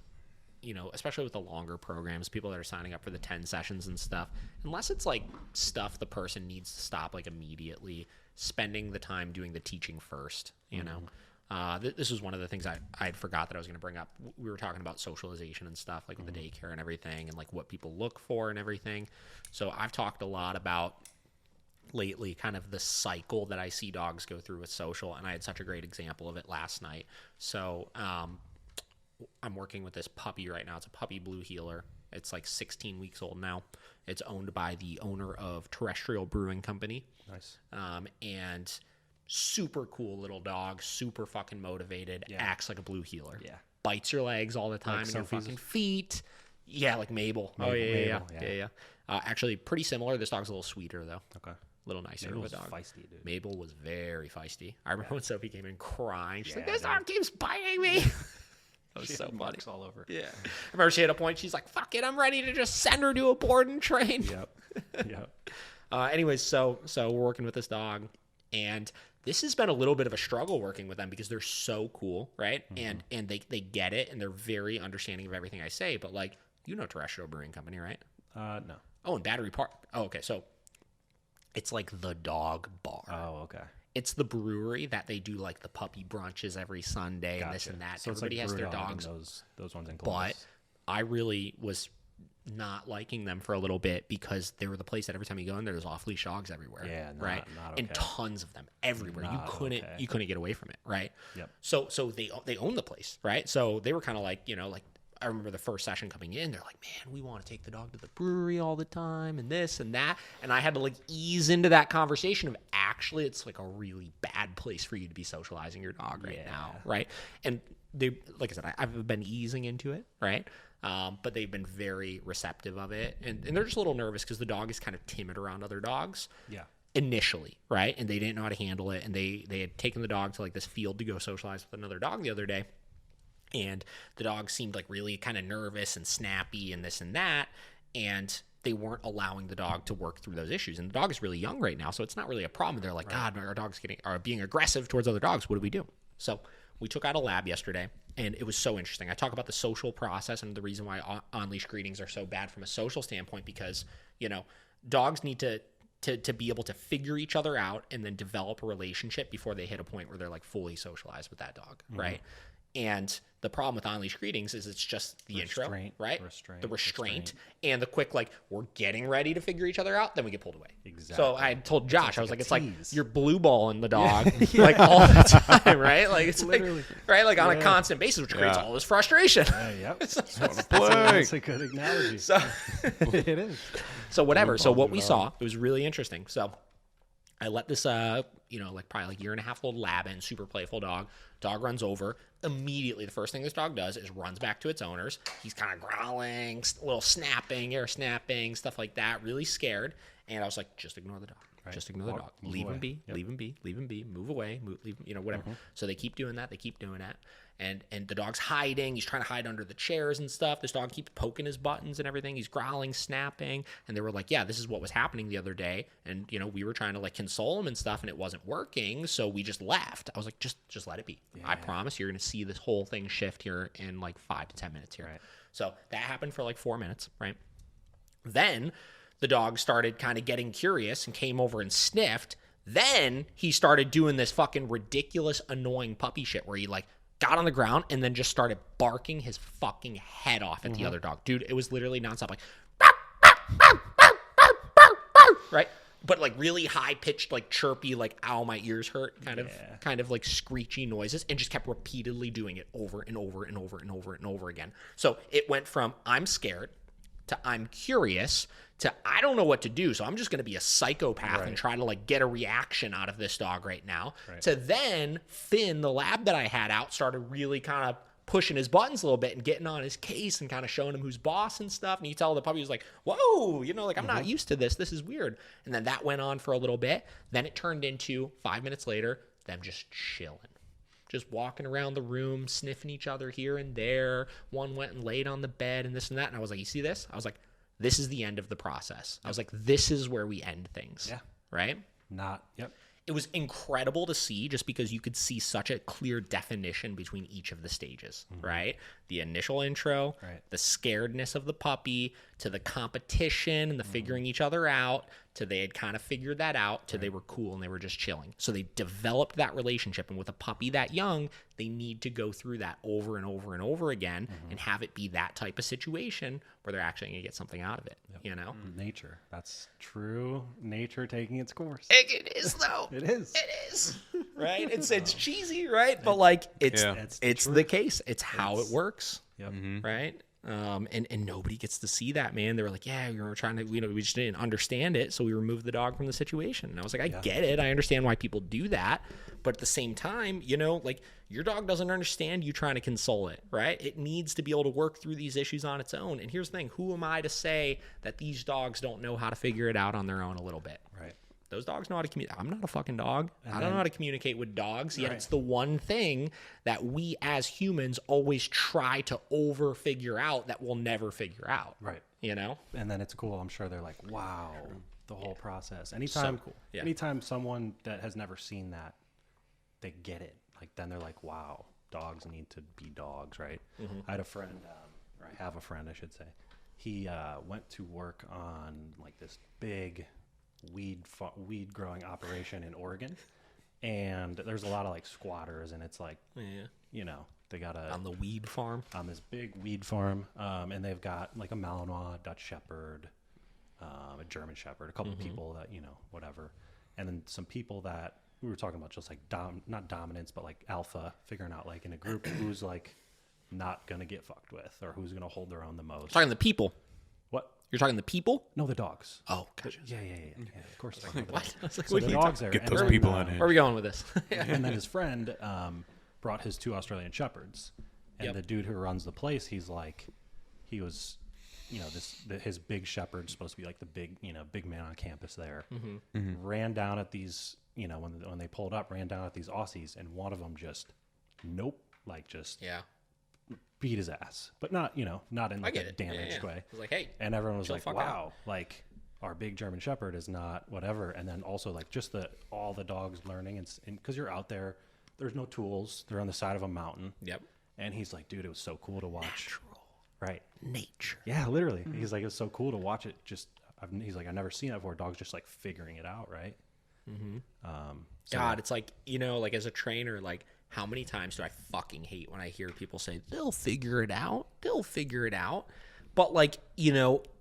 especially with the longer programs, people that are signing up for the 10 sessions and stuff, unless it's like stuff the person needs to stop like immediately, spending the time doing the teaching first, this was one of the things I'd forgot that I was going to bring up. We were talking about socialization and stuff, like with the daycare and everything, and like what people look for and everything. So I've talked a lot about lately kind of the cycle that I see dogs go through with social, and I had such a great example of it last night. So I'm working with this puppy right now. It's a puppy blue heeler. It's like 16 weeks old now. It's owned by the owner of Terrestrial Brewing Company. nice. And super cool little dog, super fucking motivated, acts like a blue heeler. Yeah. Bites your legs all the time and your Sophie's? fucking feet. Yeah, like Mabel. Mabel, Yeah. Actually, pretty similar. This dog's a little sweeter, though. Okay. A little nicer Mabel's of a dog. feisty, dude. Mabel was very feisty. I remember when Sophie came in crying. She's like, Yeah, this dude. dog keeps biting me. That was She so had funny. marks all over. Yeah. I remember she hit a point. She's like, fuck it. I'm ready to just send her to a board and train. Yep. Anyways, so we're working with this dog, and this has been a little bit of a struggle working with them because they're so cool, right? And they get it, and they're very understanding of everything I say. But like, Terrestrial Brewing Company, right? No. Oh, in Battery Park. Oh, okay. So it's like the dog bar. Oh, okay. It's the brewery that they do like the puppy brunches every Sunday and this and that. So it's Everybody like has their Brewdog and dogs. those ones in But Columbus. I really was not liking them for a little bit because they were the place that every time you go in there, there's off-leash dogs everywhere. Yeah, right. not And okay. tons of them everywhere. Not you okay. couldn't get away from it, right? Yep. So they own the place, right? So they were kind of like, I remember the first session coming in, they're like, man, we want to take the dog to the brewery all the time and this and that. And I had to like ease into that conversation of actually it's like a really bad place for you to be socializing your dog right now. Right. And they, like I said, I've been easing into it. Right. But they've been very receptive of it. And they're just a little nervous because the dog is kind of timid around other dogs. Yeah. Initially, right? And they didn't know how to handle it. And they had taken the dog to like this field to go socialize with another dog the other day. And the dog seemed like really kind of nervous and snappy and this and that. And they weren't allowing the dog to work through those issues. And the dog is really young right now, so it's not really a problem. They're like, God, our dogs are being aggressive towards other dogs. What do we do? So we took out a lab yesterday, and it was so interesting. I talk about the social process and the reason why on-leash greetings are so bad from a social standpoint because, dogs need to be able to figure each other out and then develop a relationship before they hit a point where they're like fully socialized with that dog, right? And the problem with on-leash greetings is it's just the intro, right? The restraint and the quick, like, we're getting ready to figure each other out, then we get pulled away. Exactly. So I told Josh, I was like, it's like you're blue balling the dog like all the time, right? Like it's literally like, right? Like on a constant basis, which creates all this frustration. Yep. That's a good analogy. So it is. So whatever. So what we saw, it was really interesting. So I let this, like probably like 1.5-year-old lab in, super playful dog. Dog runs over. Immediately, the first thing this dog does is runs back to its owners. He's kind of growling, a little snapping, air snapping, stuff like that. Really scared. And I was like, just ignore the dog. Right. Just ignore the dog. Leave him be. Yep. Leave him be. Leave him be. Move away. Leave him, whatever. So they keep doing that. They keep doing that. And the dog's hiding. He's trying to hide under the chairs and stuff. This dog keeps poking his buttons and everything. He's growling, snapping. And they were like, yeah, this is what was happening the other day. And, we were trying to like console him and stuff and it wasn't working. So we just left. I was like, just let it be. Yeah. I promise you're going to see this whole thing shift here in like 5 to 10 minutes here. Right. So that happened for like 4 minutes, right? Then the dog started kind of getting curious and came over and sniffed. Then he started doing this fucking ridiculous, annoying puppy shit where he like got on the ground and then just started barking his fucking head off at the other dog. Dude, it was literally nonstop, like, right? But like really high pitched, like chirpy, like, ow, my ears hurt kind of like screechy noises, and just kept repeatedly doing it over and over and over and over and over again. So it went from I'm scared to I'm curious to I don't know what to do, so I'm just going to be a psychopath and try to like get a reaction out of this dog right now. To then Finn, the lab that I had out, started really kind of pushing his buttons a little bit and getting on his case and kind of showing him who's boss and stuff. And you tell the puppy was like, whoa, like I'm not used to this. This is weird. And then that went on for a little bit. Then it turned into 5 minutes later, them just chilling. Just walking around the room, sniffing each other here and there. One went and laid on the bed and this and that. And I was like, you see this? I was like, this is the end of the process. I was like, this is where we end things. Yeah. Right? It was incredible to see just because you could see such a clear definition between each of the stages, right? The initial intro, the scaredness of the puppy, to the competition and the figuring each other out, to they had kind of figured that out, to they were cool and they were just chilling. So they developed that relationship. And with a puppy that young, they need to go through that over and over and over again and have it be that type of situation where they're actually going to get something out of it, Nature. That's true. Nature taking its course. It is, though. It is. It is. Right? It's cheesy, right? But like it's the case. It's how it works. Yep. Right? And nobody gets to see that, man. They were like, yeah, we were trying to, we just didn't understand it, so we removed the dog from the situation. And I was like, I get it. I understand why people do that. But at the same time, like your dog doesn't understand you trying to console it, right? It needs to be able to work through these issues on its own. And here's the thing. Who am I to say that these dogs don't know how to figure it out on their own a little bit? Right. Those dogs know how to communicate. I'm not a fucking dog. I don't know how to communicate with dogs, yet it's the one thing that we as humans always try to over figure out that we'll never figure out. Right. And then it's cool. I'm sure they're like, wow, the whole process. Anytime, so cool. Anytime someone that has never seen that, they get it. Like, then they're like, wow, dogs need to be dogs, right? I had a friend, or I have a friend, I should say. He went to work on like this big weed growing operation in Oregon, and there's a lot of like squatters, and it's like they got on the weed farm, on this big weed farm, and they've got like a Malinois, Dutch Shepherd, a German Shepherd, a couple of people that whatever, and then some people that we were talking about, just like not dominance but like alpha, figuring out like in a group who's like not gonna get fucked with, or who's gonna hold their own the most. Talking the people. What? You're talking the people? No, the dogs. Oh, gotcha. Yeah, of course. What? I was like, So what the are you dogs there. Get and those then, people on Where are we going with this? And then his friend brought his 2 Australian Shepherds, and Yep. the dude who runs the place, he was, his big shepherd, supposed to be like the big man on campus there, ran down at these, when they pulled up, ran down at these Aussies, and one of them just, Yeah. beat his ass, but not in like get a it. damaged Yeah. way. It was like, hey. And everyone was chill like, the fuck wow, like our big German Shepherd is not whatever. And then also like just all the dogs learning and because you're out there, there's no tools. They're on the side of a mountain. Yep. And he's like, dude, it was so cool to watch. Natural Right. nature. Yeah, literally. He's like, it was so cool to watch it. He's like, I've never seen that before. Dogs just like figuring it out. Right. God, it's like, like as a trainer, like how many times do I fucking hate when I hear people say, they'll figure it out. They'll figure it out. But like,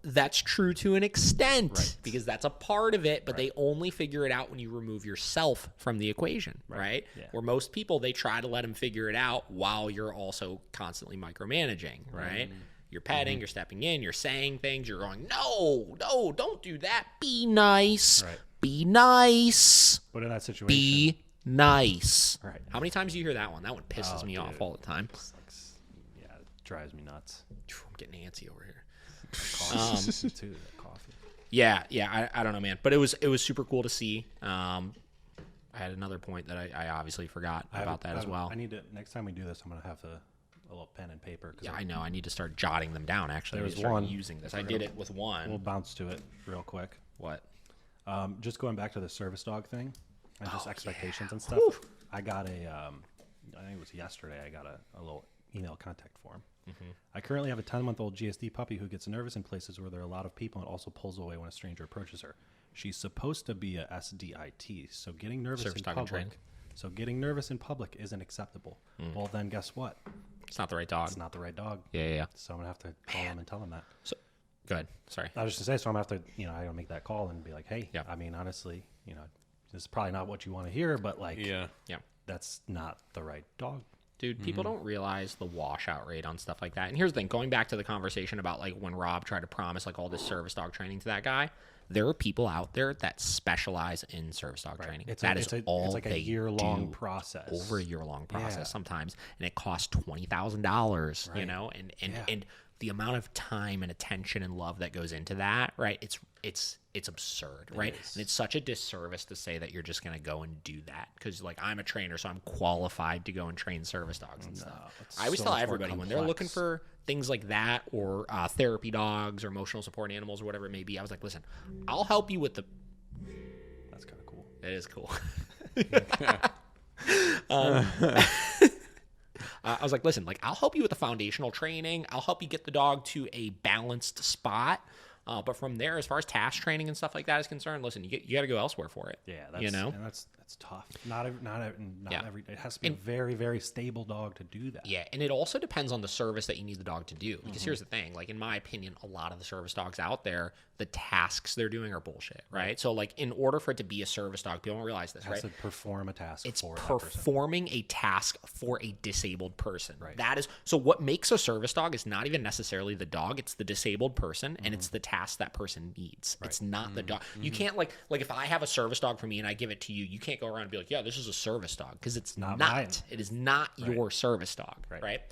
that's true to an extent because that's a part of it, but they only figure it out when you remove yourself from the equation, right? Yeah. Where most people, they try to let them figure it out while you're also constantly micromanaging, right? You're petting, you're stepping in, you're saying things, you're going, no, don't do that. Be nice. Right. Be nice. But in that situation, Be nice. Right. How many times do you hear that one? That one pisses me off all the time. yeah, it drives me nuts. I'm getting antsy over here. Coffee, too, that coffee. Yeah, I don't know, man. But it was super cool to see. I had another point that I obviously forgot about that as well. I need to, next time we do this, I'm going to have a little pen and paper. Yeah, I know. I need to start jotting them down, actually. There's I need to start one. using this. I did it with one. We'll bounce to it real quick. What? Just going back to the service dog thing and just expectations and stuff. Whew. I got I think it was yesterday, I got a little email contact form. I currently have a 10-month-old GSD puppy who gets nervous in places where there are a lot of people and also pulls away when a stranger approaches her. She's supposed to be a SDIT, so getting nervous Service in dog and trained. public. So getting nervous in public isn't acceptable. Well, then guess what? It's not the right dog. It's not the right dog. Yeah. So I'm gonna have to call him and tell him that. So, go ahead. Sorry. I was just gonna say, so I'm gonna have to, I gotta make that call and be like, hey, Yeah. I mean, honestly, this is probably not what you want to hear, but like, Yeah. that's not the right dog. Dude, people don't realize the washout rate on stuff like that. And here's the thing, going back to the conversation about like when Rob tried to promise like all this service dog training to that guy, there are people out there that specialize in service dog training. It's That a- is it's a- all it's like a they year-long do. process. Over a year-long process Yeah. sometimes. And it costs $20,000, Right. and the amount of time and attention and love that goes into that, right? It's absurd, right? And it's such a disservice to say that you're just going to go and do that because, like, I'm a trainer, so I'm qualified to go and train service dogs and stuff. it's I always so tell much more everybody when they're looking complex. for things like that or therapy dogs or emotional support animals or whatever it may be, I was like, listen, I'll help you with the. That's kind of cool. It is cool. I was like, listen, like I'll help you with the foundational training. I'll help you get the dog to a balanced spot. But from there, as far as task training and stuff like that is concerned, listen, you got to go elsewhere for it. Yeah, and that's tough. Not Yeah. every. It has to be a very, very stable dog to do that. Yeah, and it also depends on the service that you need the dog to do. Because here's the thing, like in my opinion, a lot of the service dogs out there, the tasks they're doing are bullshit, right? So like in order for it to be a service dog, people don't realize this, It has right? to perform a task It's for that person. performing a task for a disabled person. Right. That is so. What makes a service dog is not even necessarily the dog; it's the disabled person, and it's the task that person needs. It's not the dog. You can't like if I have a service dog for me and I give it to you, you can't go around and be like, "Yeah, this is a service dog," because it's not. mine. It is not your service dog, Right. right?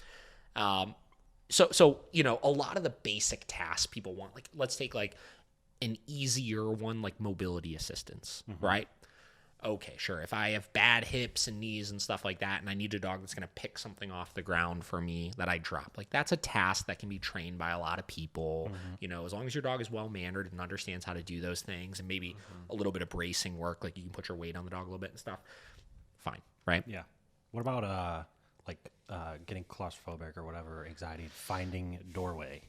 So a lot of the basic tasks people want, like let's take like an easier one, like mobility assistance, right? Okay, sure. If I have bad hips and knees and stuff like that, and I need a dog that's going to pick something off the ground for me that I drop, like that's a task that can be trained by a lot of people. As long as your dog is well mannered and understands how to do those things, and maybe a little bit of bracing work, like you can put your weight on the dog a little bit and stuff. Fine, right? Yeah. What about getting claustrophobic or whatever, anxiety, finding doorway?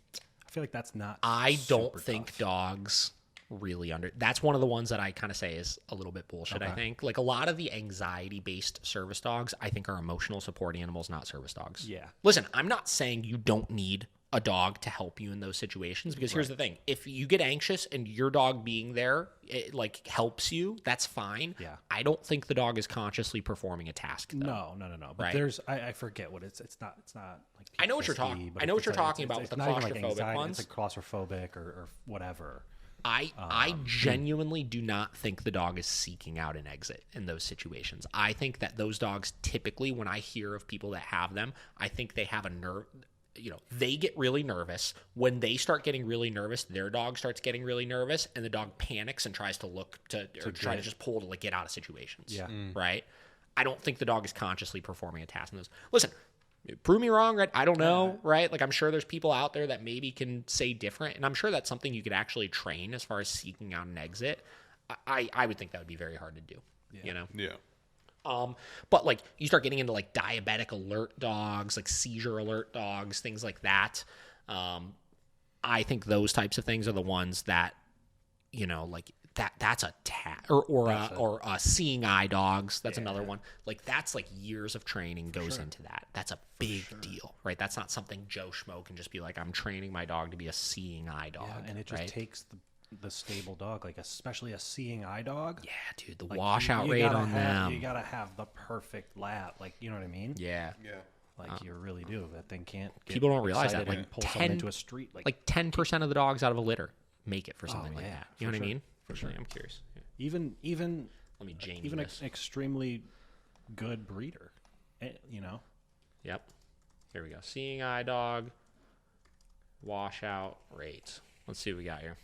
I feel like that's not. I don't super think tough. dogs really that's one of the ones that I kind of say is a little bit bullshit. I think like a lot of the anxiety based service dogs I think are emotional support animals, not service dogs. Yeah. Listen, I'm not saying you don't need a dog to help you in those situations, because here's the thing: if you get anxious and your dog being there, it like helps you, that's fine. Yeah. I don't think the dog is consciously performing a task, though. No. But Right. there's I forget what it's not like I know what you're PTSD, talking. but I know what it's you're like- talking about it's with the not even claustrophobic anxiety, ones. It's like claustrophobic or whatever. I genuinely do not think the dog is seeking out an exit in those situations. I think that those dogs typically, when I hear of people that have them, I think they have a nerve. They get really nervous. When they start getting really nervous, their dog starts getting really nervous, and the dog panics and tries to look to try to just pull to like get out of situations. Yeah. Right. I don't think the dog is consciously performing a task in those. Listen, prove me wrong, right? I don't know, right? Like, I'm sure there's people out there that maybe can say different, and I'm sure that's something you could actually train as far as seeking out an exit. I would think that would be very hard to do, Yeah. But like you start getting into like diabetic alert dogs, like seizure alert dogs, things like that. I think those types of things are the ones that, like that's a or seeing eye dogs. That's another one. Like that's like years of training goes into that. That's a big deal, right? That's not something Joe Schmo can just be like, I'm training my dog to be a seeing eye dog. Yeah, and it just takes the stable dog, like especially a seeing eye dog. Yeah, dude, the Like, washout you rate gotta on them. You gotta have the perfect lap, like you know what I mean? Yeah. Like you really do. That thing can't. Get People don't realize that, excited like, and pull someone into a street. Like 10% of the dogs out of a litter make it for something like yeah, that. You know what I mean? For sure. I'm curious. Yeah. even Let me Jamie even this. an extremely good breeder, Yep. Here we go. Seeing eye dog, washout rate. Let's see what we got here.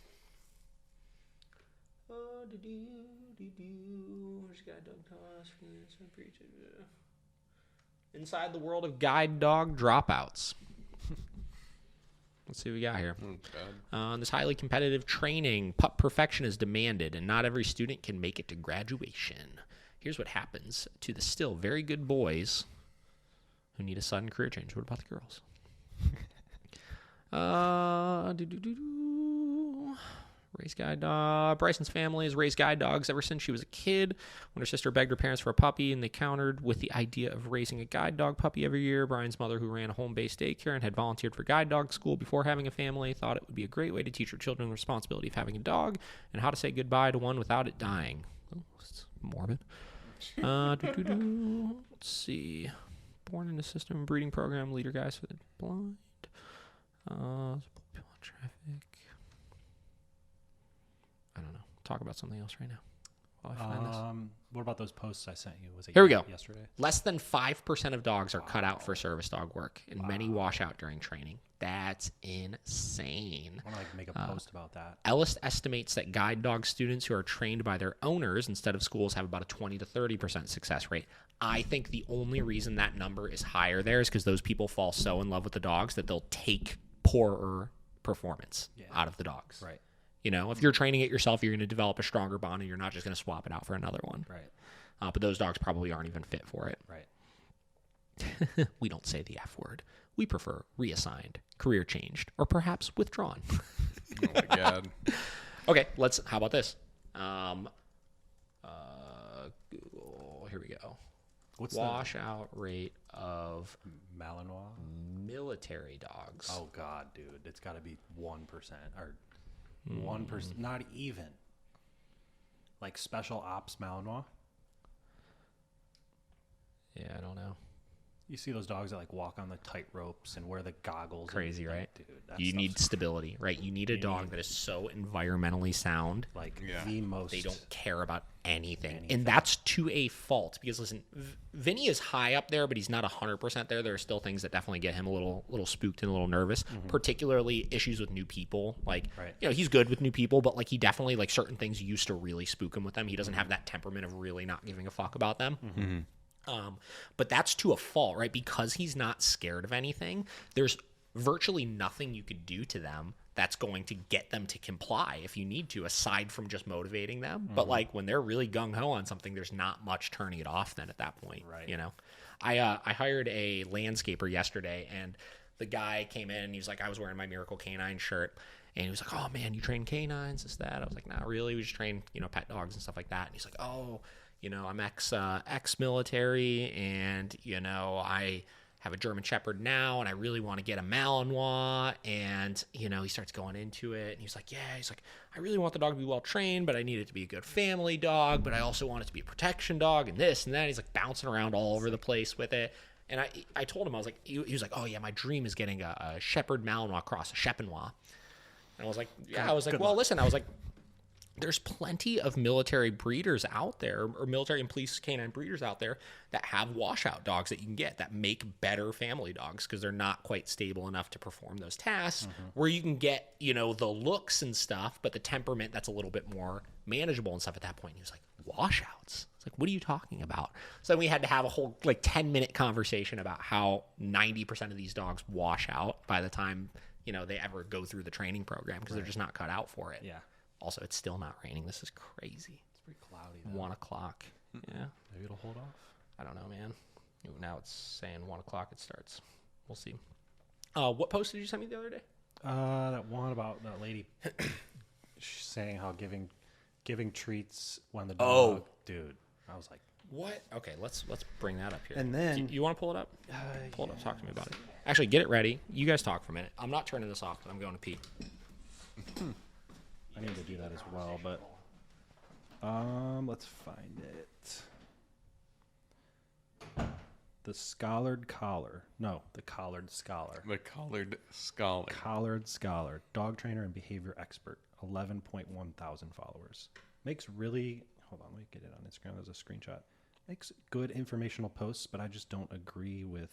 Inside the world of guide dog dropouts. Let's see what we got here. This highly competitive training, pup perfection is demanded, and not every student can make it to graduation. Here's what happens to the still very good boys who need a sudden career change. What about the girls? Raised guide dog. Bryson's family has raised guide dogs ever since she was a kid. When her sister begged her parents for a puppy and they countered with the idea of raising a guide dog puppy every year, Brian's mother, who ran a home-based daycare and had volunteered for guide dog school before having a family, thought it would be a great way to teach her children the responsibility of having a dog and how to say goodbye to one without it dying. Oh, it's morbid. Let's see. Born in the system breeding program, leader guys for the blind. Traffic. I don't know. Talk about something else right now while I find this. What about those posts I sent you? Was it Here we go. Yesterday? Less than 5% of dogs are cut out for service dog work, and many wash out during training. That's insane. I want to make a post about that. Ellis estimates that guide dog students who are trained by their owners instead of schools have about a 20 to 30% success rate. I think the only reason that number is higher there is because those people fall so in love with the dogs that they'll take poorer performance out of the dogs. Right. If you're training it yourself, you're going to develop a stronger bond, and you're not just going to swap it out for another one. Right. But those dogs probably aren't even fit for it. Right. We don't say the F word. We prefer reassigned, career changed, or perhaps withdrawn. Oh my God. Okay, how about this? Google, here we go. What's washout rate of the Malinois? military dogs? Oh God, dude, it's got to be 1% or 1%, not even. Like special ops Malinois. Yeah, I don't know. You see those dogs that like walk on the tight ropes and wear the goggles. Crazy, and, right? Dude, that You need stuff's stability, right? You need a dog that is so environmentally sound. like Yeah. the most. They don't care about anything. And that's to a fault because, listen, Vinny is high up there, but he's not 100% there. There are still things that definitely get him a little spooked and a little nervous, particularly issues with new people. Like, Right. he's good with new people, but like he definitely, like certain things used to really spook him with them. He doesn't have that temperament of really not giving a fuck about them. But that's to a fault, right? Because he's not scared of anything. There's virtually nothing you could do to them that's going to get them to comply if you need to, aside from just motivating them. But like when they're really gung-ho on something, there's not much turning it off then at that point. Right. I hired a landscaper yesterday, and the guy came in and he was like, I was wearing my Miracle Canine shirt, and he was like, oh man, you train canines, this, that. I was like, not really. We just train, pet dogs and stuff like that. And he's like, oh, I'm ex-military, and I have a German Shepherd now, and I really want to get a Malinois. And, you know, he starts going into it, and he's like, I really want the dog to be well trained, but I need it to be a good family dog, but I also want it to be a protection dog, and this and that. He's like bouncing around all over the place with it. And I told him, I was like, he was like, oh yeah, my dream is getting a Shepherd Malinois cross, a Chepenois. And I was like, yeah, I was like, well, listen, I was like, there's plenty of military breeders out there, or military and police canine breeders out there that have washout dogs that you can get that make better family dogs because they're not quite stable enough to perform those tasks, where you can get, you know, the looks and stuff, but the temperament that's a little bit more manageable and stuff at that point. And he was like, washouts? It's like, what are you talking about? So we had to have a whole like 10-minute conversation about how 90% of these dogs wash out by the time, you know, they ever go through the training program because they're just not cut out for it. Yeah. Also, it's still not raining. This is crazy. It's pretty cloudy, though. 1 o'clock. Yeah. Maybe it'll hold off. I don't know, man. Now it's saying 1 o'clock it starts. We'll see. What post did you send me the other day? That one about that lady she's saying how giving treats when the dog. Dude, I was like, what? Okay, let's bring that up here. And then you want to pull it up? Pull it up. Talk to me about it. Actually, get it ready. You guys talk for a minute. I'm not turning this off, but I'm going to pee. I need to do that as well, but let's find it. The Collared Scholar. No, the Collared Scholar. The Collared Scholar. Collared Scholar. Dog trainer and behavior expert. 11.1 thousand followers. Makes really... Hold on, let me get it on Instagram. There's a screenshot. Makes good informational posts, but I just don't agree with...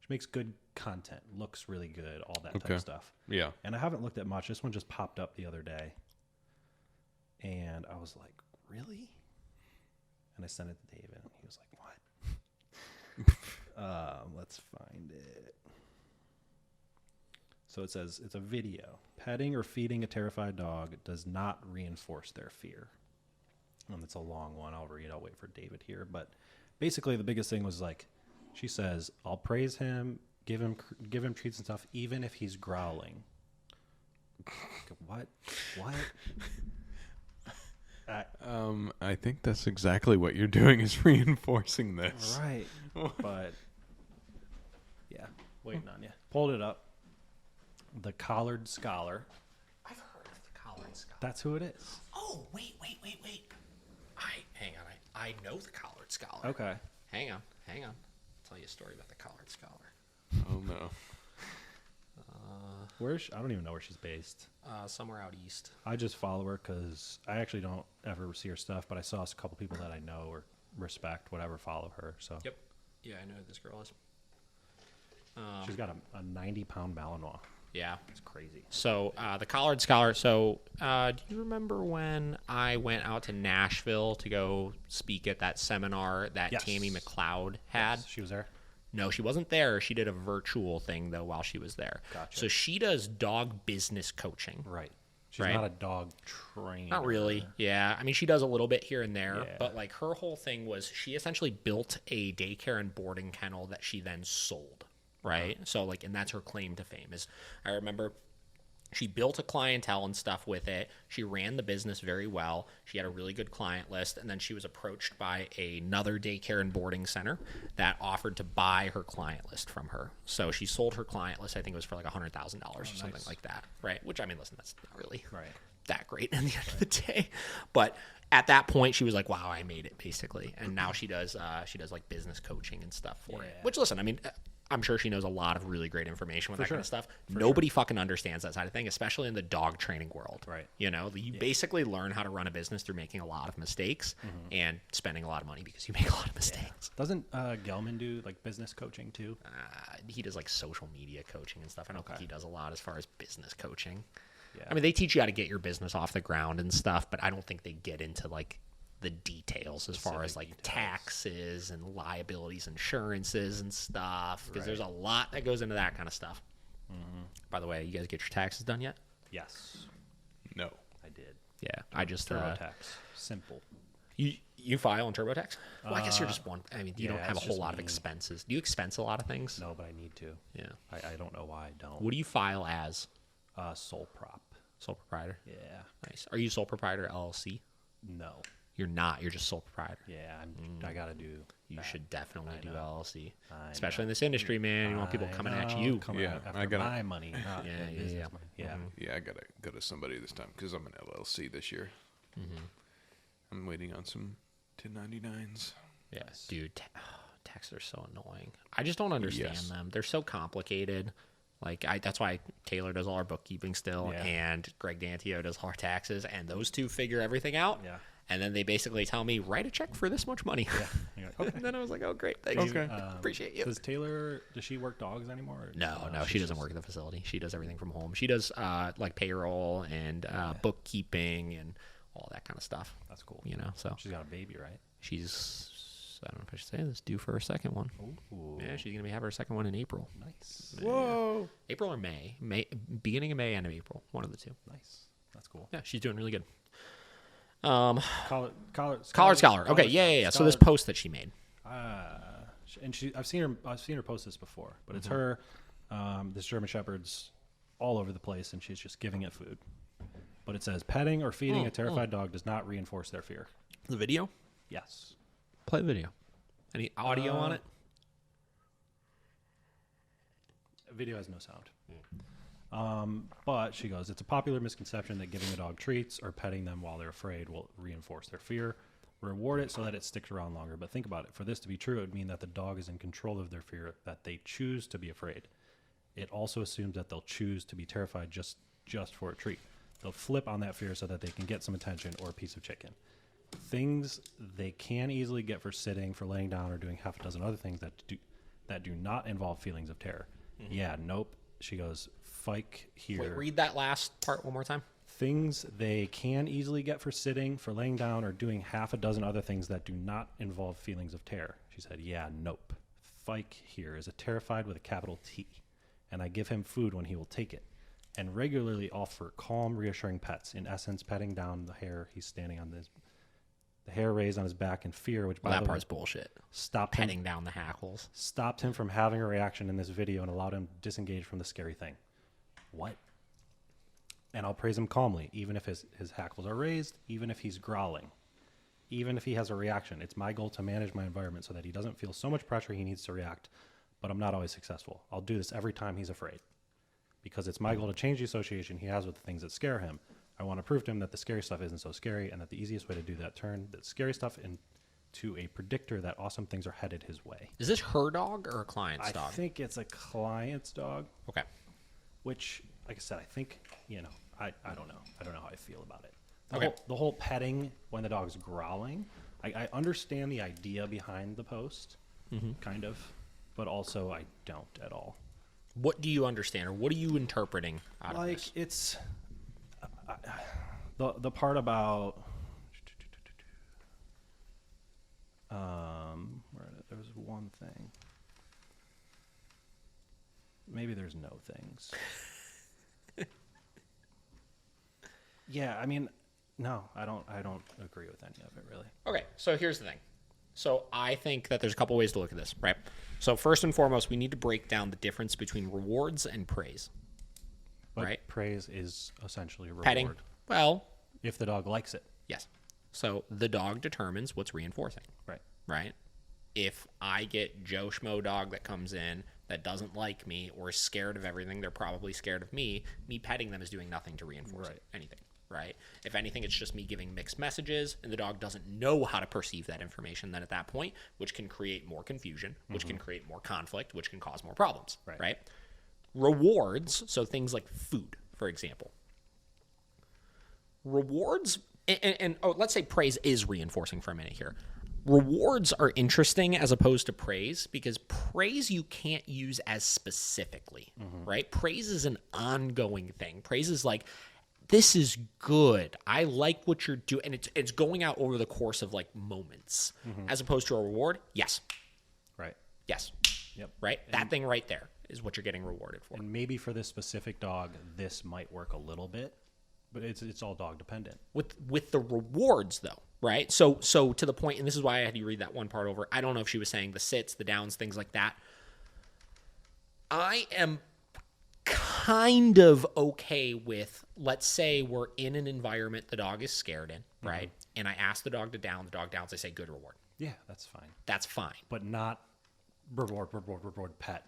She makes good content. Looks really good. All that type of stuff. Yeah. And I haven't looked at much. This one just popped up the other day. And I was like, really? And I sent it to David, and he was like, what? Let's find it. So it says, it's a video. Petting or feeding a terrified dog does not reinforce their fear. And it's a long one. I'll read. I'll wait for David here. But basically, the biggest thing was like, she says, I'll praise him, give him treats and stuff, even if he's growling. What? I think that's exactly what you're doing is reinforcing this. Right. But yeah, waiting on you. Pulled it up. The Collared Scholar. I've heard of the Collared Scholar. That's who it is. Oh, wait. Hang on. I know the Collared Scholar. Okay. Hang on. I'll tell you a story about the Collared Scholar. Oh, no. I don't even know where she's based. Somewhere out east. I just follow her because I actually don't ever see her stuff, but I saw a couple people that I know or respect, whatever, follow her. So Yep. Yeah, I know who this girl is. she's got a 90-pound Malinois. Yeah. It's crazy. So the Collared Scholar. So do you remember when I went out to Nashville to go speak at that seminar that Yes. Tammy McLeod had? Yes, she was there. No, she wasn't there. She did a virtual thing, though, while she was there. Gotcha. So she does dog business coaching. Right. She's Right. not a dog trainer. Not really. Yeah. I mean, she does a little bit here and there. Yeah. But, like, her whole thing was she essentially built a daycare and boarding kennel that she then sold. Right? So, like, and that's her claim to fame is I remember she built a clientele and stuff with it. She ran the business very well. She had a really good client list. And then she was approached by another daycare and boarding center that offered to buy her client list from her. So she sold her client list. I think it was for like $100,000 or something like that. Right. Which, I mean, listen, that's not really that great at the end of the day. But at that point, she was like, wow, I made it, basically. And now she does like business coaching and stuff for it. Which, listen, I mean, I'm sure she knows a lot of really great information with that kind of stuff. Nobody fucking understands that side of thing, especially in the dog training world. Right. You know, you basically learn how to run a business through making a lot of mistakes and spending a lot of money because you make a lot of mistakes. Doesn't Gelman do like business coaching too? He does like social media coaching and stuff. I don't think he does a lot as far as business coaching. Yeah. I mean, they teach you how to get your business off the ground and stuff, but I don't think they get into like the details as far as like taxes and liabilities, insurances and stuff, because there's a lot that goes into that kind of stuff. By the way, you guys get your taxes done yet? Yes, No. I did. Yeah, I just TurboTax. Simple. you file in TurboTax? Well, I guess you're just one. I mean, you don't yeah, have a it's whole just lot of me. expenses. Do you expense a lot of things? No, but I need to. Yeah. I don't know why I don't. What do you file as? Sole prop. Sole proprietor. Yeah. Nice. Are you sole proprietor LLC? No. You're not. You're just sole proprietor. Yeah, I got to do. You should definitely do LLC, I especially know. in this industry, man. You want people coming at you. Coming Yeah, after I gotta- my money, not Yeah, the yeah, business yeah. money. Yeah. Yeah, I gotta go to somebody this time because I'm an LLC this year. I'm waiting on some 1099s. Yeah, dude, taxes are so annoying. I just don't understand Yes. them. They're so complicated. Like that's why Taylor does all our bookkeeping still, Yeah. and Greg Dantio does all our taxes, and those two figure everything out. Yeah. And then they basically tell me, write a check for this much money. You're like, okay. And then I was like, oh, great, thanks. Okay. Appreciate you. Does she work dogs anymore? Or No, she she's doesn't just- work at the facility. She does everything from home. She does like payroll and bookkeeping and all that kind of stuff. That's cool. You know, so She's got a baby, right? she's, I don't know if I should say this, due for her second one. Ooh. Yeah, she's gonna have her second one in April. Nice. Whoa. April or May, beginning of May, end of April, one of the two. Nice. That's cool. Yeah, she's doing really good. Collar Scholar. Okay, yeah. So this post that she made. And I've seen her post this before, but it's her, this German Shepherd's all over the place, and she's just giving it food. But it says petting or feeding a terrified dog does not reinforce their fear. The video? Yes. Play the video. Any audio on it? Video has no sound. But she goes, it's a popular misconception that giving a dog treats or petting them while they're afraid will reinforce their fear. Reward it so that it sticks around longer. But think about it. For this to be true, it would mean that the dog is in control of their fear, that they choose to be afraid. It also assumes that they'll choose to be terrified just for a treat. They'll flip on that fear so that they can get some attention or a piece of chicken. Things they can easily get for sitting, for laying down, or doing half a dozen other things that do not involve feelings of terror. Yeah, nope. She goes, Fike here. Wait, read that last part one more time. Things they can easily get for sitting, for laying down, or doing half a dozen other things that do not involve feelings of terror. She said, yeah, nope. Fike here is a terrified with a capital T, and I give him food when he will take it, and regularly offer calm, reassuring pets. In essence, petting down the hair he's standing on the hair raised on his back in fear, which by Well, that the way, part's bullshit. stopped Petting down the hackles. stopped him from having a reaction in this video and allowed him to disengage from the scary thing. What? And I'll praise him calmly, even if his hackles are raised, even if he's growling, even if he has a reaction. It's my goal to manage my environment so that he doesn't feel so much pressure he needs to react, but I'm not always successful. I'll do this every time he's afraid, because it's my goal to change the association he has with the things that scare him. I want to prove to him that the scary stuff isn't so scary, and that the easiest way to do that, turn that scary stuff into a predictor that awesome things are headed his way. Is this her dog or a client's I dog? think it's a client's dog, Okay. which, like I said, I think, I don't know. I don't know how I feel about it. Okay. The whole petting when the dog's growling, I understand the idea behind the post, kind of, but also I don't at all. What do you understand, or what are you interpreting out of Like, this? it's the part about there was one thing. Maybe there's no things. Yeah, I mean, no, I don't agree with any of it, really. Okay, so here's the thing. So I think that there's a couple ways to look at this, right? So first and foremost, we need to break down the difference between rewards and praise. But Right. praise is essentially a reward. Petting, well, If the dog likes it. yes. So the dog determines what's reinforcing, Right. right? If I get Joe Schmo dog that comes in that doesn't like me or is scared of everything, they're probably scared of me. Me petting them is doing nothing to reinforce Right. anything, right? If anything, it's just me giving mixed messages, and the dog doesn't know how to perceive that information then at that point, which can create more confusion, which can create more conflict, which can cause more problems, right? Rewards, so things like food, for example. Rewards, and let's say praise is reinforcing for a minute here. Rewards are interesting as opposed to praise, because praise you can't use as specifically, right? Praise is an ongoing thing. Praise is like, this is good. I like what you're doing. And it's going out over the course of like moments, as opposed to a reward. Yes. Right. Yes. Yep. Right. That thing right there is what you're getting rewarded for. And maybe for this specific dog, this might work a little bit, but it's all dog dependent. With the rewards though, right? So to the point, and this is why I had you read that one part over. I don't know if she was saying the sits, the downs, things like that. I am kind of okay with, let's say we're in an environment the dog is scared in, right? And I ask the dog to down, the dog downs, I say good reward. Yeah, that's fine. That's fine. But not reward, pet.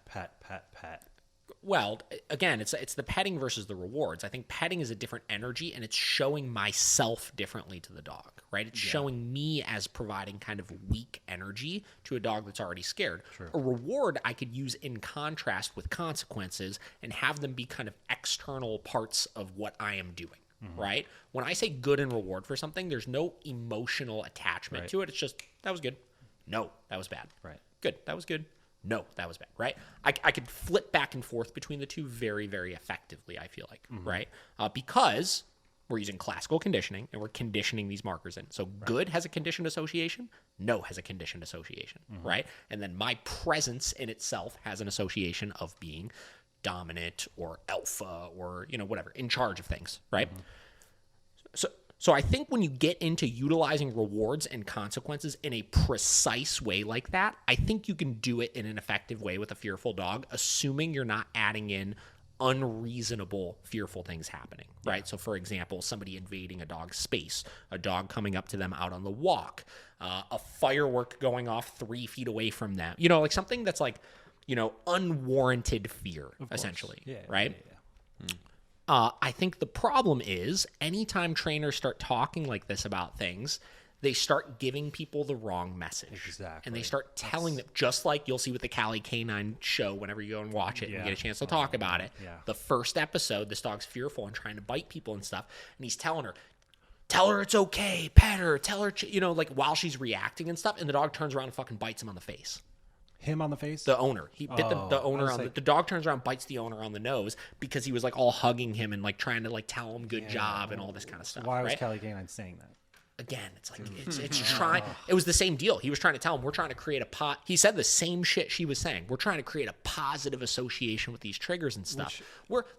Well, again, it's the petting versus the rewards. I think petting is a different energy, and it's showing myself differently to the dog, right? It's showing me as providing kind of weak energy to a dog that's already scared. Sure. A reward I could use in contrast with consequences and have them be kind of external parts of what I am doing, right? When I say good and reward for something, there's no emotional attachment to it. It's just, that was good. No, that was bad. Right. Good, that was good. No, that was bad, right? I could flip back and forth between the two very, very effectively, I feel like, right? Because we're using classical conditioning and we're conditioning these markers in. So good has a conditioned association, no has a conditioned association, right? And then my presence in itself has an association of being dominant or alpha or, whatever, in charge of things, right? So I think when you get into utilizing rewards and consequences in a precise way like that, I think you can do it in an effective way with a fearful dog, assuming you're not adding in unreasonable, fearful things happening, right? So for example, somebody invading a dog's space, a dog coming up to them out on the walk, a firework going off 3 feet away from them, like something that's like, unwarranted fear, essentially, right? I think the problem is anytime trainers start talking like this about things, they start giving people the wrong message. Exactly. And they start telling them, just like you'll see with the Cali Canine show whenever you go and watch it and get a chance to talk about it. Yeah. The first episode, this dog's fearful and trying to bite people and stuff. And he's telling her, tell her it's okay, pet her, tell her, like while she's reacting and stuff. And the dog turns around and fucking bites him on the face. Him on the face? The owner. He bit the owner on the dog turns around, bites the owner on the nose because he was like all hugging him and like trying to like tell him good job and all this kind of stuff. Why was Cali Canine saying that? Again, it's like it's trying. It was the same deal. He was trying to tell him we're trying to create a He said the same shit she was saying. We're trying to create a positive association with these triggers and stuff.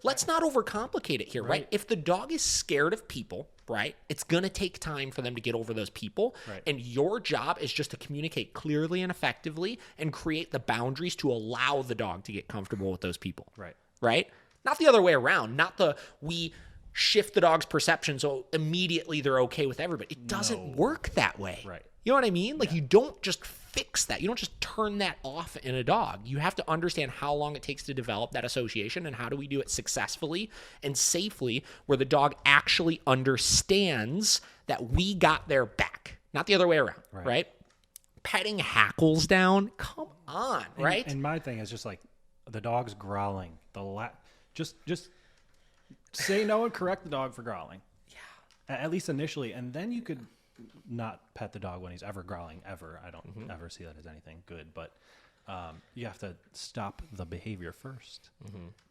Let's not overcomplicate it here, right? If the dog is scared of people, right, it's gonna take time for them to get over those people. Right. And your job is just to communicate clearly and effectively and create the boundaries to allow the dog to get comfortable with those people. Right. Right? Not the other way around. Not we shift the dog's perception so immediately they're okay with everybody. It doesn't work that way. Right. You know what I mean? Like you don't just fix that. You don't just turn that off in a dog. You have to understand how long it takes to develop that association and how do we do it successfully and safely where the dog actually understands that we got their back, not the other way around, right? Petting hackles down, come on, right? And my thing is just like the dog's growling. Just say no and correct the dog for growling. Yeah. At least initially. And then you could not pet the dog when he's ever growling, ever. I don't ever see that as anything good. But you have to stop the behavior first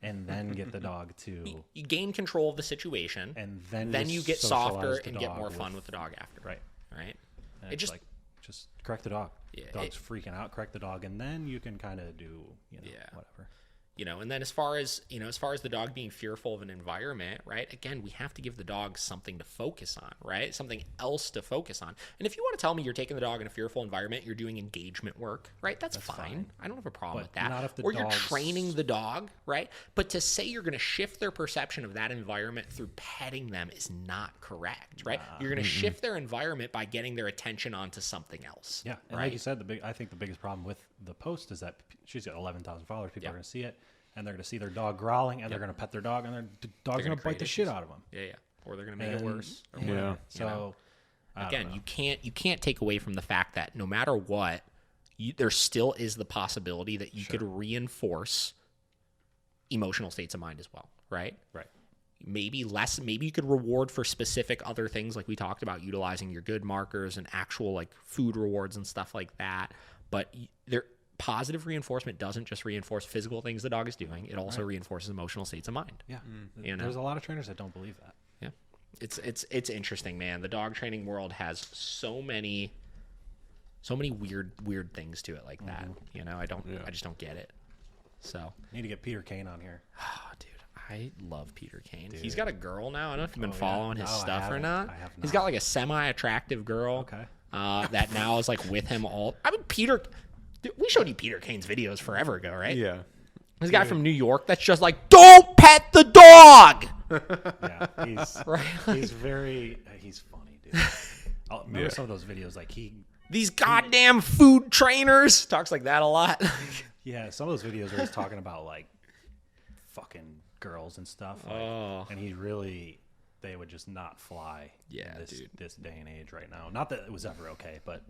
and then get the dog to... You gain control of the situation. And then you get softer and get more fun with the dog after. Right. Right? And It just... just correct the dog. Yeah, Dog's freaking out, correct the dog. And then you can kind of do, whatever. And then as far as the dog being fearful of an environment, right? Again, we have to give the dog something to focus on, right? Something else to focus on. And if you want to tell me you're taking the dog in a fearful environment, you're doing engagement work, right? That's fine. I don't have a problem with that. Not if the or you're dog's... training the dog, right? But to say you're going to shift their perception of that environment through petting them is not correct, right? You're going to shift their environment by getting their attention onto something else. Yeah, and like you said, I think the biggest problem with the post is that she's got 11,000 followers. People are going to see it, and they're going to see their dog growling, and they're going to pet their dog, and the dog's going to bite the shit out of them. Yeah. Or they're going to make it worse. Or Yeah. whatever, So again, you can't take away from the fact that no matter what, there still is the possibility that you could reinforce emotional states of mind as well, right? Right. Maybe you could reward for specific other things like we talked about, utilizing your good markers and actual like food rewards and stuff like that. But positive reinforcement doesn't just reinforce physical things the dog is doing. It also reinforces emotional states of mind. Yeah. There's a lot of trainers that don't believe that. Yeah. It's interesting, man. The dog training world has so many weird things to it like that. I just don't get it. So Need to get Peter Kane on here. oh, dude, I love Peter Kane. He's got a girl now. I don't know if you've been following his No, I stuff or haven't. not. I have He's not. got like a semi-attractive girl. Okay. That now is like with him all. I mean, Peter. Dude, we showed you Peter Kane's videos forever ago, right? Yeah. There's a guy from New York that's just like, don't pet the dog. Yeah, he's Right? he's funny, dude. I remember some of those videos, like These goddamn food trainers talks like that a lot. yeah, some of those videos where he's talking about like fucking girls and stuff, like, and they would just not fly. Yeah, in dude. this day and age right now. Not that it was ever okay, but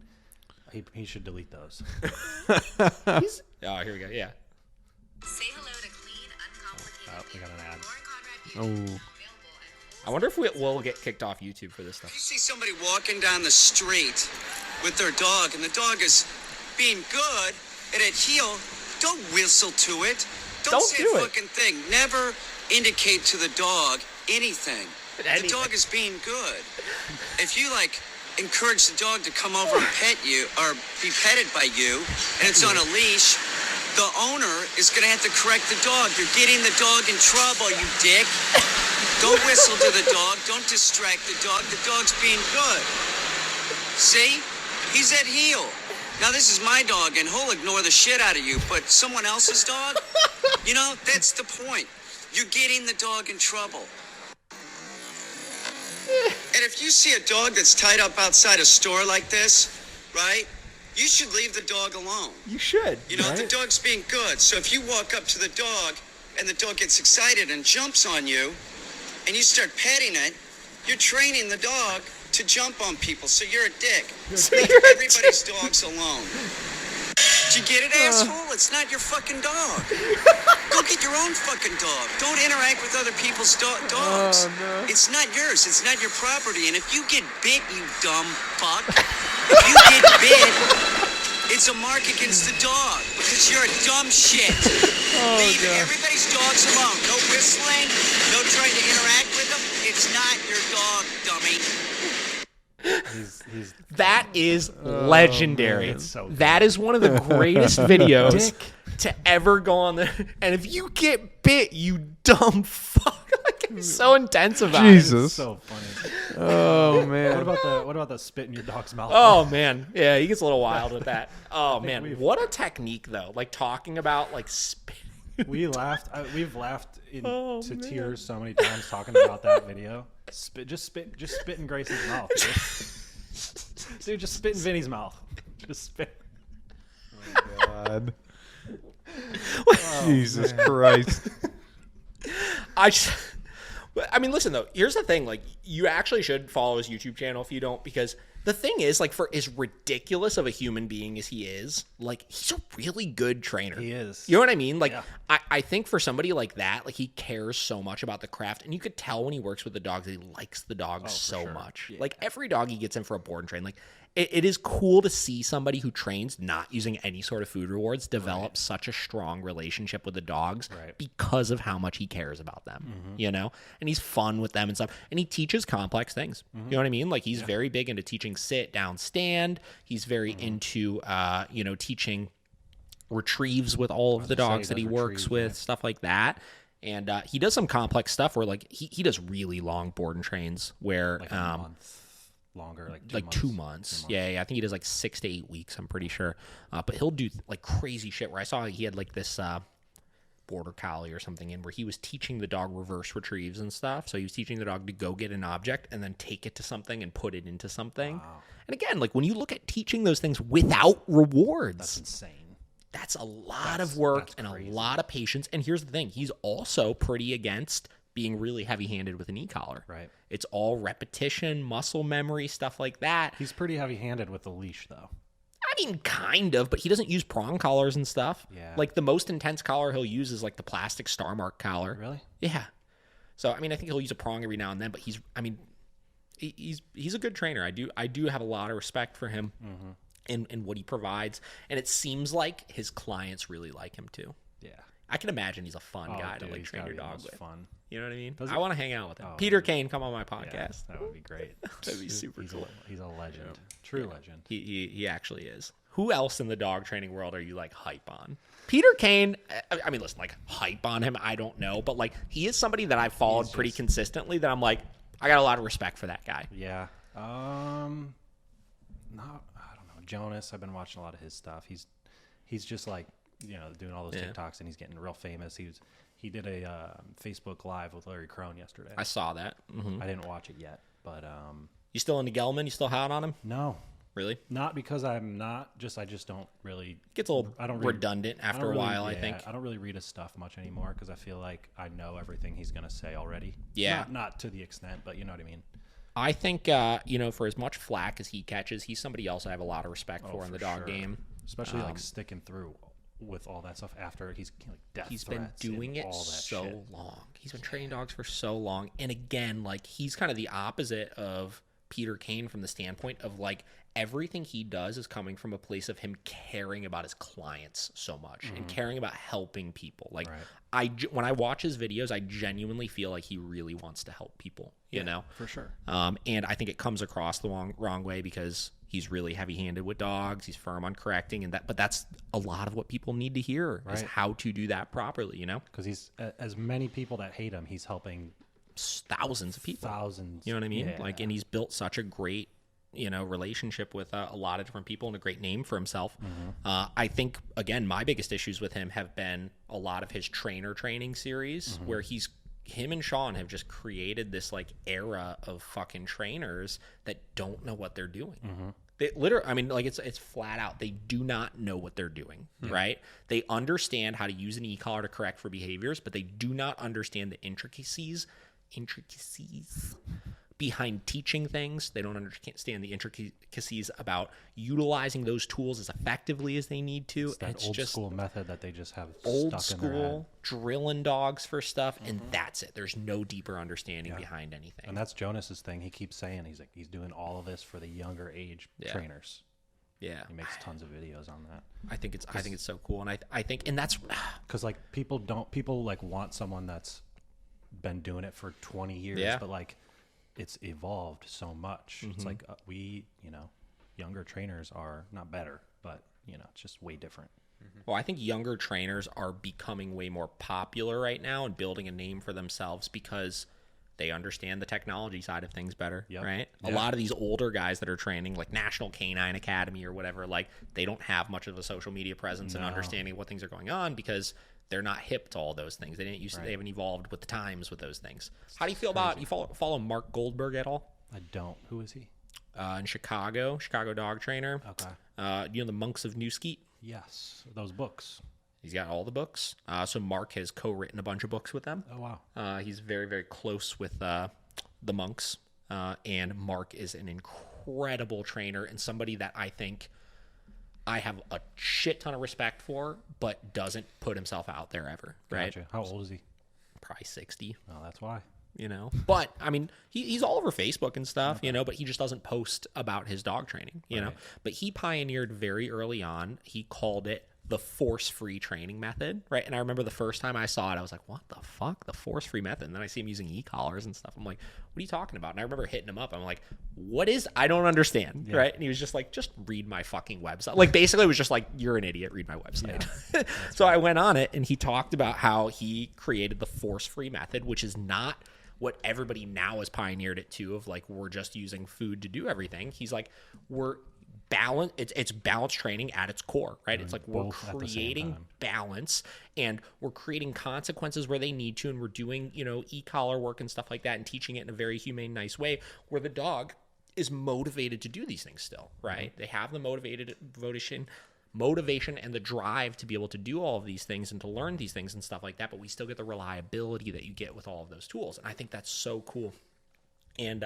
he should delete those. Oh, here we go. Yeah. Say hello to clean, uncomplicated. Oh, we got an ad. Oh. I wonder if we'll get kicked off YouTube for this If you stuff. see somebody walking down the street with their dog and the dog is being good and at heel, don't whistle to it. Don't say do a it. fucking thing. Never indicate to the dog anything. The Anything. dog is being good. If you encourage the dog to come over and pet you or be petted by you and it's on a leash, the owner is going to have to correct the dog. You're getting the dog in trouble, you dick. Don't whistle to the dog. Don't distract the dog. The dog's being good. See? He's at heel. Now, this is my dog, and he'll ignore the shit out of you, but someone else's dog, that's the point. You're getting the dog in trouble. And if you see a dog that's tied up outside a store like this, right, you should leave the dog alone. You should. The dog's being good. So if you walk up to the dog and the dog gets excited and jumps on you and you start petting it, you're training the dog to jump on people. So you're a dick. Leave everybody's dogs alone. Did you get it, asshole? It's not your fucking dog. Go get your own fucking dog. Don't interact with other people's dogs. Oh, no. It's not yours. It's not your property. And if you get bit, you dumb fuck, if you get bit, it's a mark against the dog because you're a dumb shit. Leave everybody's dogs alone. No whistling. No trying to interact with them. It's not your dog, dummy. That is legendary. man. It's so good. That is one of the greatest videos to ever go on the. And if you get bit, you dumb fuck. Like, it's so intense about it. Jesus. So funny. Oh man. What about the spit in your dog's mouth? Oh man, yeah, he gets a little wild with that. Oh man, what a technique though! Like talking about like spit. We laughed. We've laughed into tears so many times talking about that video. Just spit in Grayson's mouth, dude. Just spit in Vinny's mouth. Just spit. God. Jesus Christ. I mean, listen though. Here's the thing: like, you actually should follow his YouTube channel if you don't, because the thing is, like, for as ridiculous of a human being as he is, like, he's a really good trainer. He is. You know what I mean? Like, Yeah. I think for somebody like that, like, he cares so much about the craft, and you could tell when he works with the dogs that he likes the dogs so much. Yeah. Like, every dog he gets in for a board and train, like, it is cool to see somebody who trains not using any sort of food rewards develop such a strong relationship with the dogs because of how much he cares about them, you know? And he's fun with them and stuff. And he teaches complex things. You know what I mean? Like, he's very big into teaching sit, down, stand. He's very into, teaching retrieves with all of the dogs that he works with, stuff like that. And he does some complex stuff where, like, he does really long board and trains where... Like a month longer, like 2 months. Yeah, I think he does like 6 to 8 weeks, I'm pretty sure. But he'll do like crazy shit where I saw he had like this border collie or something in where he was teaching the dog reverse retrieves and stuff. So he was teaching the dog to go get an object and then take it to something and put it into something. Wow. And again, like when you look at teaching those things without rewards, that's insane. That's a lot of work and a lot of patience. And here's the thing. He's also pretty against being really heavy-handed with an e-collar. Right. It's all repetition, muscle memory, stuff like that. He's pretty heavy-handed with the leash, though. I mean, kind of, but he doesn't use prong collars and stuff. Yeah. Like, the most intense collar he'll use is, like, the plastic Star Mark collar. Really? Yeah. So, I mean, I think he'll use a prong every now and then, but he's a good trainer. I do have a lot of respect for him and what he provides, and it seems like his clients really like him, too. Yeah. I can imagine he's a fun guy dude, to, like, he's train gotta your be the dog most with. fun. You know what I mean? Does I it- want to hang out with him. Oh, Peter dude. Kane, come on my Yeah, podcast. that would be great. That'd be super cool. He's a legend. True legend. He actually is. Who else in the dog training world are you like hype on? Peter Kane, I mean, listen, like hype on him, I don't know, but like he is somebody that I've followed pretty consistently that I'm like, I got a lot of respect for that guy. Yeah. I don't know. Jonas, I've been watching a lot of his stuff. He's just like doing all those TikToks, and he's getting real famous. He did a Facebook Live with Larry Crone yesterday. I saw that. Mm-hmm. I didn't watch it yet, but you still into Gelman? You still hot on him? no, Really? not because I'm not. I just don't really. Gets a little redundant I don't after a really- while, I yeah, think. I don't really read his stuff much anymore because I feel like I know everything he's gonna say already. Yeah. not to the extent, but you know what I mean. I think, for as much flack as he catches, he's somebody else I have a lot of respect for in the dog sure. game. Especially like sticking through with all that stuff after he's like death He's been threats and doing it all that so shit. long. He's been training dogs for so long. And again, like, he's kind of the opposite of Peter Kane from the standpoint of, like, everything he does is coming from a place of him caring about his clients so much and caring about helping people. Like, when I watch his videos, I genuinely feel like he really wants to help people, you know? For sure. And I think it comes across the wrong way because he's really heavy-handed with dogs. He's firm on correcting, but that's a lot of what people need to hear is how to do that properly, you know? Because he's as many people that hate him, he's helping thousands of people. thousands. You know what I mean? Yeah. Like, and he's built such a great, relationship with a lot of different people and a great name for himself. I think, again, my biggest issues with him have been a lot of his trainer training series where him and Sean have just created this like era of fucking trainers that don't know what they're doing. They literally, I mean, like it's flat out. They do not know what they're doing, right? They understand how to use an e-collar to correct for behaviors, but they do not understand the intricacies behind teaching things. They don't understand the intricacies about utilizing those tools as effectively as they need to. It's that old school method that they just have old stuck in their head. school drilling dogs for stuff, and that's it. There's no deeper understanding behind anything. And that's Jonas's thing. He keeps saying he's doing all of this for the younger age trainers. Yeah, He makes tons of videos on that. I think it's so cool, and I think, and that's Because like people like want someone that's been doing it for 20 years, but like it's evolved so much. It's like younger trainers are not better, but it's just way different. Well, I think younger trainers are becoming way more popular right now and building a name for themselves because they understand the technology side of things better, right? A lot of these older guys that are training, like National Canine Academy or whatever, like they don't have much of a social media presence and understanding of what things are going on because they're not hip to all those things. They didn't used to, they haven't evolved with the times with those things. How do you feel about, you follow Mark Goldberg at all? I don't. Who is he? In Chicago dog trainer. Okay. The Monks of New Skeet? Yes, those books. He's got all the books. So Mark has co-written a bunch of books with them. Oh, wow. He's very, very close with the monks. And Mark is an incredible trainer and somebody that I think I have a shit ton of respect for, but doesn't put himself out there ever, right? Gotcha. How old is he? Probably 60. Oh, that's why. But I mean, he's all over Facebook and stuff, but he just doesn't post about his dog training, know. But he pioneered very early on. He called it the force-free training method, right? And I remember the first time I saw it, I was like, what the fuck? The force-free method? And then I see him using e-collars and stuff. I'm like, what are you talking about? And I remember hitting him up. I'm like, I don't understand, right? And he was just like, just read my fucking website. Like, basically it was just like, you're an idiot, read my website. Yeah. So I went on it, and he talked about how he created the force-free method, which is not what everybody now has pioneered it to, of like, we're just using food to do everything. He's like, we're balance. It's balanced training at its core, right? It's like we're creating balance and we're creating consequences where they need to, and we're doing, e-collar work and stuff like that and teaching it in a very humane, nice way where the dog is motivated to do these things still, right? They have the motivation and the drive to be able to do all of these things and to learn these things and stuff like that, but we still get the reliability that you get with all of those tools. And I think that's so cool. And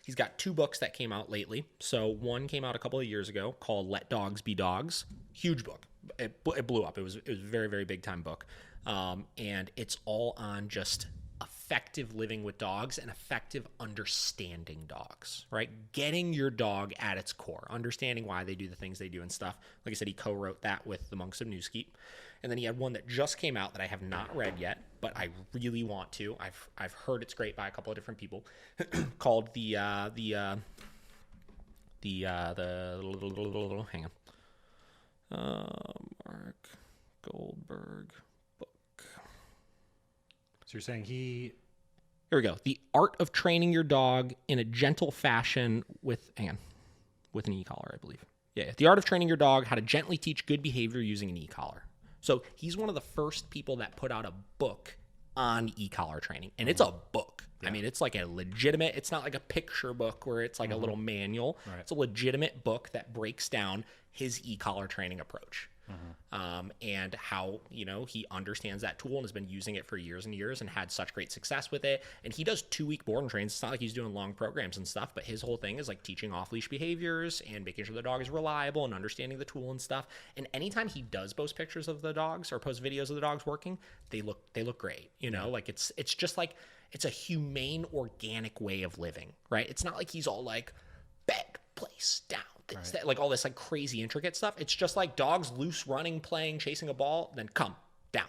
he's got 2 books that came out lately. So one came out a couple of years ago called Let Dogs Be Dogs. Huge book. It blew up. It was a very, very big time book. And it's all on just effective living with dogs and effective understanding dogs, right? Getting your dog at its core, understanding why they do the things they do and stuff. Like I said, he co-wrote that with the Monks of New Skeet. And then he had one that just came out that I have not read yet, but I really want to. I've heard it's great by a couple of different people, called hang on, Mark Goldberg book. So you're saying here we go. The Art of Training Your Dog in a Gentle Fashion with an e-collar, I believe. Yeah, The Art of Training Your Dog, How to Gently Teach Good Behavior Using an E-Collar. So he's one of the first people that put out a book on e-collar training, and it's a book. I mean, it's like a legitimate, it's not like a picture book where it's like a little manual. Right. It's a legitimate book that breaks down his e-collar training approach. And how, you know, he understands that tool and has been using it for years and years and had such great success with it. And he does 2-week board and trains. It's not like he's doing long programs and stuff, but his whole thing is like teaching off-leash behaviors and making sure the dog is reliable and understanding the tool and stuff. And anytime he does post pictures of the dogs or post videos of the dogs working, they look great. You know, like it's just like, it's a humane, organic way of living, right? It's not like he's all like bed, place, down. That, like all this like crazy intricate stuff. It's just like dogs loose, running, playing, chasing a ball, then come down.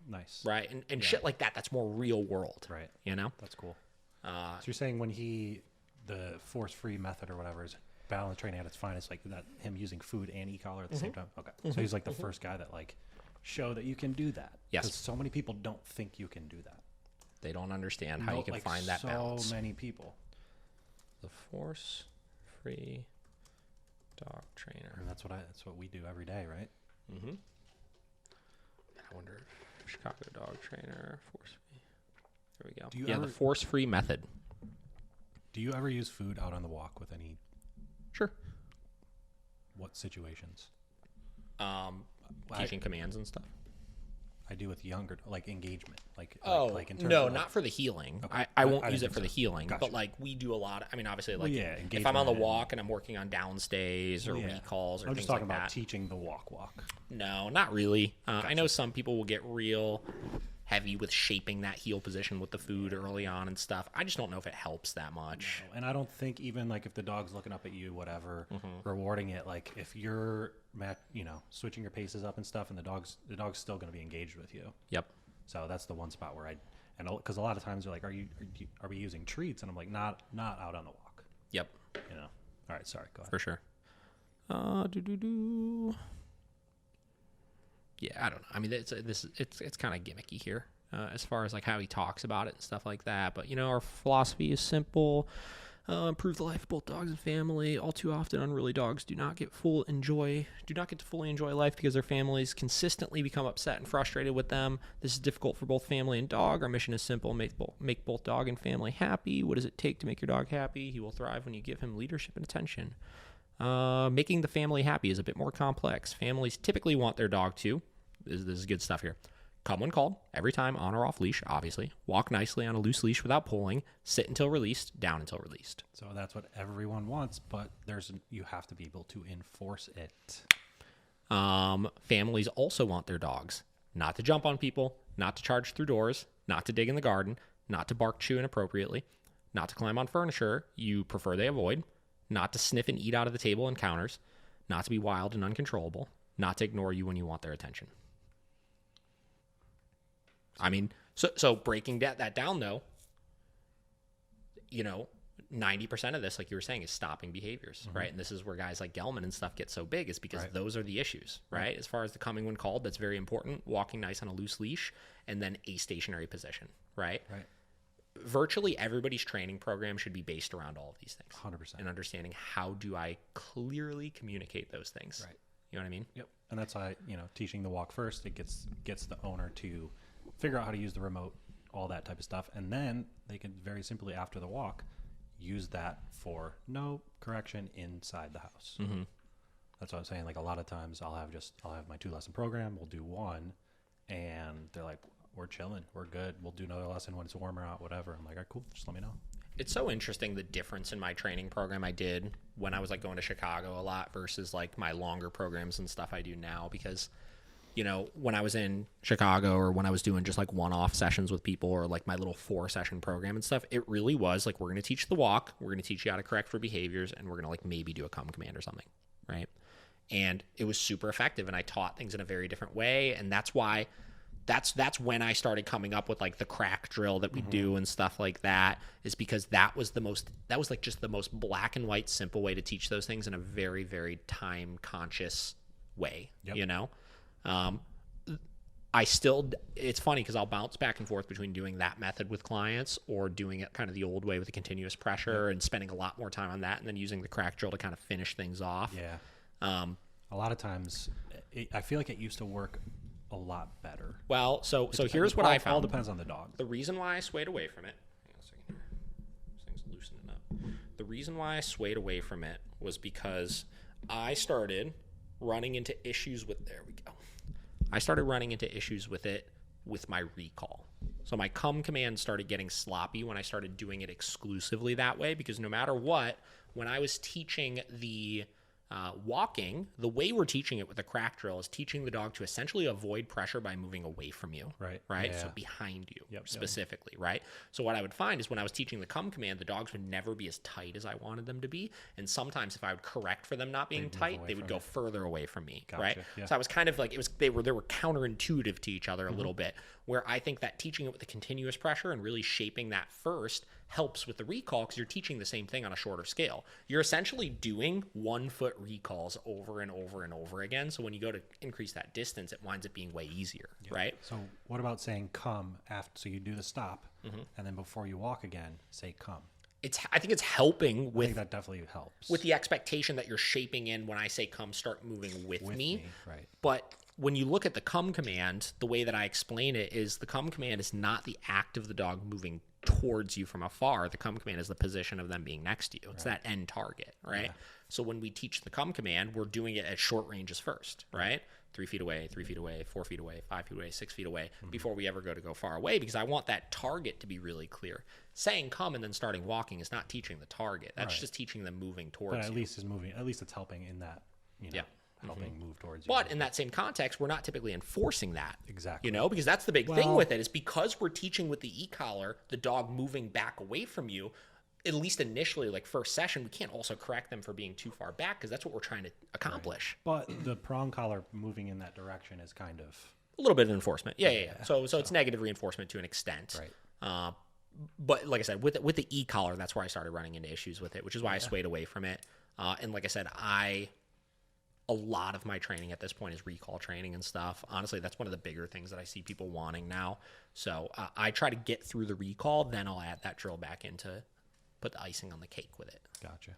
Nice. Right. And shit like that. That's more real world. Right. You know? That's cool. So you're saying when the force-free method or whatever is balance training at its finest, like that, him using food and e-collar at the same time? Okay. So he's like the first guy that like show that you can do that. Yes. Because so many people don't think you can do that. They don't understand how you can like find that balance. So many people. The force-free dog trainer. And that's what we do every day, right? Mm-hmm. I wonder if Chicago dog trainer force-free. There we go. The force-free method. Do you ever use food out on the walk with any? Sure. What situations? Teaching commands and stuff. I do with younger, like engagement, like like in terms of not for the healing. Okay. I won't use it for the healing, Gotcha. but like we do a lot. I mean, obviously, like if I'm on engagement the walk and I'm working on downstays or recalls or I'm things just talking like about that. teaching the walk. No, not really. I know some people will get real heavy with shaping that heel position with the food early on and stuff. I just don't know if it helps that much. No, and I don't think even like if the dog's looking up at you, whatever, rewarding it, like if you're switching your paces up and stuff, and the dog's still going to be engaged with you. Yep. So that's the one spot where because a lot of times they're like, are we using treats? And I'm like, not out on the walk. Yep. You know. All right. Sorry. Go ahead. For sure. Yeah, I don't know. I mean, it's kind of gimmicky here as far as like how he talks about it and stuff like that. But you know, our philosophy is simple: improve the life of both dogs and family. All too often, unruly dogs do not get to fully enjoy life because their families consistently become upset and frustrated with them. This is difficult for both family and dog. Our mission is simple: make both dog and family happy. What does it take to make your dog happy? He will thrive when you give him leadership and attention. Making the family happy is a bit more complex. Families typically want their dog to, this is good stuff here, come when called, every time on or off leash, obviously, walk nicely on a loose leash without pulling, sit until released, down until released. So that's what everyone wants, but you have to be able to enforce it. Families also want their dogs not to jump on people, not to charge through doors, not to dig in the garden, not to bark, chew inappropriately, not to climb on furniture you prefer they avoid, not to sniff and eat out of the table and counters, not to be wild and uncontrollable, not to ignore you when you want their attention. I mean, so breaking that down, though, 90% of this, like you were saying, is stopping behaviors, right? And this is where guys like Gelman and stuff get so big, is because those are the issues, right? As far as the coming when called, that's very important. Walking nice on a loose leash, and then a stationary position, right? Right. Virtually everybody's training program should be based around all of these things. 100%. And understanding how do I clearly communicate those things. Right. You know what I mean? Yep. And that's why, teaching the walk first, it gets the owner to figure out how to use the remote, all that type of stuff. And then they can very simply, after the walk, use that for no correction inside the house. Mm-hmm. That's what I'm saying. Like a lot of times I'll have my 2-lesson program. We'll do one and they're like, we're chilling. We're good. We'll do another lesson when it's warmer out, whatever. I'm like, all right, cool. Just let me know. It's so interesting, the difference in my training program I did when I was like going to Chicago a lot versus like my longer programs and stuff I do now, because when I was in Chicago or when I was doing just like one-off sessions with people or like my little 4-session program and stuff, it really was like, we're going to teach the walk, we're going to teach you how to correct for behaviors, and we're going to like maybe do a come command or something, right? And it was super effective, and I taught things in a very different way, and that's why that's when I started coming up with like the crack drill that we do and stuff like that, is because that was like just the most black and white simple way to teach those things in a very, very time conscious way. Yep. It's funny because I'll bounce back and forth between doing that method with clients or doing it kind of the old way with the continuous pressure and spending a lot more time on that, and then using the crack drill to kind of finish things off. Yeah. A lot of times I feel like it used to work a lot better. Well, so here's what I found. All depends on the dog. The reason why I swayed away from it. Hang on a second here. This thing's loosening up. The reason why I swayed away from it was because I started running into issues with. There we go. I started running into issues with it with my recall. So my come command started getting sloppy when I started doing it exclusively that way, because no matter what, when I was teaching the walking, the way we're teaching it with the crack drill is teaching the dog to essentially avoid pressure by moving away from you. Right. Right. Yeah. So behind you specifically. Right. So what I would find is when I was teaching the come command, the dogs would never be as tight as I wanted them to be. And sometimes if I would correct for them not being tight, they would go further away from me. Gotcha. Right. Yeah. So I was kind of like, they were counterintuitive to each other a little bit, where I think that teaching it with the continuous pressure and really shaping that first helps with the recall, because you're teaching the same thing on a shorter scale. You're essentially doing 1 foot recalls over and over and over again. So when you go to increase that distance, it winds up being way easier, right? So what about saying come after? So you do the stop, and then before you walk again, say come. I think it's helping I with think that definitely helps. with the expectation that you're shaping in when I say come, start moving with me. Right. But when you look at the come command, the way that I explain it is the come command is not the act of the dog moving towards you from afar. The come command is the position of them being next to you. It's that end target, right? So when we teach the come command, we're doing it at short ranges first, right? 3 feet away, 3 feet away, 4 feet away, 5 feet away, 6 feet away, before we ever go far away, because I want that target to be really clear. Saying come and then starting walking is not teaching the target. That's just teaching them moving towards But at you. least it's moving. At least it's helping in that. Helping move towards you. But in that same context, we're not typically enforcing that. Exactly. Because that's the big thing with it, is because we're teaching with the e-collar, the dog moving back away from you, at least initially, like first session, we can't also correct them for being too far back, because that's what we're trying to accomplish. But the prong collar moving in that direction is kind of A little bit of enforcement. Yeah. So it's negative reinforcement to an extent. right. But like I said, with the e-collar, that's where I started running into issues with it, which is why I swayed away from it. And like I said, a lot of my training at this point is recall training and stuff. Honestly, that's one of the bigger things that I see people wanting now. So I try to get through the recall, then I'll add that drill back in to put the icing on the cake with it. Gotcha.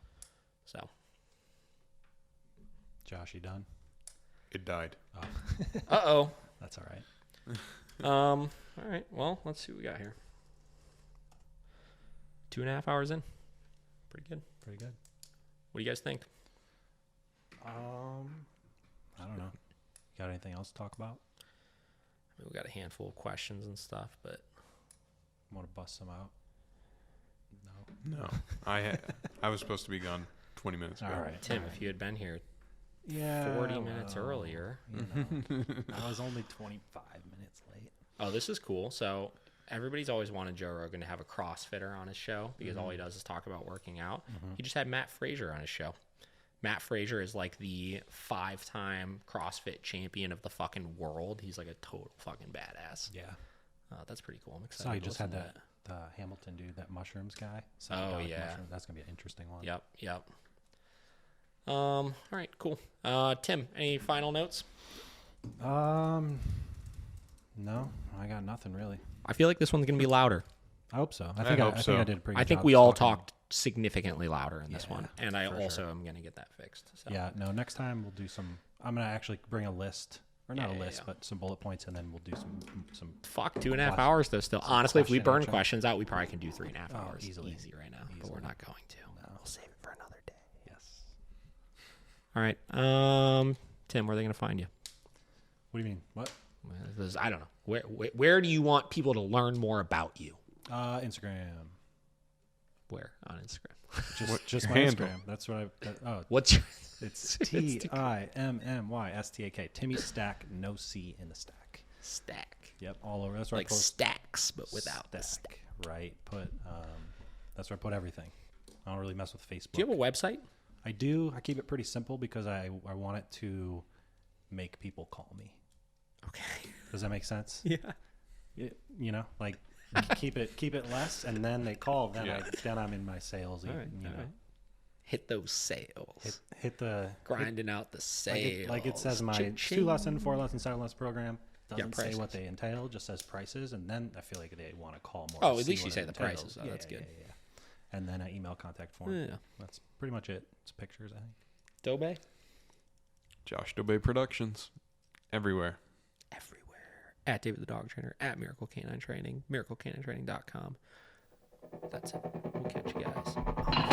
So, Josh, you done? It died. uh-oh. That's all right. All right. Well, let's see what we got here. 2.5 hours in. Pretty good. Pretty good. What do you guys think? I don't know. Got anything else to talk about? I mean, we got a handful of questions and stuff, but Want to bust some out? No. I was supposed to be gone 20 minutes ago. All right. Tim, if you had been here Yeah. 40 minutes earlier. I was only 25 minutes late. Oh, this is cool. So everybody's always wanted Joe Rogan to have a CrossFitter on his show, because all he does is talk about working out. He just had Matt Frazier on his show. Matt Frazier is like the 5-time CrossFit champion of the fucking world. He's like a total fucking badass. Yeah. That's pretty cool. I'm excited. So you to just listen had to the Hamilton dude, that mushrooms guy. Oh, yeah. Mushrooms. That's gonna be an interesting one. Yep. All right, cool. Tim, any final notes? No, I got nothing really. I feel like this one's gonna be louder. I hope so. I hope think so. I did a pretty good I think job we all talking. talked significantly louder in this Yeah, one, and I for also sure. am gonna get that fixed. So. Yeah, no, next time we'll do some. I'm going to actually bring a list. Or not Yeah, a list, yeah. but some bullet points, and then we'll do some. Fuck, 2.5 Question- hours though. Still, honestly, if we question burn answer. questions out, we probably can do 3.5 Oh, hours easily. easy right now. But we're not going to. We'll save it for another day. Yes. All right, Tim, where are they gonna find you? What do you mean? What? I don't know. Where do you want people to learn more about you? Instagram. Where on Instagram? Just your my handle? Instagram. That's what I. What's your? It's TIMMYSTAK. Timmy Stack, no C in the stack. Stack. Yep, all over. That's where Like I post stacks, but without the stack. Right. That's where I put everything. I don't really mess with Facebook. Do you have a website? I do. I keep it pretty simple because I want it to make people call me. Okay. Does that make sense? Yeah. Like keep it less, and then they call. Then I'm in my sales. All right. Hit those sales. Hit the Grinding out the sales. like it says my Cha-ching. 2-lesson, 4-lesson, 7-lesson program doesn't say prices. what they entail, just says prices, and then I feel like they want to call more. Oh, to at see least you what say it the entails. prices. Oh, that's good. Yeah. And then an email contact form. Yeah. That's pretty much it. It's pictures, I think. Dobe? Josh Dobey Productions. Everywhere. Everywhere. at David the Dog Trainer, at Miracle Canine Training, miraclecanintraining.com. That's it. We'll catch you guys.